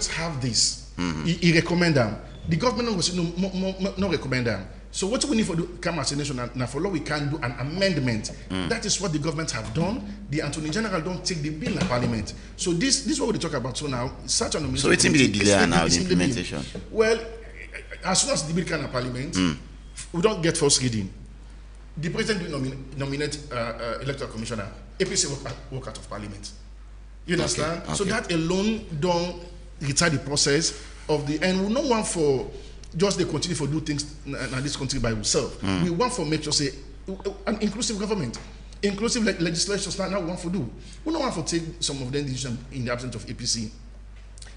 have this, he recommend them. The government will say no recommend them. So what we need to do, come as a nation, now for law we can do an amendment. That is what the government have done. The Attorney General don't take the bill in Parliament. So this is what we talk about. So now, such an so it's in the delay now the implementation. Well, as soon as the bill can Parliament, we don't get first reading. The president will nominate electoral commissioner. APC walk out of Parliament. You understand? Okay. So that alone don't retard the process of the and we don't want for just they continue to do things in this country by themselves. We want to make sure say an inclusive government, inclusive legislation. Now we want to do. We don't want to take some of them decisions in the absence of APC.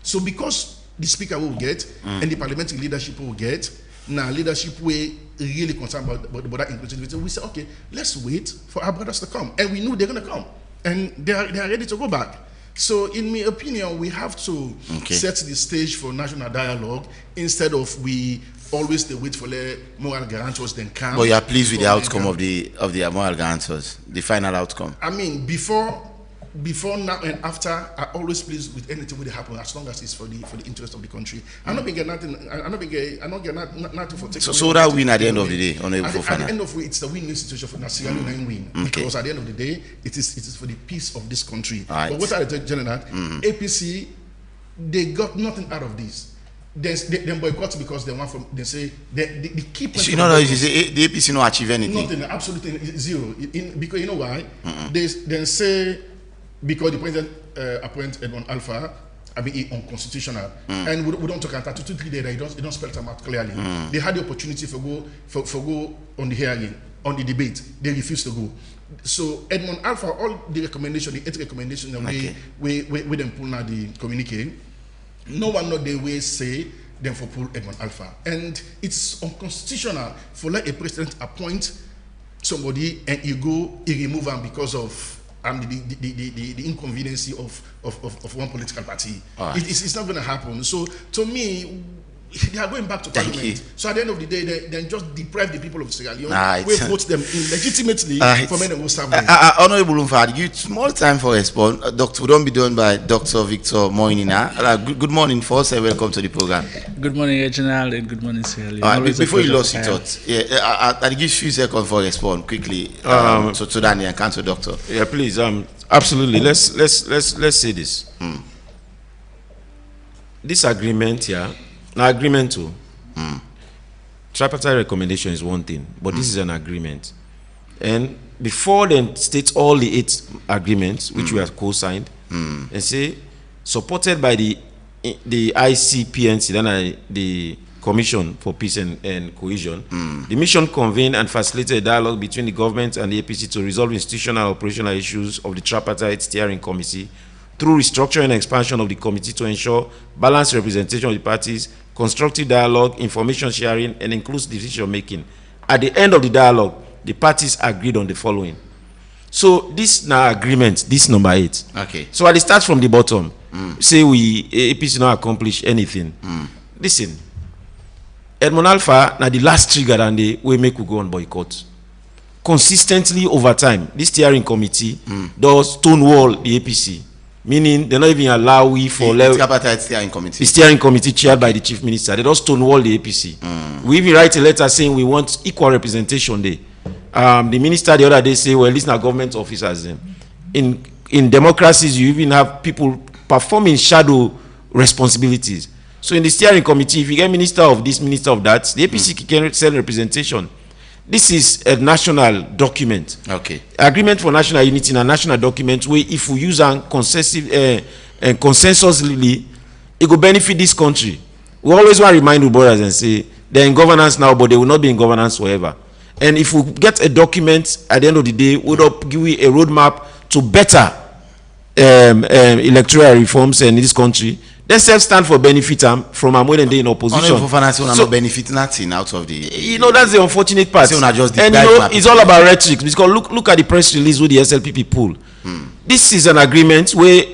So because the speaker will get and the parliamentary leadership will get, now leadership we really concerned about that inclusivity. We say okay, let's wait for our brothers to come, and we know they're going to come, and they are ready to go back. So, in my opinion, we have to set the stage for national dialogue instead of we always wait for the moral guarantors then come. But you are pleased with the outcome of the moral guarantors, the final outcome. I mean, before before, now, and after, I always pleased with anything that happen as long as it's for the interest of the country. I'm not being get nothing. I'm not get nothing for taking. So that win at the end of the day, at the end of it, it's a win-win situation for Sierra Leone win because at the end of the day, it is for the peace of this country. Right. But what I tell you, APC, they got nothing out of this. They boycott because they want from. They say they keep. So you know, if you say the APC not achieve anything. Nothing, absolutely zero. Because you know why? They say because the president appointed Edmond Alpha, I mean, unconstitutional, and we don't talk about 32 days. They don't spell them out clearly. They had the opportunity for go on the hearing, on the debate. They refused to go. So Edmond Alpha, all the recommendation, the 8 recommendations, we them pull now the communique. No one know they will say them for pull Edmond Alpha, and it's unconstitutional for let a president appoint somebody and he remove them because of the inconvenience of one political party. Right. It's not going to happen. So to me, they are going back to parliament. So at the end of the day, they just deprive the people of Sierra Leone. We vote them illegitimately for men who serve them. Honorable Umfad, you small time for response. Doctor, don't be done by Dr. Victor Moinina. Good morning, first, and welcome to the program. Good morning, Reginald, and good morning, Sierra Leone. All right, before you lost your thoughts, I'll give you a few seconds for response quickly. So Danny and Council Doctor. Yeah, please. Absolutely. Let's say this. This agreement here. Now, agreement too. Tripartite recommendation is one thing, but this is an agreement. And before they state all the 8 agreements, which we have co-signed, and say supported by the ICPNC, then the Commission for Peace and Cohesion, the mission convened and facilitated a dialogue between the government and the APC to resolve institutional and operational issues of the Tripartite Steering Committee through restructuring and expansion of the committee to ensure balanced representation of the parties, constructive dialogue, information sharing, and inclusive decision making. At the end of the dialogue, the parties agreed on the following. So this now agreement, this number 8. Okay. So I start from the bottom. Say APC not accomplish anything. Listen, Edmond Alpha now the last trigger and the way make we go on boycott. Consistently over time, this steering committee does stonewall the APC. Meaning they not even allow we for the steering committee. The steering committee chaired by the chief minister. They don't stonewall the APC. We even write a letter saying we want equal representation there. The minister the other day say, well, these are government officers. In democracies, you even have people performing shadow responsibilities. So in the steering committee, if you get minister of this, minister of that, the APC can sell representation. This is a national document. Okay. Agreement for national unity in a national document where if we use a consensusly, it will benefit this country. We always want to remind the brothers and say they're in governance now, but they will not be in governance forever. And if we get a document at the end of the day, we'll give you a roadmap to better electoral reforms in this country. They self stand for benefit from when they in opposition. So benefit nothing out of the. You know that's the unfortunate part. And it's all about rhetoric because look at the press release with the SLPP pool. This is an agreement where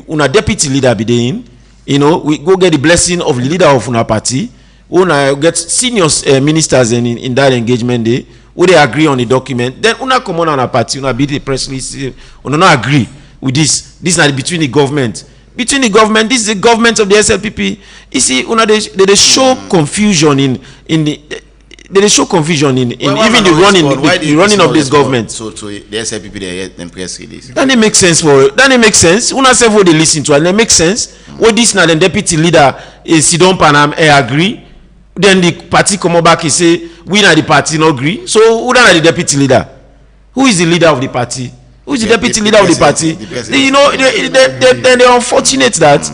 una deputy leader be there. You know, we go get the blessing of the leader of una party. Una get senior ministers in that engagement day. Where they agree on the document. Then una come on a party. Una be the press release. Una not agree with this. This is between the government. Between the government, this is the government of the SLPP. You see, they show confusion in even the running of this government. So the SLPP they press release. That make sense for. That make sense. Una say what they listen to, and it makes sense. What this now the deputy leader is Sidon Panam agree. Then the party come back and say we na the party no agree. So who na the deputy leader? Who is the leader of the party? Who is the deputy leader of the party? You know, they're unfortunate that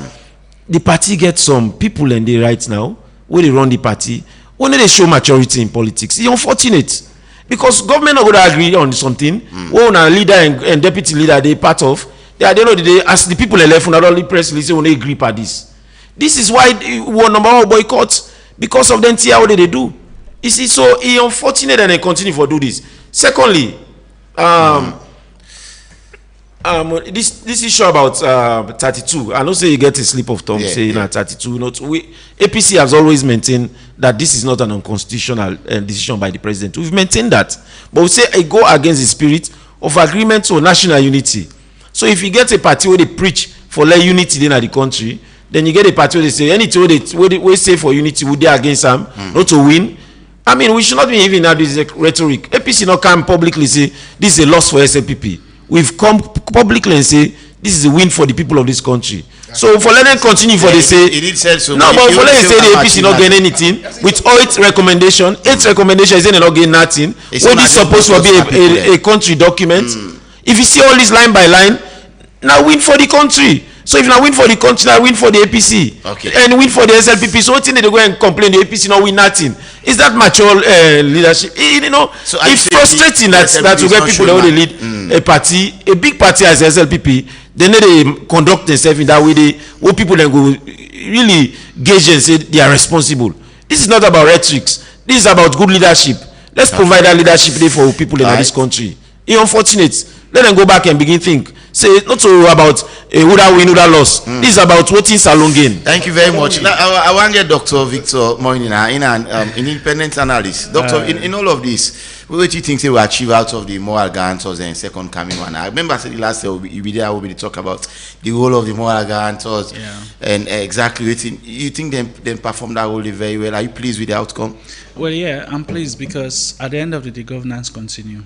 the party gets some people in there right now where they run the party. When they show maturity in politics, it's unfortunate because government not going to agree on something. When a leader and deputy leader they part of, they at the end of the day, as the people elect, not only press release when they agree at this. This is why one number one boycott because of the NTR what they do. You see, so it's unfortunate and they continue to do this. Secondly, this issue about 32, I don't say you get a slip of tongue saying 32. APC has always maintained that this is not an unconstitutional decision by the president. We've maintained that, but we say it go against the spirit of agreement to national unity. So So if you get a party where they preach for like unity in the country, then you get a party where they say anything we say for unity, would they against them, not to win. I mean, we should not be even have this rhetoric. APC not come publicly say this is a loss for SLPP. We've come publicly and say this is a win for the people of this country. So for let them continue for they say no, but for let them say the APC not gain anything with 8 recommendation. 8 recommendation is they not gain nothing. When this supposed to be a country document. If you see all this line by line, now win for the country. So if now win for the country, now win for the APC, and win for the SLPP. So what thing they go and complain the APC not win nothing? Is that mature leadership? You know, so it's frustrating that we get people that they lead a party, a big party as SLPP. Then they conduct themselves in that way. What people then go really gauge and say they are responsible. This is not about rhetorics. This is about good leadership. Let's provide that leadership there for people in this country. It's unfortunate. Let them go back and begin think. Say it's not so about who that win, who that loss. This is about what is Salon gain. Thank you very much. Now, I want to get Dr. Victor Moinina in an independent analyst. Doctor, in all of this, what do you think they will achieve out of the moral guarantors and second coming one? I remember I said the last year we'll be there, we'll be talk about the role of the moral guarantors and exactly what you think them perform that role very well. Are you pleased with the outcome? Well, yeah, I'm pleased because at the end of the day, governance continue.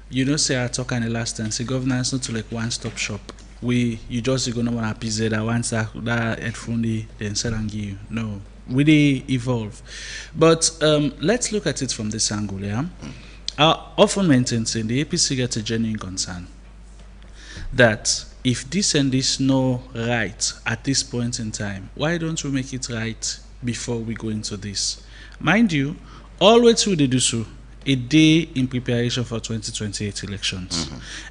You know, say I talk in the last time, say governance not to like one-stop shop. You just gonna want to PZ that once that headphone then sell and give you. No, we they evolve. But let's look at it from this angle. Yeah, I often maintain saying the APC gets a genuine concern that if this and this no right at this point in time, why don't we make it right before we go into this? Mind you, always who they do so. A day in preparation for 2028 elections.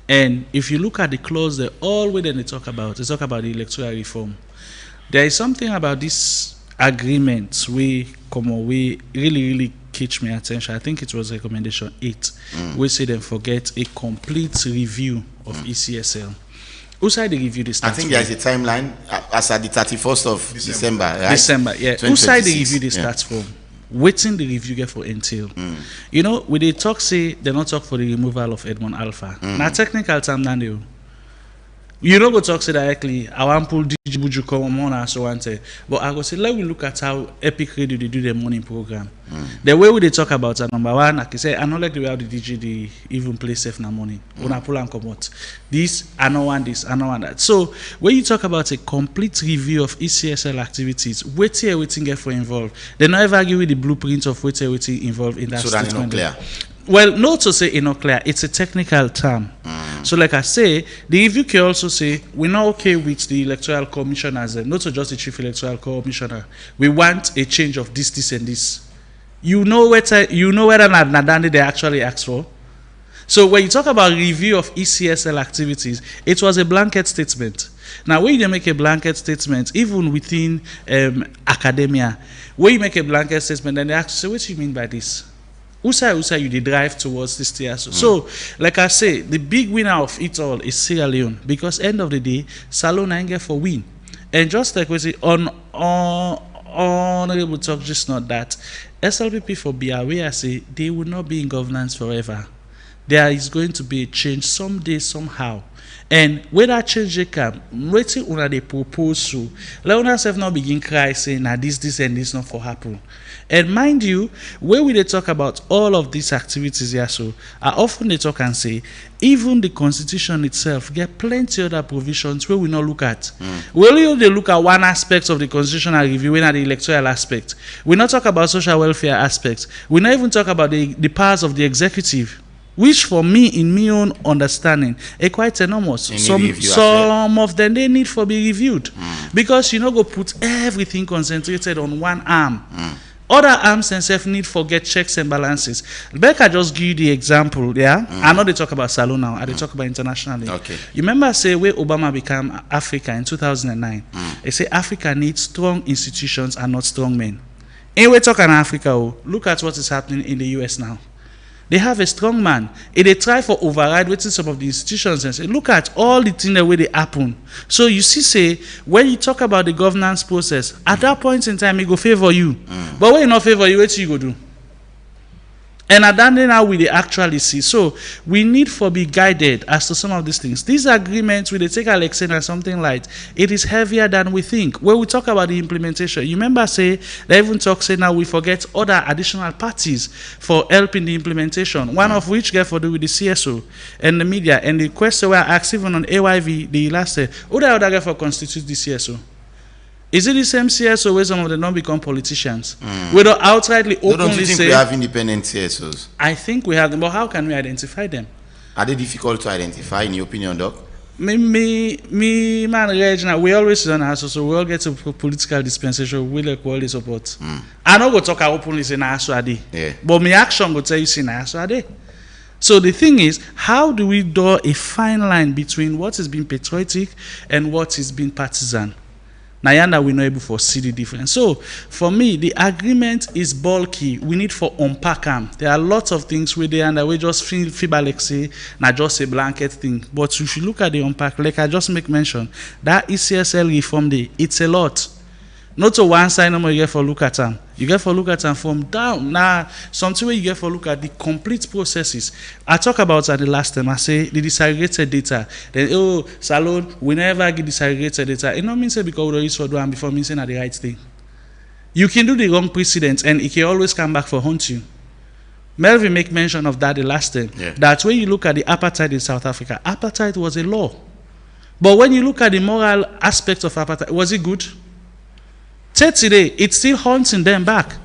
And if you look at the clause, they talk about the electoral reform. There is something about this agreement we really catch my attention. I think it was recommendation 8. We say then forget a complete review of ECSL. Who side they review this? I think there is a timeline as at the 31st of December, right? December, yeah. Who side they review the stats form? Waiting the review get for entail. You know, when they talk, say they not talk for the removal of Edmond Alpha. Now technical time now you know go talk say directly I want pull DJ Buju come on and so on. But I go say let we look at how Epic Radio they do their morning program. The way we they talk about number one, like I say, I don't like the way how the DJ they even play safe na morning. When I pull and come out. This, I don't want this, I don't want that. So when you talk about a complete review of ECSL activities, waiting get for involved. They not ever give you the blueprint of waiting involved in that so statement. So that's not clear. Well, not to say it's not clear. It's a technical term. So like I say, the review can also say we're not okay with the electoral commissioners, not to just the chief electoral commissioner. We want a change of this, and this. You know whether Nadandi they actually asked for. So when you talk about review of ECSL activities, it was a blanket statement. Now, when you make a blanket statement, even within academia, when you make a blanket statement, then they ask, so what do you mean by this? Usa you drive towards this tier. So, like I say, the big winner of it all is Sierra Leone because end of the day, Salon ain't get for win. And just like we say, honorable talk, just not that. SLPP for BRA, I say, they will not be in governance forever. There is going to be a change someday, somehow. And when that change they come, waiting on they propose to, let us have not begin cry saying, nah, this and this not for happen. And mind you, when we talk about all of these activities here, so I often they talk and say, even the constitution itself get plenty other provisions where we not look at. We only look at one aspect of the constitutional review, when at the electoral aspect. We not talk about social welfare aspects. We not even talk about the powers of the executive, which for me, in my own understanding, are quite enormous. Some of them they need for be reviewed because you know go put everything concentrated on one arm. Other arms and self need for get checks and balances. Becca just give you the example, yeah? I know they talk about Salon now, they talk about internationally. Okay. You remember say where Obama became Africa in 2009? They say Africa needs strong institutions and not strong men. And we're talking Africa, look at what is happening in the US now. They have a strong man. They try for override within some of the institutions and say, look at all the things the way they happen. So you see, say, when you talk about the governance process, at that point in time, it go favor you. But when it not favor you, what you go do? And at that day now we dey actually see. So we need for be guided as to some of these things. These agreements, we dey take Alexei as something light. It is heavier than we think. When we talk about the implementation, you remember say they even talk say now we forget other additional parties for helping the implementation. One of which get for do with the CSO and the media. And the question we asked even on AYV the last day, who the other get for constitute the CSO? Is it the same CSO where some of them don't become politicians? We don't outrightly openly don't you think say we have independent CSOs? I think we have them, but how can we identify them? Are they difficult to identify in your opinion, Doc? Me, man, Regina, we always sit on our so we all get to political dispensation, we like all the support. I know go talk openly say na aso ade. Yeah. But my action go tell you say na aso ade. So the thing is, how do we draw a fine line between what is being patriotic and what is being partisan? Nayanda we're not able to see the difference. So for me, the agreement is bulky. We need for unpack them. There are lots of things with there and we just feel like say not just a blanket thing. But if you look at the unpack, like I just make mention, that ECSL reform day, it's a lot. Not to one side no more you get for look at them. You get for look at them from down. Now, something where you get for look at the complete processes. I talk about that the last time. I say the disaggregated data. Then Salon, we never get disaggregated data. It not mean say because we don't use for doing before means saying the right thing. You can do the wrong precedent and it can always come back for hunt you. Melvin make mention of that the last time. Yeah. That when you look at the apartheid in South Africa, apartheid was a law. But when you look at the moral aspect of apartheid, was it good? Today, it's still haunting them back.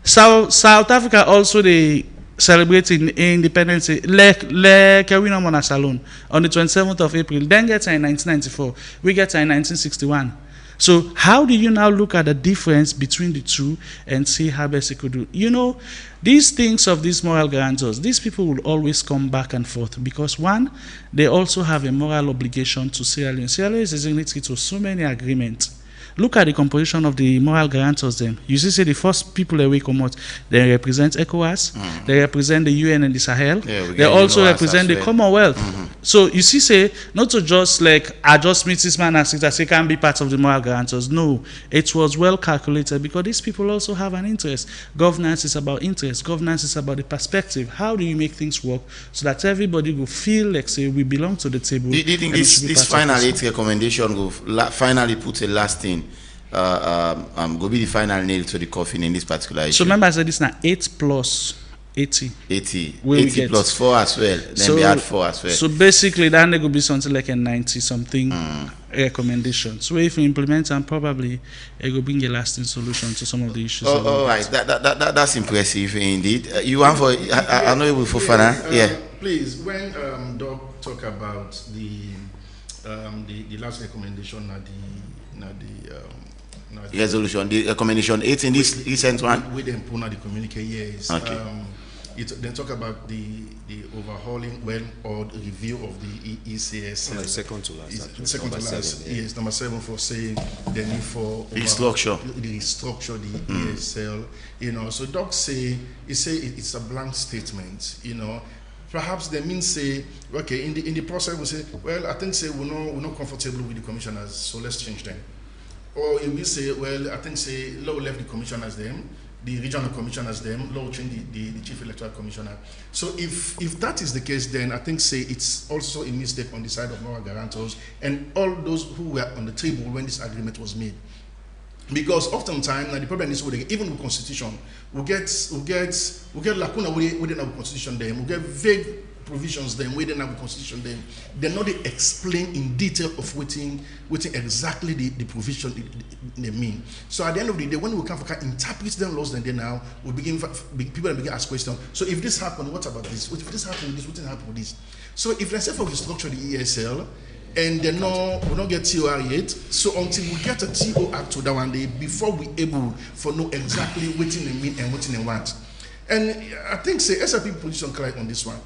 South Africa also they celebrating independence like Kewino Mona Salon on the 27th of April. Then get her in 1994. We get her in 1961. So how do you now look at the difference between the two and see how best it could do? You know, these things of these moral guarantors, these people will always come back and forth because one, they also have a moral obligation to Sierra Leone. Sierra Leone is signatory to so many agreements. Look at the composition of the moral guarantors then. You see, say the first people that we come out, they represent ECOWAS, they represent the UN and the Sahel, they also represent the Commonwealth. So you see, say, not to just like, I just meet this man and say can be part of the moral guarantors. No, it was well calculated because these people also have an interest. Governance is about interest. Governance is about the perspective. How do you make things work so that everybody will feel like, say, we belong to the table? Do you think this final 8 recommendation will finally put a lasting go be the final nail to the coffin in this particular issue? So remember I said this now 8 plus 80. 80 plus 4 as well. Then we add 4 as well. So basically that will be something like a 90 something recommendation. So if you implement and probably it will bring a lasting solution to some of the issues. All right, that's impressive indeed. You want for I know you will Fofana. Yeah. Please, when Doc talk about the last recommendation at the resolution, the recommendation 8 in this recent one. With them put the communique, yes. Okay. They talk about the overhauling or the review of the ECS. Second to last. Second to last. Yes, number 7 for saying the need for restructure the ESL. You know, so Doc say it's a blank statement. You know. Perhaps they mean say, okay, in the process we say, well, I think say we're not comfortable with the commissioners, so let's change them. Or if we say, well, I think say law left the commissioners them, the regional commissioners them, law change the chief electoral commissioner. So if that is the case, then I think say it's also a mistake on the side of moral guarantors and all those who were on the table when this agreement was made. Because oftentimes the problem is even with constitution, we get lacuna within our constitution them, we get vague provisions them within our constitution them. They're not explained in detail of what exactly the provision they mean. So at the end of the day, when we come for interpret them laws, then now we people begin to ask questions. So if this happened, what about this? What if this happened? This wouldn't happen with this. So if let's say for the structure of the ESL. And they will not get TOR yet. So until we get a TO Act to that one day, before we able for know exactly what they mean and what they want. And I think say SRP position clear on this one.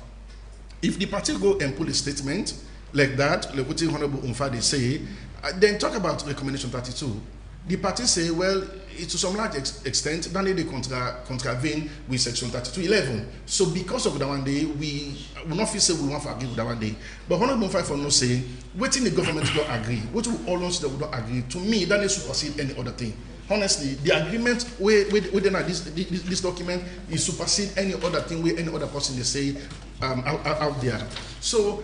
If the party go and pull a statement like that, like what the Honorable Umfade say, then talk about recommendation 32. The party say, well, to some large extent, then they contravene with section 3211. So because of that one day, we will not feel say we want to agree with that one day. But Honorable Umfade for no say, waiting the government will agree, what will all those that will not agree, to me, that they supersede any other thing. honestly, the agreement within this document is supersede any other thing where any other person they say out there. So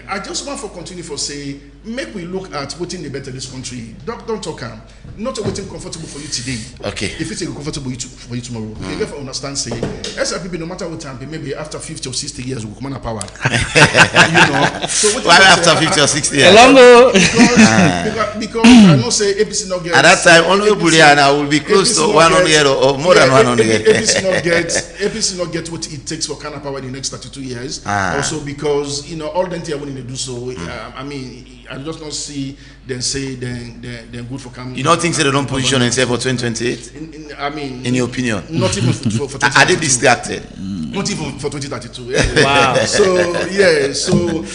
I just want to continue for say, make we look at what's in the better this country. Don't talk not waiting comfortable for you today. Okay. If it's comfortable for you tomorrow. You have to understand, say, SLPP, no matter what time, maybe after 50 or 60 years, we'll come on a power. So why after 50 or 60 years? Because I know say APC not get. At that time, only Buliana will be close to 100 or more than 100. APC not get what it takes for Ghana power in the next 32 years. Also because all the things willing to do so. I mean, I just don't see them say then good for Ghana. You don't think they don't position themselves for 2028? I mean, in your opinion, not even for 2022. Are they distracted? Not even for 2032. Yeah. Wow. So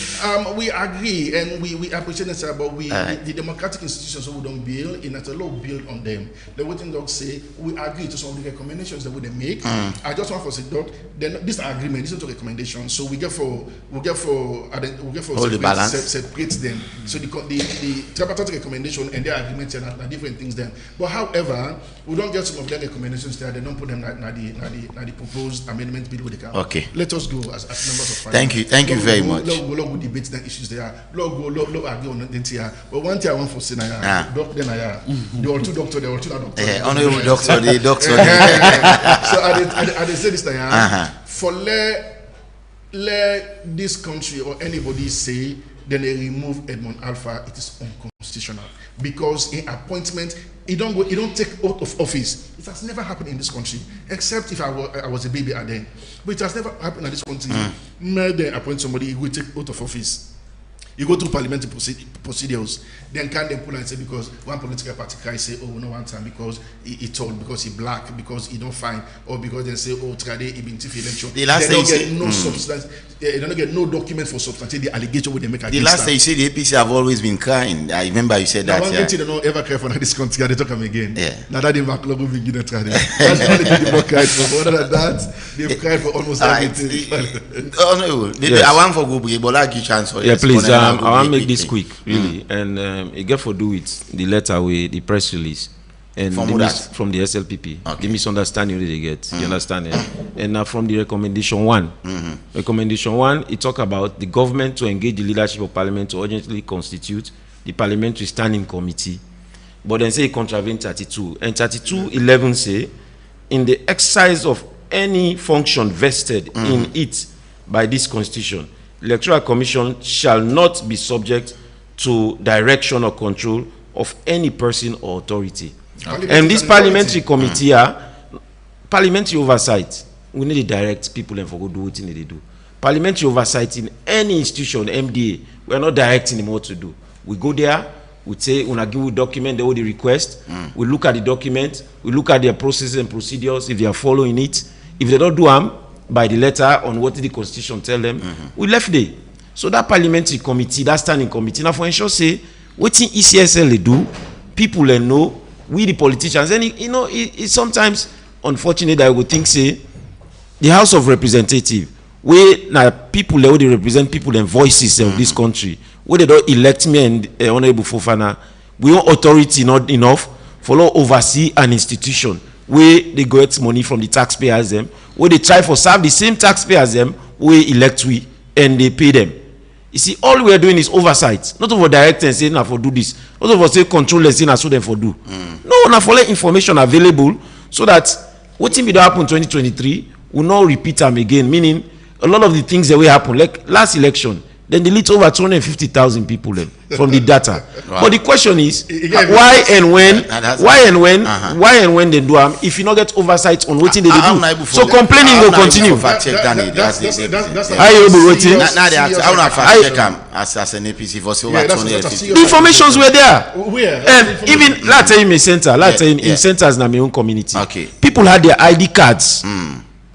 we agree and we appreciate it, but the democratic institutions we don't build in a law build on them. The waiting dogs say we agree to some of the recommendations that they make. I just want to say, Doc, this agreement isn't a recommendation. So we get for hold the balance, separate them. So the tripartite recommendation and their agreement are different things then. But however, we don't get some of their recommendations there. They don't put them in the proposed amendment bill. Okay. Let us go as members of parliament. Thank you very much. Log debate the issues there. Log argue on the here. But one thing I want for say now, there are two doctors. Honorable doctor, the doctor. So I say this now. For let this country or anybody say then they remove Edmond Alpha, it is unconstitutional because in appointment, it don't take oath of office. It has never happened in this country, except if I was a baby then. But it has never happened in this country. May they appoint somebody, he will take oath of office. You go through parliamentary procedures, then can they pull and say because one political party can say, oh, no one time because he told, because he black, because he don't find, or because they say, oh, Trade he been tiff election. They don't get no substance. They don't get no document for substantiate the allegation where they make against. The last time you said the APC have always been crying. I remember you said that. One thing they don't ever cry for this country. They talk them again. Yeah. Now that they backlog will begin to try. That's the only thing they don't cry for. Other than that, they've cried for almost everything. I want for Gubri, but I give chance for yeah, please. I want to make this quick, really, and it get for do with the letter with the press release and from the SLPP. Okay. The misunderstanding they get, you understand? And from the recommendation 1. Recommendation 1, it talk about the government to engage the leadership of parliament to urgently constitute the parliamentary standing committee. But then say it contravene 32, and 32:11 say in the exercise of any function vested in it by this constitution, Electoral Commission shall not be subject to direction or control of any person or authority. And this parliamentary committee parliamentary oversight. We need to direct people and for go do what they do. Parliamentary oversight in any institution, MDA, we are not directing them what to do. We go there, we say, we give you document, they will the request. We look at the document, we look at their processes and procedures, if they are following it. If they don't do them, by the letter on what the constitution tell them, we left there. So that parliamentary committee, that standing committee, now for ensure say, what in ECSL they do, people they know, we the politicians, and it's sometimes unfortunate that I would think say, the House of Representatives, where now people they represent people and voices of this country, where they don't elect me and Honorable Fofana, we want authority not enough for oversee an institution where they get money from the taxpayers them, where they try for serve the same taxpayers them, where elect we and they pay them. You see, all we are doing is oversight, not over direct and saying, "Now for do this," not over say control and saying, "So them for do." No, now for let information available so that what thing will happen in 2023 will not repeat them again. Meaning, a lot of the things that will happen, like last election, then delete over 250,000 people then from the data. Wow. But the question is, why and when they do them if you not get oversight on what they do? So complaining will continue. Fact check Danny. That's how you be waiting. Now they I want to fact check them as an APC for over 250. The informations were there. Even let's say in my center, let's say in centers in my own community. Okay. People had their ID cards.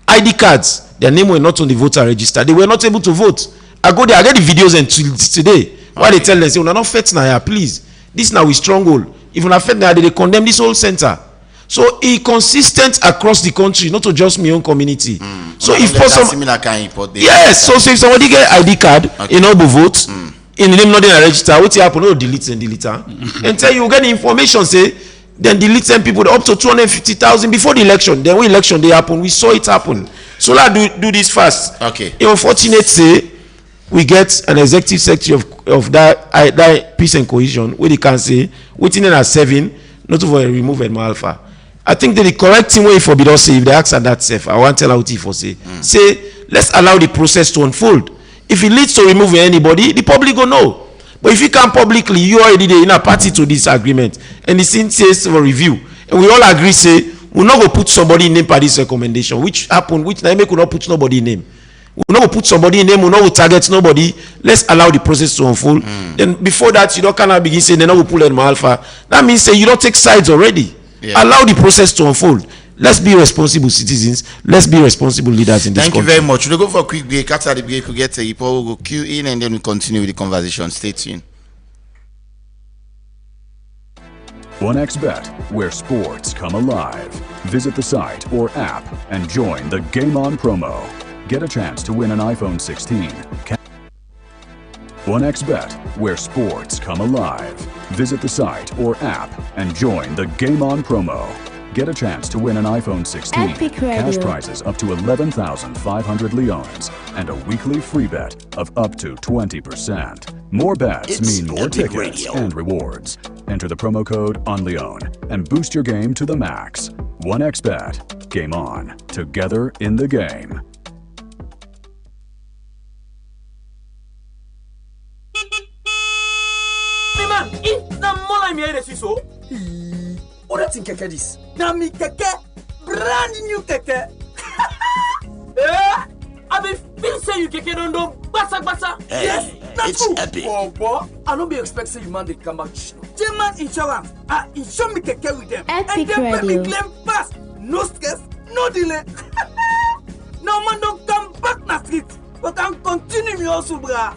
ID cards. Their name were not on the voter register. They were not able to vote. I go there, I get the videos until today. Why they tell them, say, we're not fit now, please. This now is stronghold. If we're not fit now, they condemn this whole center. So it consistent across the country, not to just my own community. So if possible, yes. So if somebody get ID card, you know, vote in the name not in a register, what happen? No, delete and and tell you get the information. Say then delete some people up to 250,000 before the election. Then when election they happen, we saw it happen. So let's do this fast. Okay. Unfortunate say we get an executive secretary of that peace and cohesion where they can say waiting in at 7, not to remove Edmo Alpha. I think that the correct thing way for us say if they ask her that self, I want to tell her for say let's allow the process to unfold. If it leads to removing anybody, the public will know. But if you can publicly, you already in a party to this agreement, and the thing says for review, and we all agree say we're not going to put somebody in name by this recommendation, which happened, which Naime could not put nobody in name. We're not going to put somebody in name, we're not going to target nobody. Let's allow the process to unfold. Then before that, you don't kind of begin saying they're not going to pull Edmo Alpha. That means say you don't take sides already. Yeah. Allow the process to unfold. Let's be responsible citizens. Let's be responsible leaders in this country. Thank you very much. We'll go for a quick break. After the break, we'll get a report. We'll go queue in and then we'll continue with the conversation. Stay tuned. 1xBet, where sports come alive. Visit the site or app and join the Game On promo. Get a chance to win an iPhone 16. 1xBet, where sports come alive. Visit the site or app and join the Game On promo. Get a chance to win an iPhone 16, cash prizes up to 11,500 leones, and a weekly free bet of up to 20%. More bets mean more tickets and rewards. Enter the promo code ONLEON and boost your game to the max. 1xBet. Game on. Together in the game. Man, it's the more I'm here, so. What do you think keke this? Na mi keke, brand new keke. I be feel say you keke don't do basa. Yes, that's true. Epic. Oh, boy, I don't be expecting you man to come back. German Insurance, insure me keke with them. Epic and then Radio. me claim fast. No stress, no delay. No man don't come back na street, but can continue me also, brah.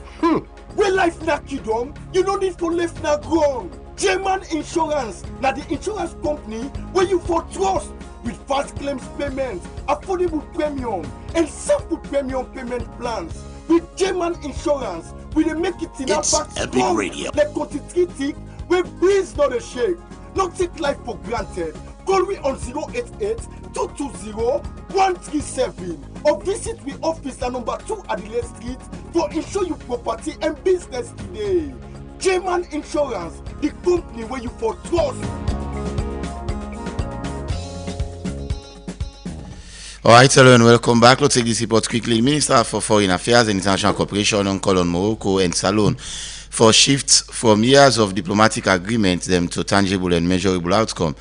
When life na kidom, you no need to live na ground. German Insurance, na the insurance company where you for trust with fast claims payment, affordable premium, and simple premium payment plans. With German Insurance, we dey make it in a back Epic Radio. Like Cotitritic, where breeze not a shake. Not take life for granted. Call me on 088-220-137 or visit we office at number 2 Adelaide Street for insure your property and business today. German Insurance, the company where you for trust. All right, hello and welcome back. Let's take this report quickly. The Minister for Foreign Affairs and International Cooperation on call on Morocco and Salone for shifts from years of diplomatic agreements them to tangible and measurable outcome,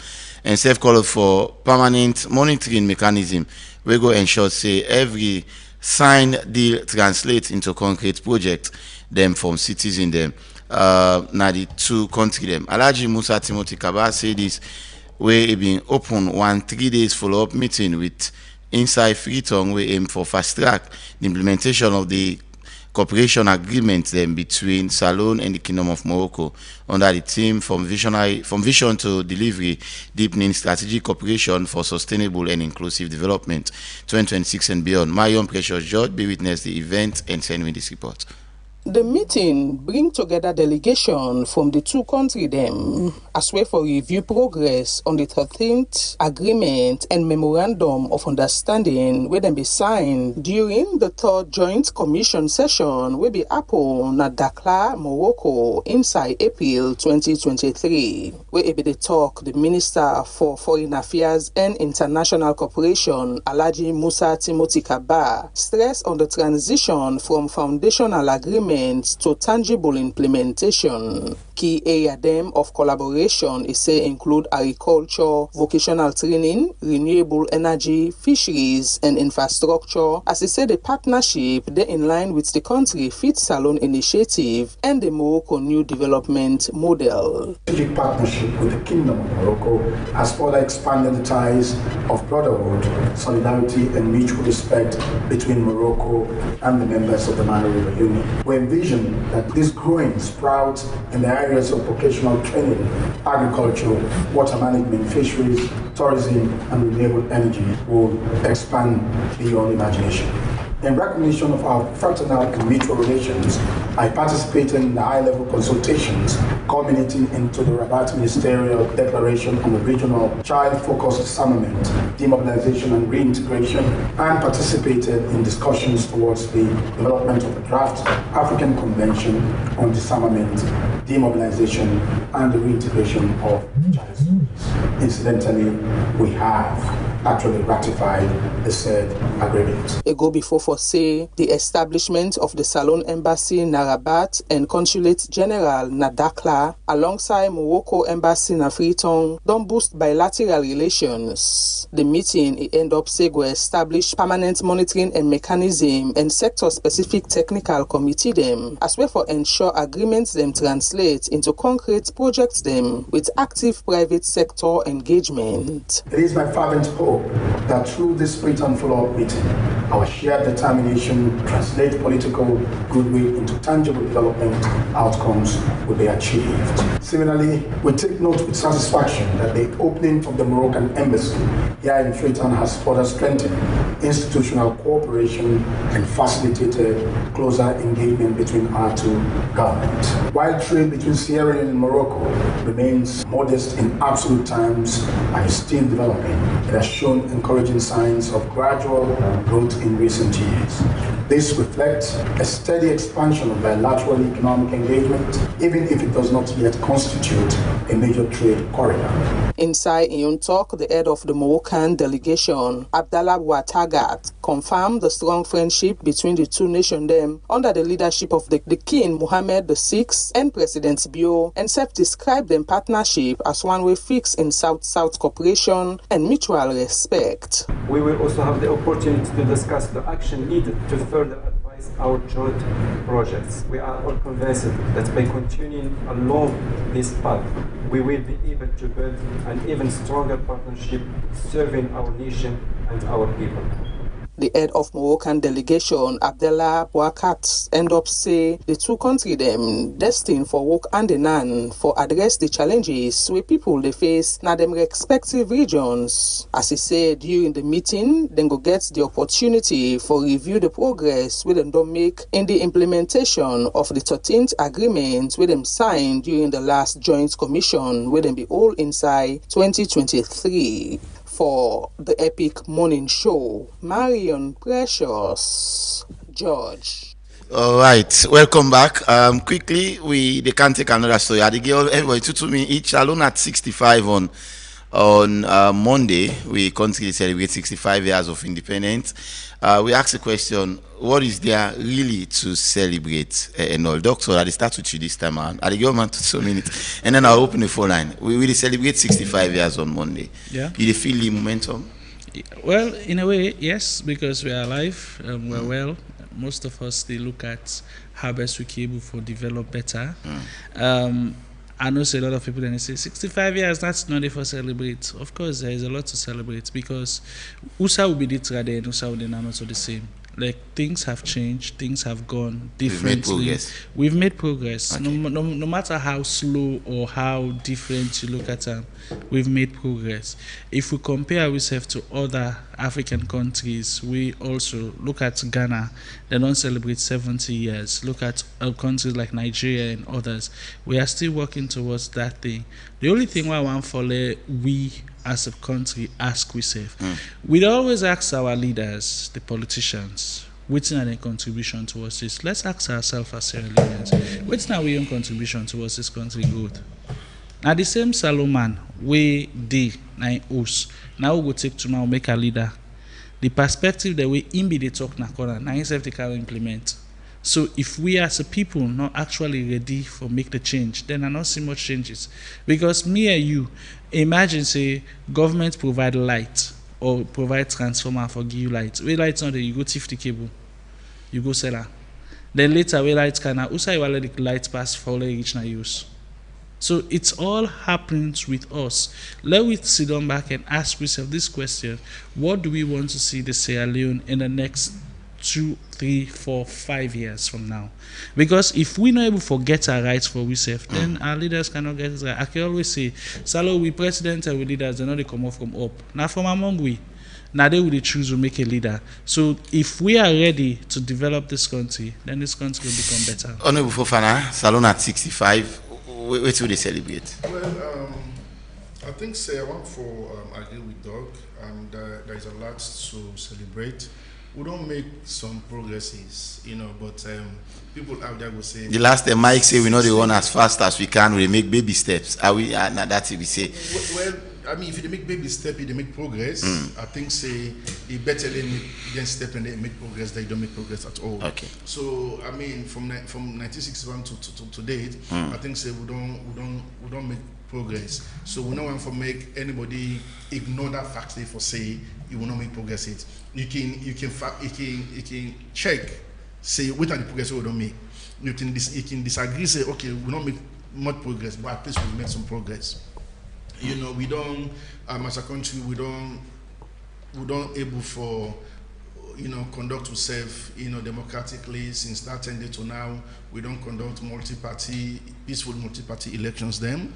and safe call for permanent monitoring mechanism we go ensure say every signed deal translates into concrete project them from citizens them na the two country them. Alhaji Musa Timothy Kaba say this we been open 3 days follow-up meeting with Inside Freetown we aim for fast track the implementation of the cooperation agreement then between Salone and the Kingdom of Morocco under the theme from vision to delivery, deepening strategic cooperation for sustainable and inclusive development 2026 and beyond. Marion Precious George be witness the event and send me this report. The meeting bring together delegation from the two countries them as well for review progress on the 13th agreement and memorandum of understanding where them be signed during the 3rd joint commission session will be happen at Dakar, Morocco inside April 2023. Where be the talk the Minister for Foreign Affairs and International Cooperation Alhaji Musa Timothy Kaba stress on the transition from foundational agreement to tangible implementation. Key area them of collaboration is say include agriculture, vocational training, renewable energy, fisheries, and infrastructure. As he said, the partnership they in line with the country Fit Salone initiative and the Morocco New Development Model. Strategic partnership with the Kingdom of Morocco has further expanded the ties of brotherhood, solidarity, and mutual respect between Morocco and the members of the Nile River Union. We envision that this growing sprout in the areas of vocational training, agriculture, water management, fisheries, tourism, and renewable energy will expand beyond imagination. In recognition of our fraternal and mutual relations, I participated in the high-level consultations culminating into the Rabat Ministerial Declaration on the Regional Child-Focused Disarmament, Demobilization and Reintegration, and participated in discussions towards the development of the draft African Convention on Disarmament, Demobilization, and the Reintegration of child soldiers. Incidentally, we have actually ratified the said agreement. A go before for say the establishment of the Salon Embassy in Rabat and Consulate General na Dakar alongside Morocco Embassy in Freetown don't boost bilateral relations. The meeting it end up say go establish permanent monitoring and mechanism and sector-specific technical committee them as well for ensure agreements them translate into concrete projects them with active private sector engagement. It is my fervent hope that through this Freetown follow-up meeting, our shared determination to translate political goodwill into tangible development outcomes will be achieved. Similarly, we take note with satisfaction that the opening of the Moroccan embassy here in Freetown has further strengthened institutional cooperation and facilitated closer engagement between our two governments. While trade between Sierra Leone and Morocco remains modest in absolute terms and is still developing, it has shown encouraging signs of gradual growth in recent years. This reflects a steady expansion of bilateral economic engagement, even if it does not yet constitute a major trade corridor. Inside in talk, the head of the Moroccan delegation, Abdallah Ouattagat, confirmed the strong friendship between the two nations them under the leadership of the King Mohammed VI and President Bio, and self-described them partnership as one way fixed in South-South cooperation and mutual respect. We will also have the opportunity to discuss the action needed to further advise our joint projects. We are all convinced that by continuing along this path, we will be able to build an even stronger partnership serving our nation and our people. The head of Moroccan delegation, Abdallah Bouakat, end up say the two countries them destined for work hand in hand for address the challenges where people they face na them respective regions. As he said during the meeting, then go get the opportunity for review the progress we them don't make in the implementation of the 13th agreement with them signed during the last joint commission with them be all inside 2023. For the Epic Morning Show, Marion Precious, George. All right, welcome back. Quickly, they can take another story. I give everybody 2 minutes each. Alone at 65 on Monday, we continue to celebrate 65 years of independence. We asked the question, what is there really to celebrate? And all, Doctor, I'll start with you this time around. I'll give man 2 minutes, and then I'll open the phone line. We will celebrate 65 years on Monday. Yeah. You feel the momentum? Well, in a way, yes, because we are alive, we're well. Most of us, they look at how best we can able to develop better. I know a lot of people then say 65 years, that's not if I celebrate. Of course, there is a lot to celebrate because USA will be the trade and USA will be not also the same. Like things have changed, things have gone differently. We've made progress. Okay. No matter how slow or how different you look at them, we've made progress. If we compare ourselves to other African countries, we also look at Ghana, they don't celebrate 70 years. Look at countries like Nigeria and others. We are still working towards that thing. The only thing I want for we as a country ask ourselves, we always ask our leaders, the politicians, what's their contribution towards this? Let's ask ourselves as Sierra Leoneans, what's our own contribution towards this country growth? Now the same Solomon we did now us. Now we go take to now make a leader. The perspective that we in be the talk na corner, now himself they can implement. So if we as a people not actually ready for make the change, then I not see much changes. Because me and you, imagine say government provide light or provide transformer for give you light. We light on there, you go thief the cable, you go sell her. Then later we light can also you let the light pass for reach na use. So it's all happens with us. Let us sit down back and ask ourselves this question: what do we want to see the Sierra Leone in the next 2, 3, 4, 5 years from now? Because if we not able to get our rights for ourselves, then our leaders cannot get it right. I can always say, Salo, we president and we leaders, they know they come up from up. Now from among we, now they will choose to make a leader. So if we are ready to develop this country, then this country will become better. Honorable Fofana, Salon at 65. what will they celebrate? Well, I think say I want for agree with Doug, and there is a lot to celebrate. We don't make some progresses, but people out there will say. The last time Mike say we know they run as fast as we can. We make baby steps. Are we? That's what we say. Well, I mean, if they make baby step, they make progress. I think say it better than step and they make progress. They don't make progress at all. Okay. So I mean, from 1961 to date, I think say we don't make progress. So we don't want to make anybody ignore that fact. They for say you will not make progress. You can check, say what are the progress we don't make. You can disagree, say okay, we don't make much progress, but at least we make some progress. We don't, as a country, we don't able for, conduct ourselves, democratically. Since that 10 days to now, we don't conduct peaceful multi-party elections. Them,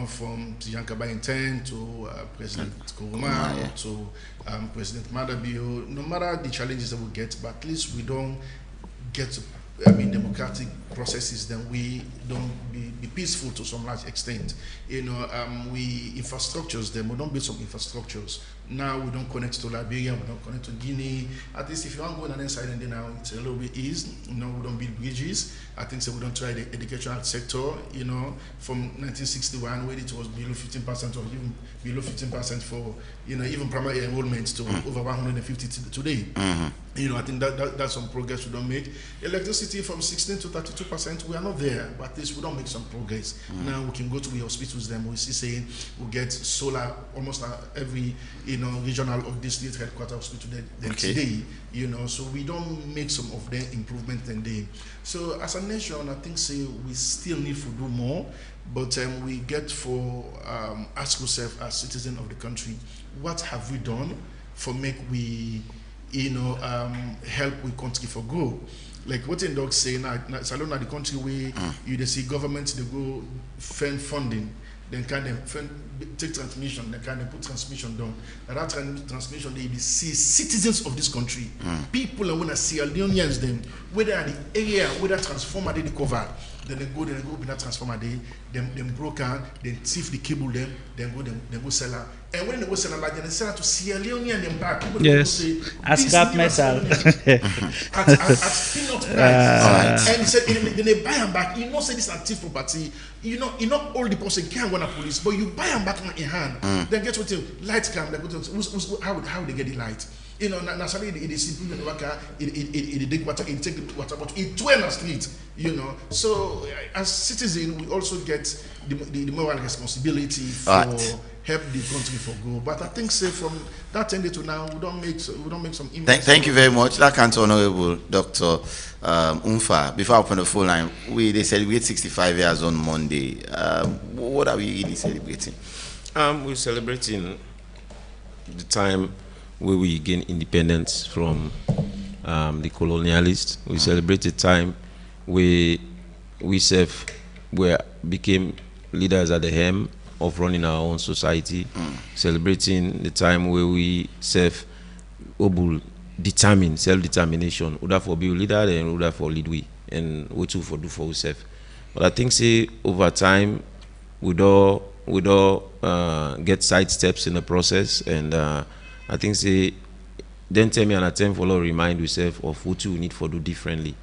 from Yankaba in 10 to President Kuruma to President Madabio. No matter the challenges that we get, but at least we don't get democratic processes, then we don't be peaceful to some large extent. We infrastructures them, we don't build some infrastructures. Now we don't connect to Liberia, we don't connect to Guinea. At least if you want to go on the inside and then now it's a little bit easy. We don't build bridges. I think so we don't try the educational sector, from 1961 where it was below 15% or even below 15% for, even primary enrollment to over 150 today. I think that's some progress we don't make. Electricity from 16 to 32%, we are not there, but at least we don't make some progress. Now we can go to the hospitals, then we see saying we get solar almost every regional or district headquarters hospital today. So we don't make some of the improvement in there. So as a nation, I think we still need to do more, but we get for ask ourselves as citizens of the country, what have we done for make we help with country for grow? Like what in Doug say now, Salon the country where you see government they go fund funding, then kind of take transmission, then kind of put transmission down. And that transmission they see citizens of this country, people and when I see Leonians them, whether at the area, whether transformer they cover, then they go in that transformer they them broken, then thief the cable them, then go sell her. And when they go sell her, then they sell her to Sierra Leone and them back. People yes, say, as scrap metal. at peanut price. And he said, then they buy them back. You know, say this is thief property. You know, all the person can't go to police, but you buy them back in hand. Then get what you light come. They go to how they get the light. Naturally it is simple in the worker. It dig water. It take the water, but it dwell on street. So as citizens, we also get the moral responsibility for help the country for go. But I think say from that 10 days to now, we don't make some impact. Thank you very much. That can't Honorable Dr. Umfa. Before I open the phone line, they celebrate 65 years on Monday. What are we really celebrating? We're celebrating the time where we gain independence from the colonialists. We celebrate a time where we became leaders at the helm of running our own society, celebrating the time where we self-determined, self-determination, who for be a leader and who for lead we, and what to for do for ourselves. But I think say over time we don't get side steps in the process, and I think say then tell me and attempt for remind yourself of what you need for do differently.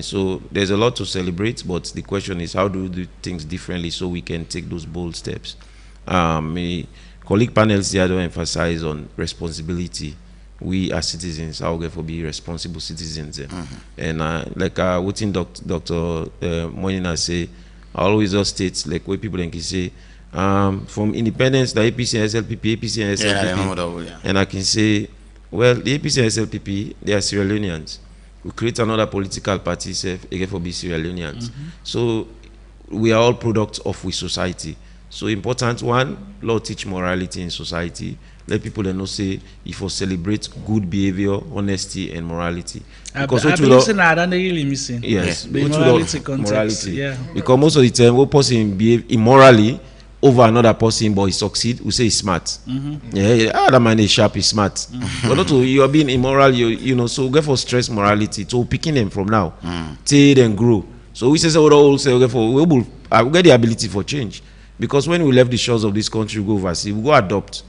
So there's a lot to celebrate, but the question is how do we do things differently so we can take those bold steps. My colleague panels here don't emphasize on responsibility. We as citizens, how we be responsible citizens. And like what in Dr. Moinina say, I always just state like where people can say from independence, the APC and SLPP, APC and SLPP, and I can say, well, the APC and SLPP, they are Sierra Leoneans. We create another political party, again for be Sierra Leoneans. So we are all products of we society. So important one, law teach morality in society. Let people know say if we celebrate good behavior, honesty, and morality. Because I believe that really missing. Yes, morality context. Morality. Yeah. Because most of the time, one person behave immorally over another person, but he succeed, we say he's smart. That man is sharp, he's smart. But not to you are being immoral, so we go for stress morality. So picking them from now, till then grow. So we say we will we get the ability for change. Because when we left the shores of this country, we go overseas, we go adopt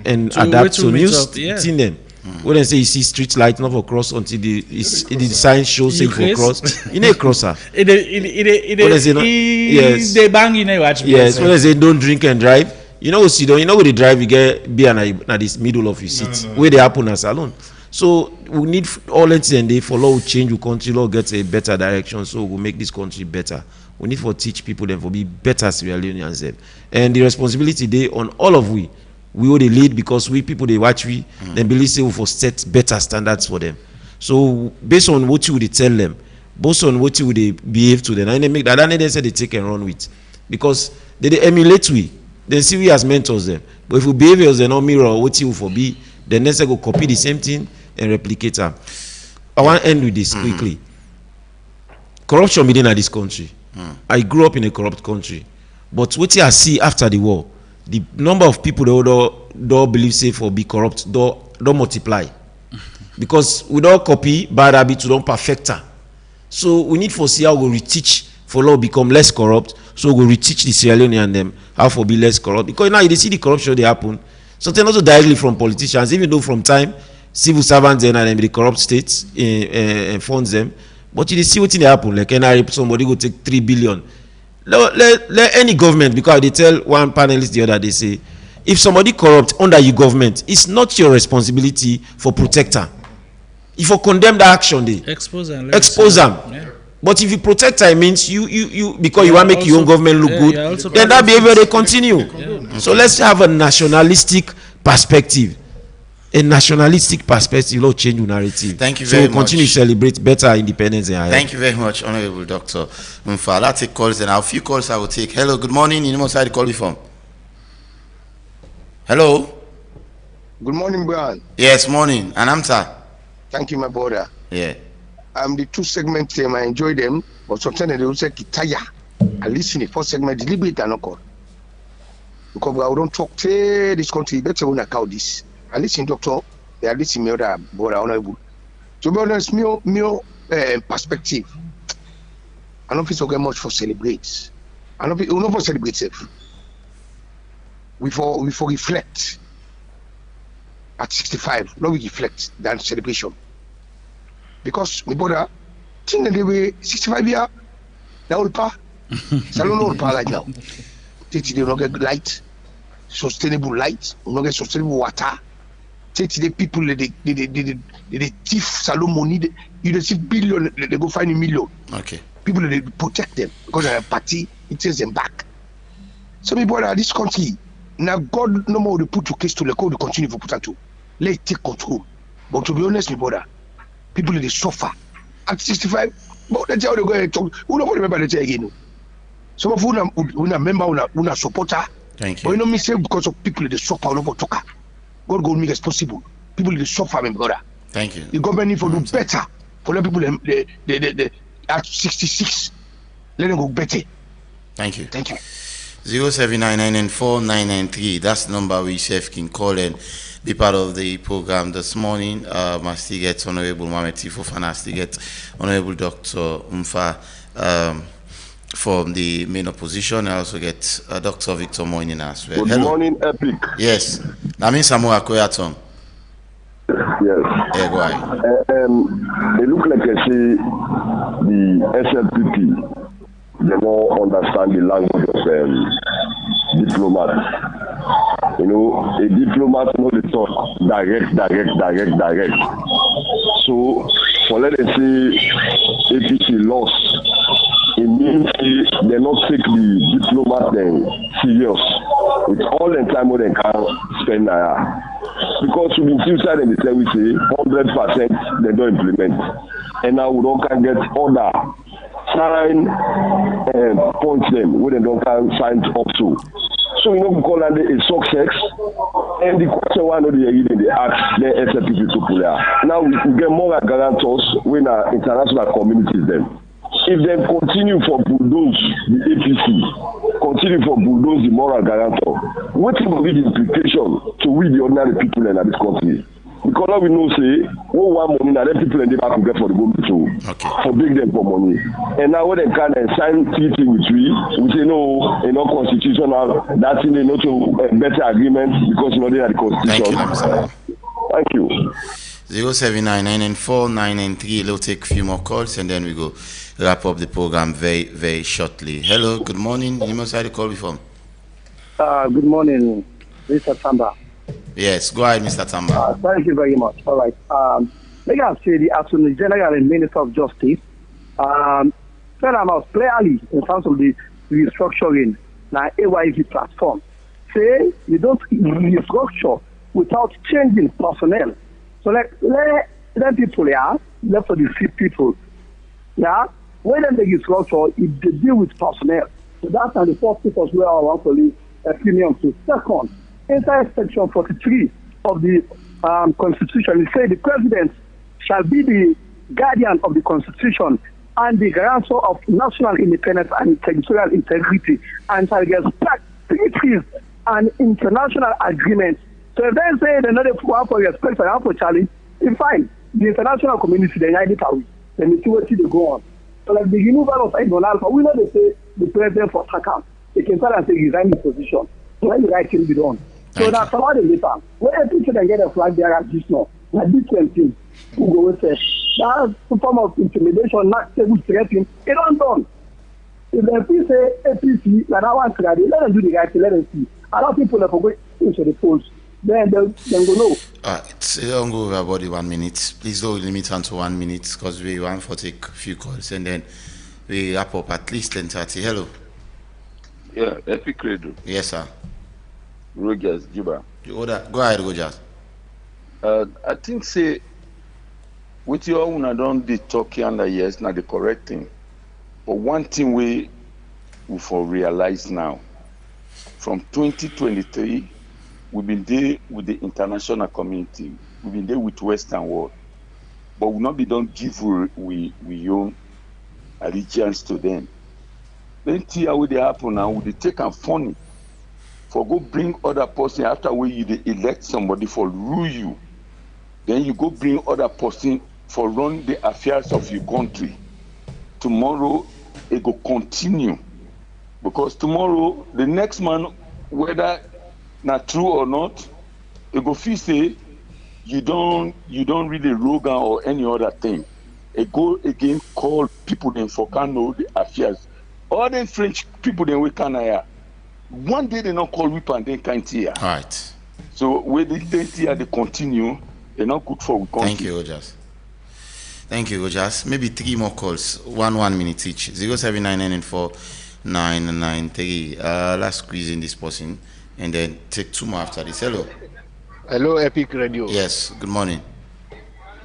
and So adapt to wait new till meet up, yeah. thing them. When they say you see street light not for cross until the sign shows say for cross, you know a crosser. When they say yes, they bang in a watch. Yes, when they say don't drink and drive, you know sit down, you know where they drive, you get beer at this middle of your seat, where they happen as alone. So we need all that and they follow change, we continue get a better direction, so we'll make this country better. We need to teach people them for be better Sierra Leoneans them. And the responsibility they on all of we owe the lead because we people they watch we then believe say we for set better standards for them. So based on what you would tell them, based on what you would they behave to them, and they make that and they say they take and run with. Because they emulate we, then see we as mentors them. But if we behaviors they not mirror what you for be, then next they go copy the same thing and replicate them. I want to end with this quickly. Corruption within this country. I grew up in a corrupt country, but what I see after the war, the number of people that don't believe safe or be corrupt don't multiply, because we don't copy bad habits, we don't perfect her. So we need to see how we reteach for law become less corrupt. So we reteach the Sierra Leonean and them how to be less corrupt, because now they see the corruption they happen. So they're not directly from politicians, even though from time civil servants and the corrupt states funds them. But you see what they happen, like NRA, somebody go take 3 billion. Let any government, because they tell one panelist the other, they say, if somebody corrupt under your government, it's not your responsibility for protect her. If you condemn the action, they expose them. Yeah. But if you protect her, it means you because you want to make your own government look good, then that behavior they continue. Yeah. So let's have a nationalistic perspective. A nationalistic perspective will change the narrative. Thank you very much. So we'll continue to celebrate better independence. Thank you very much, Honorable Dr. Mfa. I'll take calls and a few calls I will take. Hello, good morning. You know where I call you from? Hello? Good morning, Brian. Yes, morning. And I'm sir. Thank you, my brother. Yeah. The two segments, I enjoy them, but sometimes they will say, Kitaya. I listen to the first segment, deliberate and not call. Because I don't talk to this country, better when I count this. I listen, doctor. They are listening, other brother, honorable. To be honest, me perspective. I don't feel so much for celebrate. I don't feel for celebrate self. We for reflect. At 65, now we reflect than celebration. Because my brother, think that they were 65 years, the old pa. Salon old pa right now. They don't get light, sustainable light, we don't get sustainable water. The people they thief salon money, you see billion, they go find a million. Okay. People they protect them because they're a party, it takes them back. So my brother, this country, now God no more they put to case to the code continue for put to. Let it take control. But to be honest, my brother, people they suffer. At 65, but that's how they go and talk. Who don't remember the again? Some of una member, una supporter. Thank you. But you know me say because of people they suffer all over talker. God go make it possible. People they suffer, my brother. Thank you. The government need to do better for the people they at 66. Let them go better. Thank you. Thank you. 079949993. That's the number we chef can call and be part of the program this morning. I still get Honorable Mohamed Fofana, I still get Honorable Dr. Mfa from the main opposition. I also get Dr. Victor Moinin as well. Good morning, Epic. Yes. I mean Samuel Akoyaton. Yes. Yeah, go ahead. It looks like I see the SLPP. They don't understand the language of diplomats. You know, a diplomat knows the talk direct. So, for let us say APC lost, it means they not take the diplomat then serious with all the time what they can spend because we've been suicide in the time we say 100% they don't implement, and now we don't can get order sign points them when they don't can sign up to. So we know we call that a success. And the question why not they ask the SLPP to pull out. Now we get more guarantors when our international communities them. If they continue for bulldoze the APC, continue for bulldoze the moral guarantor, what will be the implication to we the ordinary people in this country? Because all we know say, we want money, now them people in the back will get for the government to forbid them for money. And now when they can sign treaty with we say no, constitutional, that's in the not a better agreement because they are the constitution. Thank you. 079949993. We'll take a few more calls and then we go wrap up the program very, very shortly. Hello, good morning. You must have the call before. Good morning, Mr. Tamba. Yes, go ahead, Mr. Tamba. Thank you very much. All right. Like I say, the Attorney General and Minister of Justice said about clearly in terms of the restructuring now AYV platform. Say you don't restructure without changing personnel. So let people left for the sick people. Yeah, when they restructure, if they deal with personnel. So that's the first purpose where I want to leave opinion to. Second, inside section 43 of the Constitution, it says the president shall be the guardian of the Constitution and the guarantor of national independence and territorial integrity, and shall respect treaties and international agreements. So if they say they know they want for respect and for challenge, it's fine. The international community, they need it away. Then we see what they go on. So like the removal of Edmond Alpha, we know they say the president for Takam, they can start and say resign the position. So when the right thing be done. So that's how they later. When people then get a flag there at this now, like this thing, who go and say, that's a form of intimidation, not stable threatening, it don't done. If the MP say APC, like that one let them do the right thing, let them see. A lot of people are going into the polls. Then go know. It's don't go over about the 1 minute. Please don't limit on to 1 minute because we want to take a few calls and then we wrap up at least 10:30. Hello. Yeah, Epic Radio. Yes, sir. Rogers, Juba. Go ahead, Rogers. I think say with your own I don't be talking under yes, not the correct thing. But one thing we for realize now, from 2023. We've been there with the international community. We've been there with Western world. But we'll not be done give we own allegiance to them. Then see how they happen now. They take and funny. For go bring other person after where you elect somebody for rule you. Then you go bring other person for run the affairs of your country. Tomorrow it go continue. Because tomorrow the next man, whether not true or not, you go feel say you don't really rogan or any other thing. It go again call people then for can know the affairs. All the French people then we can hire. One day they not call whip and then can't hear. All right. So when they hear they continue, they're not good for we country. Thank you, Rogers. Thank you, Rogers. Maybe 3 more calls. 1 minute each. 079949993. Let's squeeze in this person. And then take 2 more after this. Hello. Hello, Epic Radio. Yes, good morning.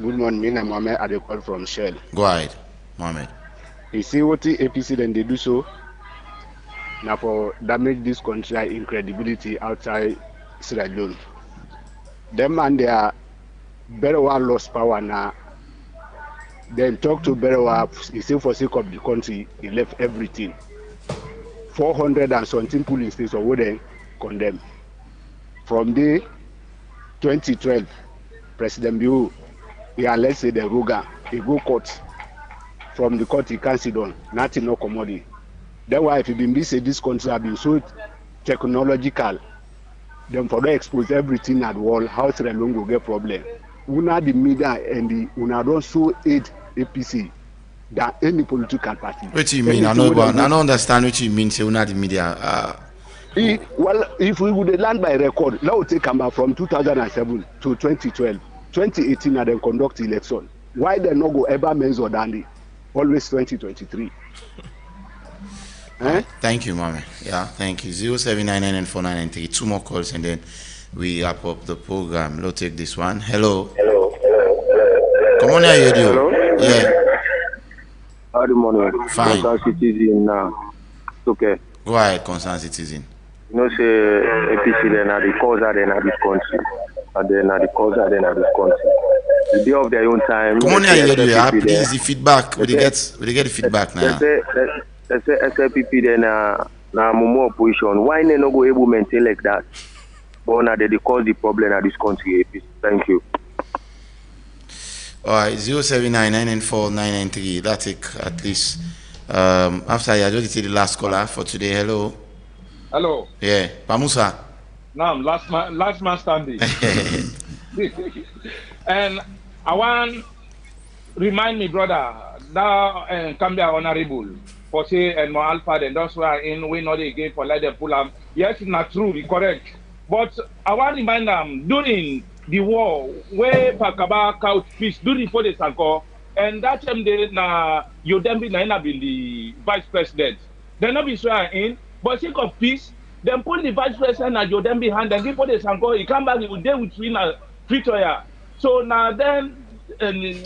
Good morning. Me, I'm Mohamed Adekol from Shell. Go ahead, Mohamed. You see what the APC then they do so? Now for damage this country in credibility outside Sierra Leone. Them and their Berewa lost power now. Then talk to Berewa, he said for sake of the country, he left everything. 400 and something polling stations were then condemned. From there, 2012, President Biu, he let's say the Ruga, he go court. From the court he can't sit down, nothing no commodity. That's why if you been say this country have been so technological, then for they expose everything at wall, how Sierra Leone go get problem. Una the media and the una don't so aid APC than any political party. What do you mean? I don't understand what you mean. Say una the media. Well, if we would land by record, now we take Kamba from 2007 to 2012, 2018, and then conduct election. Why they not go ever menzo dandy? Always 2023. Thank you, Mama. Yeah, thank you. 0799493. 2 more calls and then we wrap up the program. Let's take this one. Hello. Come on here, you. Hello. Yeah. Good morning. Fine. Citizen now. Okay. Go ahead, concerned citizen. You know, say APC then are the cause are then are this country, and then are the cause are then are this country. The day of their own time. Come on here, you. Please, the feedback. We get the feedback now. Let's say SLPP then na more opposition. Why they not go able to maintain like that? But now they cause the problem at this country. APC. Thank you. All right, 079-994-993. That take at least. After I just take the last caller for today. Hello. Hello. Yeah, Pamusa. Now, last man standing. And I want remind me, brother, now Cambia honorable for say and more alpha and that's why we know they again for let them pull up. Yes, it's not true, it's correct. But I want to remind them during the war where Pakaba couch peace during for the Sanko and that time they na Yodembi na been the vice president. They not be swearing in, but think of peace. Then put the vice president at Yodembi hand and give for the Sanko. He come back, he will deal with Pretoria. So now then,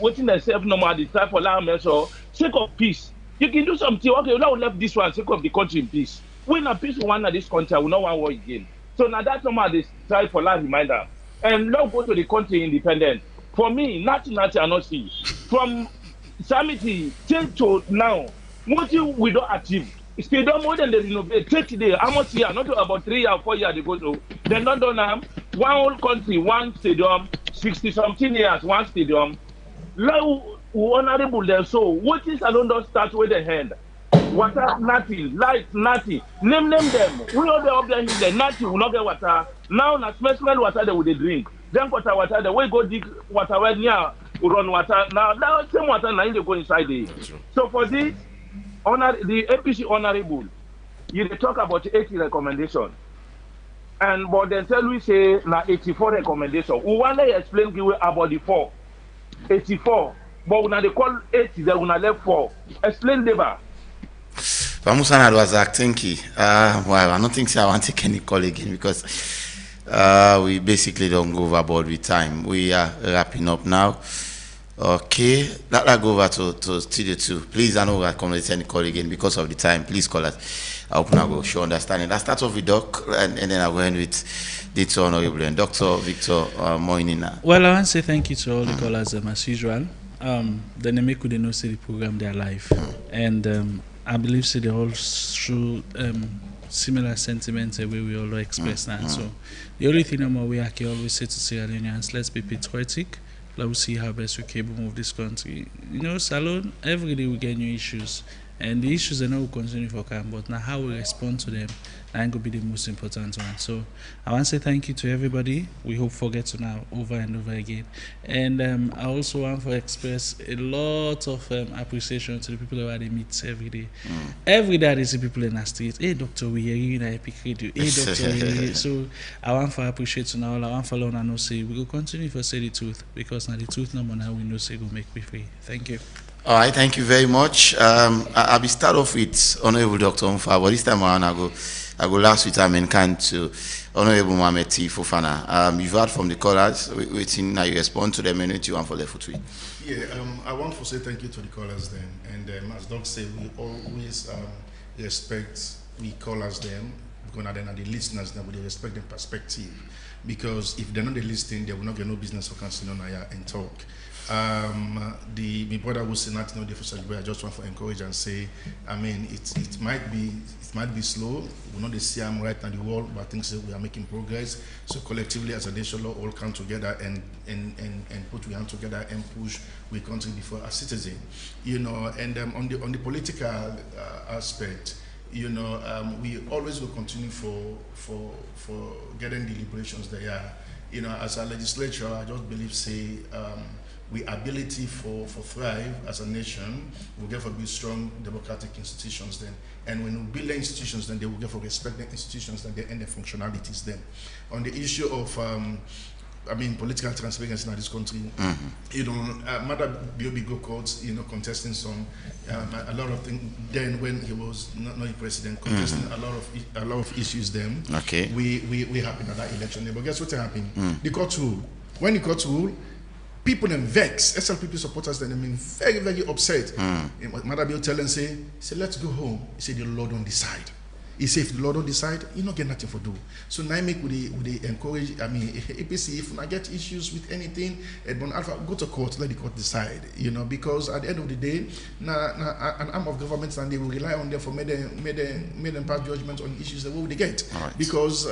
waiting themselves no more the time for land so sake of peace. You can do something. Okay, we now left this one sake of the country in peace. When a peace one at this country, we no want war again. So now that's no more this try for land reminder. And now go to the country independent. For me, nothing I not see. From Samiti till to now, what we don't achieve. Stadium more than they renovate. Take today, how much year? Not about 3 or 4 years ago. So they not done one whole country, one stadium, 60-something years, one stadium. Now, honorable there. So what is alone don't start with the hand. Water, nothing. Light, nothing. Name them. We all the up there in the nothing will not get water. Now, na smell water they will drink. Then water, the way go dig water where near run water. Now same water now they go inside there. So for this, the APC honorable, you talk about 80 recommendation. And but then tell we say na 84 recommendation. We want to explain about the 4. 84. But when they call 80, they will left 4. Explain labor. Pamusana was acting key. Well, I don't think so. I want to take any call again because we basically don't go overboard with time. We are wrapping up now. Okay, that go over to Studio 2. Please, I know I come to any call again because of the time. Please call us. I hope I go show understanding. Let's start off with Doc and then I'll go in with the two honorable and Dr. Victor Moinina. Well, I want to say thank you to all the callers as usual. The Nemeku they know see the program they are live. And I believe they all through similar sentiments the way we all express now. So the only thing we always say to Sierra Leoneans, let's be patriotic. Let's see how best we can move this country. You know, Salon, every day we get new issues. And the issues are not continue for camp, but now how we respond to them, that will be the most important one. So I want to say thank you to everybody. We hope forget to now over and over again. And I also want to express a lot of appreciation to the people who they meet every day. Every day I see people in the street. Hey doctor, we hear you in Epic Radio. Hey doctor, so I want to appreciate to now. I want to learn and know say we will continue to say the truth because now the truth no more now we know say go make me free. Thank you. All right, thank you very much. I'll be start off with Honorable Dr. Umfa, but this time around I go last with kind to Honorable Mohamed T. Fofana. You've heard from the callers, waiting now you respond to them and what you want for the foot. Yeah, I want to say thank you to the callers then. And as Doc said, we always respect the callers then, because then are the listeners that we respect their perspective. Because if they're not listening, they will not get no business for canceling on here and talk. My brother will say nothing no difference, but I just want to encourage and say, I mean, it might be slow. We're not the same right now in the world, but I think so we are making progress. So collectively as a nation, all come together and put our hands together and push we country before a citizen. You know, and on the political aspect, you know, we always will continue for getting the liberations there. You know, as a legislature, I just believe say. We ability for thrive as a nation, we'll get for be strong democratic institutions then. And when we build the institutions, then they will get for respect the institutions that they end their functionalities then. On the issue of political transparency in this country, you know, Mother B.O.B. go courts, you know, contesting some a lot of things. Then when he was not the president, contesting a lot of issues. Then we happened at that election. But guess what happened? The court ruled. When the court ruled, people then vex. SLPP supporters then very, very upset. Mother Bill tell them say let's go home. He said the Lord don't decide. He say if the law don't decide, you not get nothing for do. So now make we encourage. I mean, APC if I get issues with anything, Edmond Alpha go to court, let the court decide. You know, because at the end of the day, an arm of government and they will rely on them for made them pass judgments on issues that what would they get? Right. Because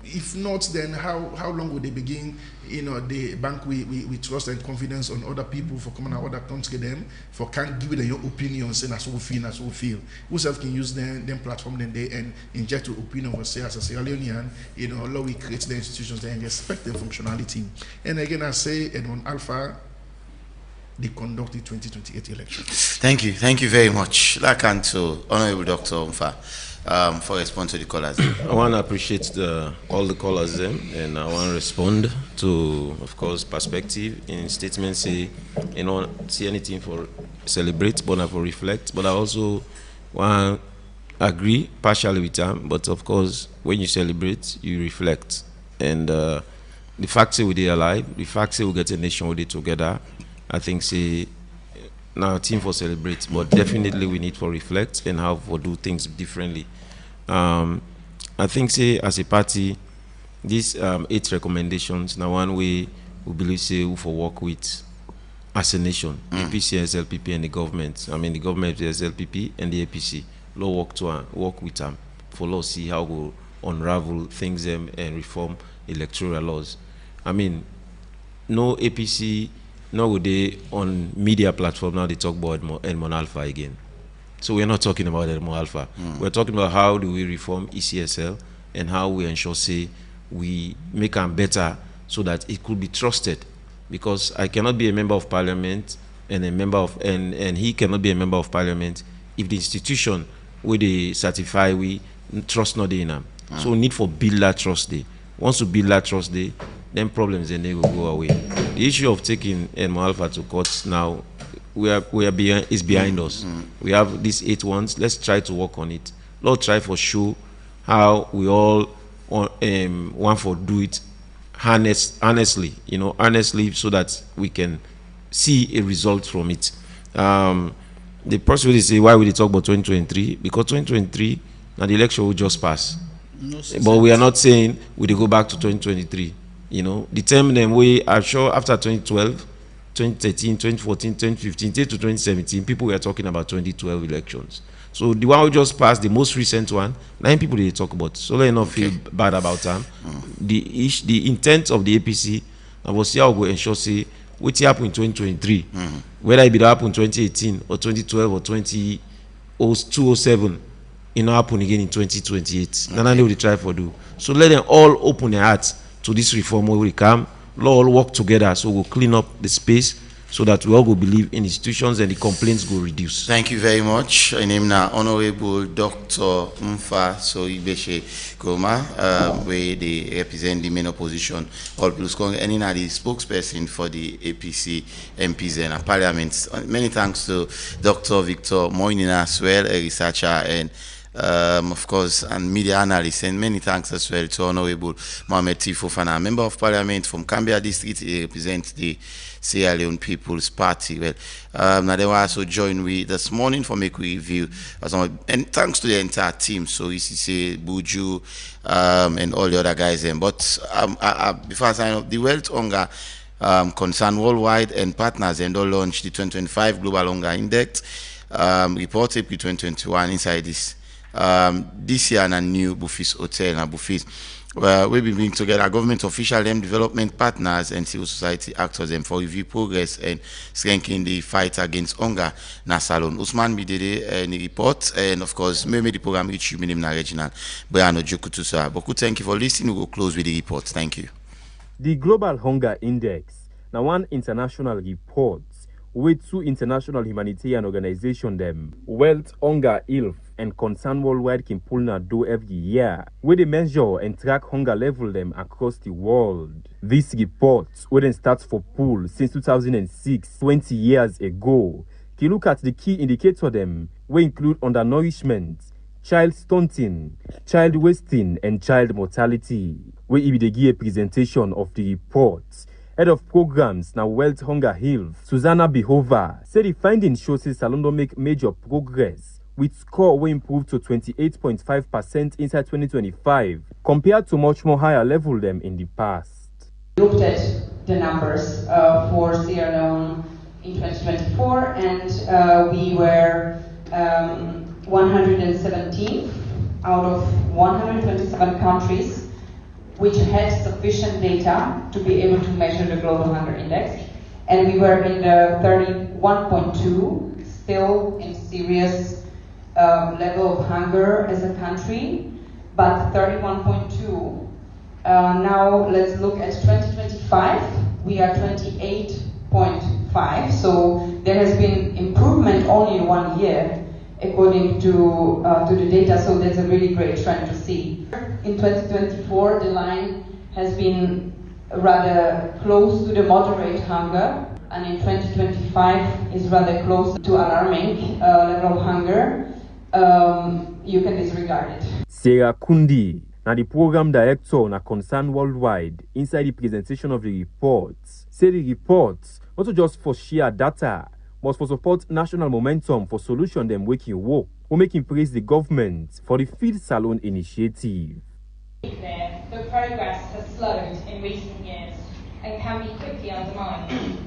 if not, then how long would they begin? You know, the bank we trust and confidence on other people for coming out other country them for can't give them your opinion saying that's what we feel. Who self can use them platform then they and inject your opinion or say as a Sierra Leonean, you know, allow we create the institutions there and respect their functionality. And again I say Edmond Alpha they conduct the 2028 election. Thank you very much. Lakan to Honorable Dr. Umfa. For response to the callers. I want to appreciate all the callers and I want to respond to, of course, perspective in statements say, you know, see anything for celebrate, but not for reflect. But I also want to agree partially with them. But of course, when you celebrate, you reflect. And the fact that we're alive, the fact that we get a nation with it together, I think say now team for celebrate, but definitely we need for reflect and how for do things differently. I think say as a party, these 8 recommendations now one way we believe say we for work with as a nation, APC, SLPP and the government. I mean the government, the SLPP and the APC. Law work with them for law see how we unravel things and reform electoral laws. I mean no APC. Now they on media platform now they talk about Edmond Alpha again. So we're not talking about Edmond Alpha. We're talking about how do we reform ECSL and how we ensure say we make them better so that it could be trusted. Because I cannot be a member of parliament and and he cannot be a member of parliament if the institution where they certify we trust not in them. So we need for build that trust day. Once we build that trust day, then problems then they will go away. The issue of taking Edmond Alpha to court now, is behind us. We have these 8 ones. Let's try to work on it. Let's try for sure how we all want for do it honestly, you know, honestly, so that we can see a result from it. The person will say why will they talk about 2023? Because 2023 now the election will just pass. No, but we are not saying we will go back to 2023. You know, determine them way. I'm sure after 2012, 2013, 2014, 2015, to 2017, people were talking about 2012 elections. So the one we just passed, the most recent one, 9 people they talk about. So let not feel bad about them. The intent of the APC, I will see how we ensure say what happened in 2023, whether it be happen in 2018 or 2012 or 2007. It not happen again in 2028. None of they try for do. So let them all open their hearts to this reform where we come. Let all work together so we'll clean up the space so that we all go believe in institutions and the complaints go reduce. Thank you very much. My name is Honorable Dr. Umfa Soibeshe Goma, where they represent the main opposition, All Plus Congress, and the spokesperson for the APC MPs and Parliament. Many thanks to Dr. Victor Moinina as well, a researcher and of course, and media analyst, and many thanks as well to Honorable Mohamed T. Fofana, Member of Parliament from Cambia District. He represents the Sierra Leone People's Party. Well, now they will also join me this morning for make review, and thanks to the entire team. So ECC, Buju, and all the other guys. But before I sign up, the Wealth Hunger Concern Worldwide and partners and all launched the 2025 Global Hunger Index report April 2021 inside this. This year and a new Bufis Hotel and Bufis. We'll be bringing together government official development partners and civil society actors for review progress and strengthening the fight against hunger na Salon. Usman Bidede in the report, and of course maybe the program reach you minimum regional. Brian Ojokutusa. Boku, thank you for listening. We'll close with the report. Thank you. The Global Hunger Index, now one international report with 2 international humanitarian organizations them, Wealth, Hunger, Health, and Concern Worldwide can pull na do every year, where they measure and track hunger level them across the world. This report, where they start for pool since 2006, 20 years ago, can look at the key indicator them, which include undernourishment, child stunting, child wasting, and child mortality. Where if they give a presentation of the report, Head of Programs now Wealth Hunger Health, Susanna Behova, said the findings shows Salon don't make major progress with score will improve to 28.5% inside 2025, compared to much more higher level them in the past. We looked at the numbers for Sierra Leone in 2024, and we were 117th out of 127 countries which had sufficient data to be able to measure the Global Hunger Index, and we were in the 31.2, still in serious level of hunger as a country, but 31.2. Now let's look at 2025. We are 28.5, so there has been improvement only in 1 year according to the data, so that's a really great trend to see. In 2024, the line has been rather close to the moderate hunger, and in 2025 is rather close to alarming level of hunger. You can disregard it. Sarah Kundi, now the program director na Concern Worldwide, inside the presentation of the reports, say the reports not just for share data, but for support national momentum for solution them waking work, or making praise the government for the Feed Salon initiative. The progress has slowed in recent years and can be quickly undermined.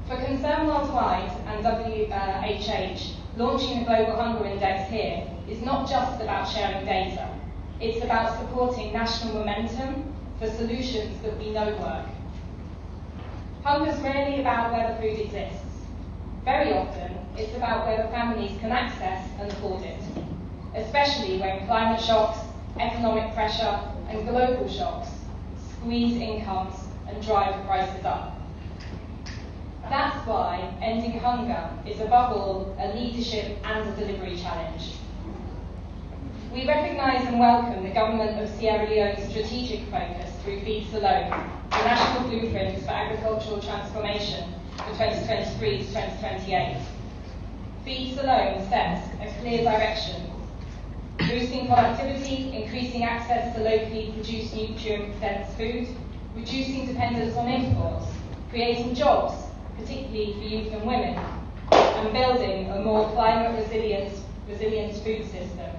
For Concern Worldwide and WHH, launching the Global Hunger Index here is not just about sharing data. It's about supporting national momentum for solutions that we know work. Hunger is rarely about where the food exists. Very often, it's about whether families can access and afford it, especially when climate shocks, economic pressure, and global shocks squeeze incomes and drive prices up. That's why ending hunger is above all a leadership and a delivery challenge. We recognise and welcome the Government of Sierra Leone's strategic focus through Feed Salone, the national blueprint for agricultural transformation for 2023 to 2028. Feed Salone sets a clear direction, boosting productivity, increasing access to locally produced nutrient-dense food, reducing dependence on imports, creating jobs, particularly for youth and women, and building a more climate-resilient food system.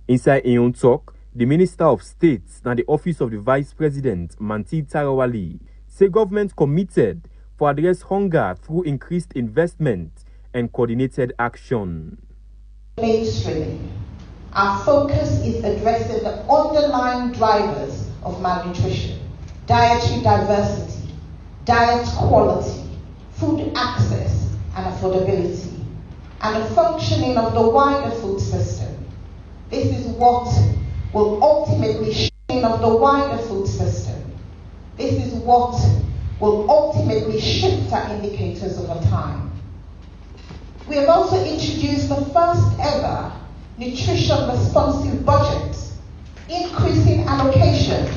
Inside Aeon Talk, the Minister of State and the Office of the Vice President, Manti Tarawali, say government committed for address hunger through increased investment and coordinated action. Mainstreaming. Our focus is addressing the underlying drivers of malnutrition: dietary diversity, diet quality, food access and affordability, and the functioning of the wider food system. This is what will ultimately shift of the wider food system. This is what will ultimately shift our indicators over time. We have also introduced the first ever nutrition responsive budget, increasing allocation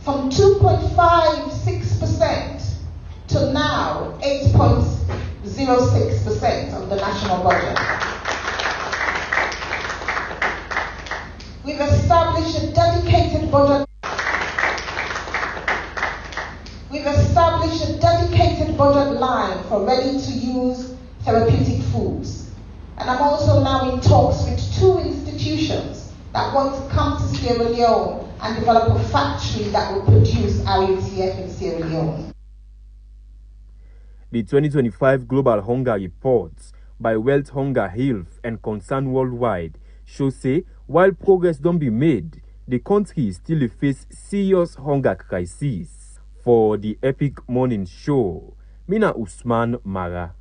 from 2.56% to now 8.06% of the national budget. We've established a dedicated budget. We've established a dedicated budget line for ready-to-use therapeutic foods. And I'm also now in talks with 2 institutions that want to come to Sierra Leone and develop a factory that will produce RUTF in Sierra Leone. The 2025 Global Hunger Report by Wealth, Hunger, Health and Concern Worldwide shows say while progress don't be made, the country still face serious hunger crisis. For the Epic Morning Show, Mina Usman Mara.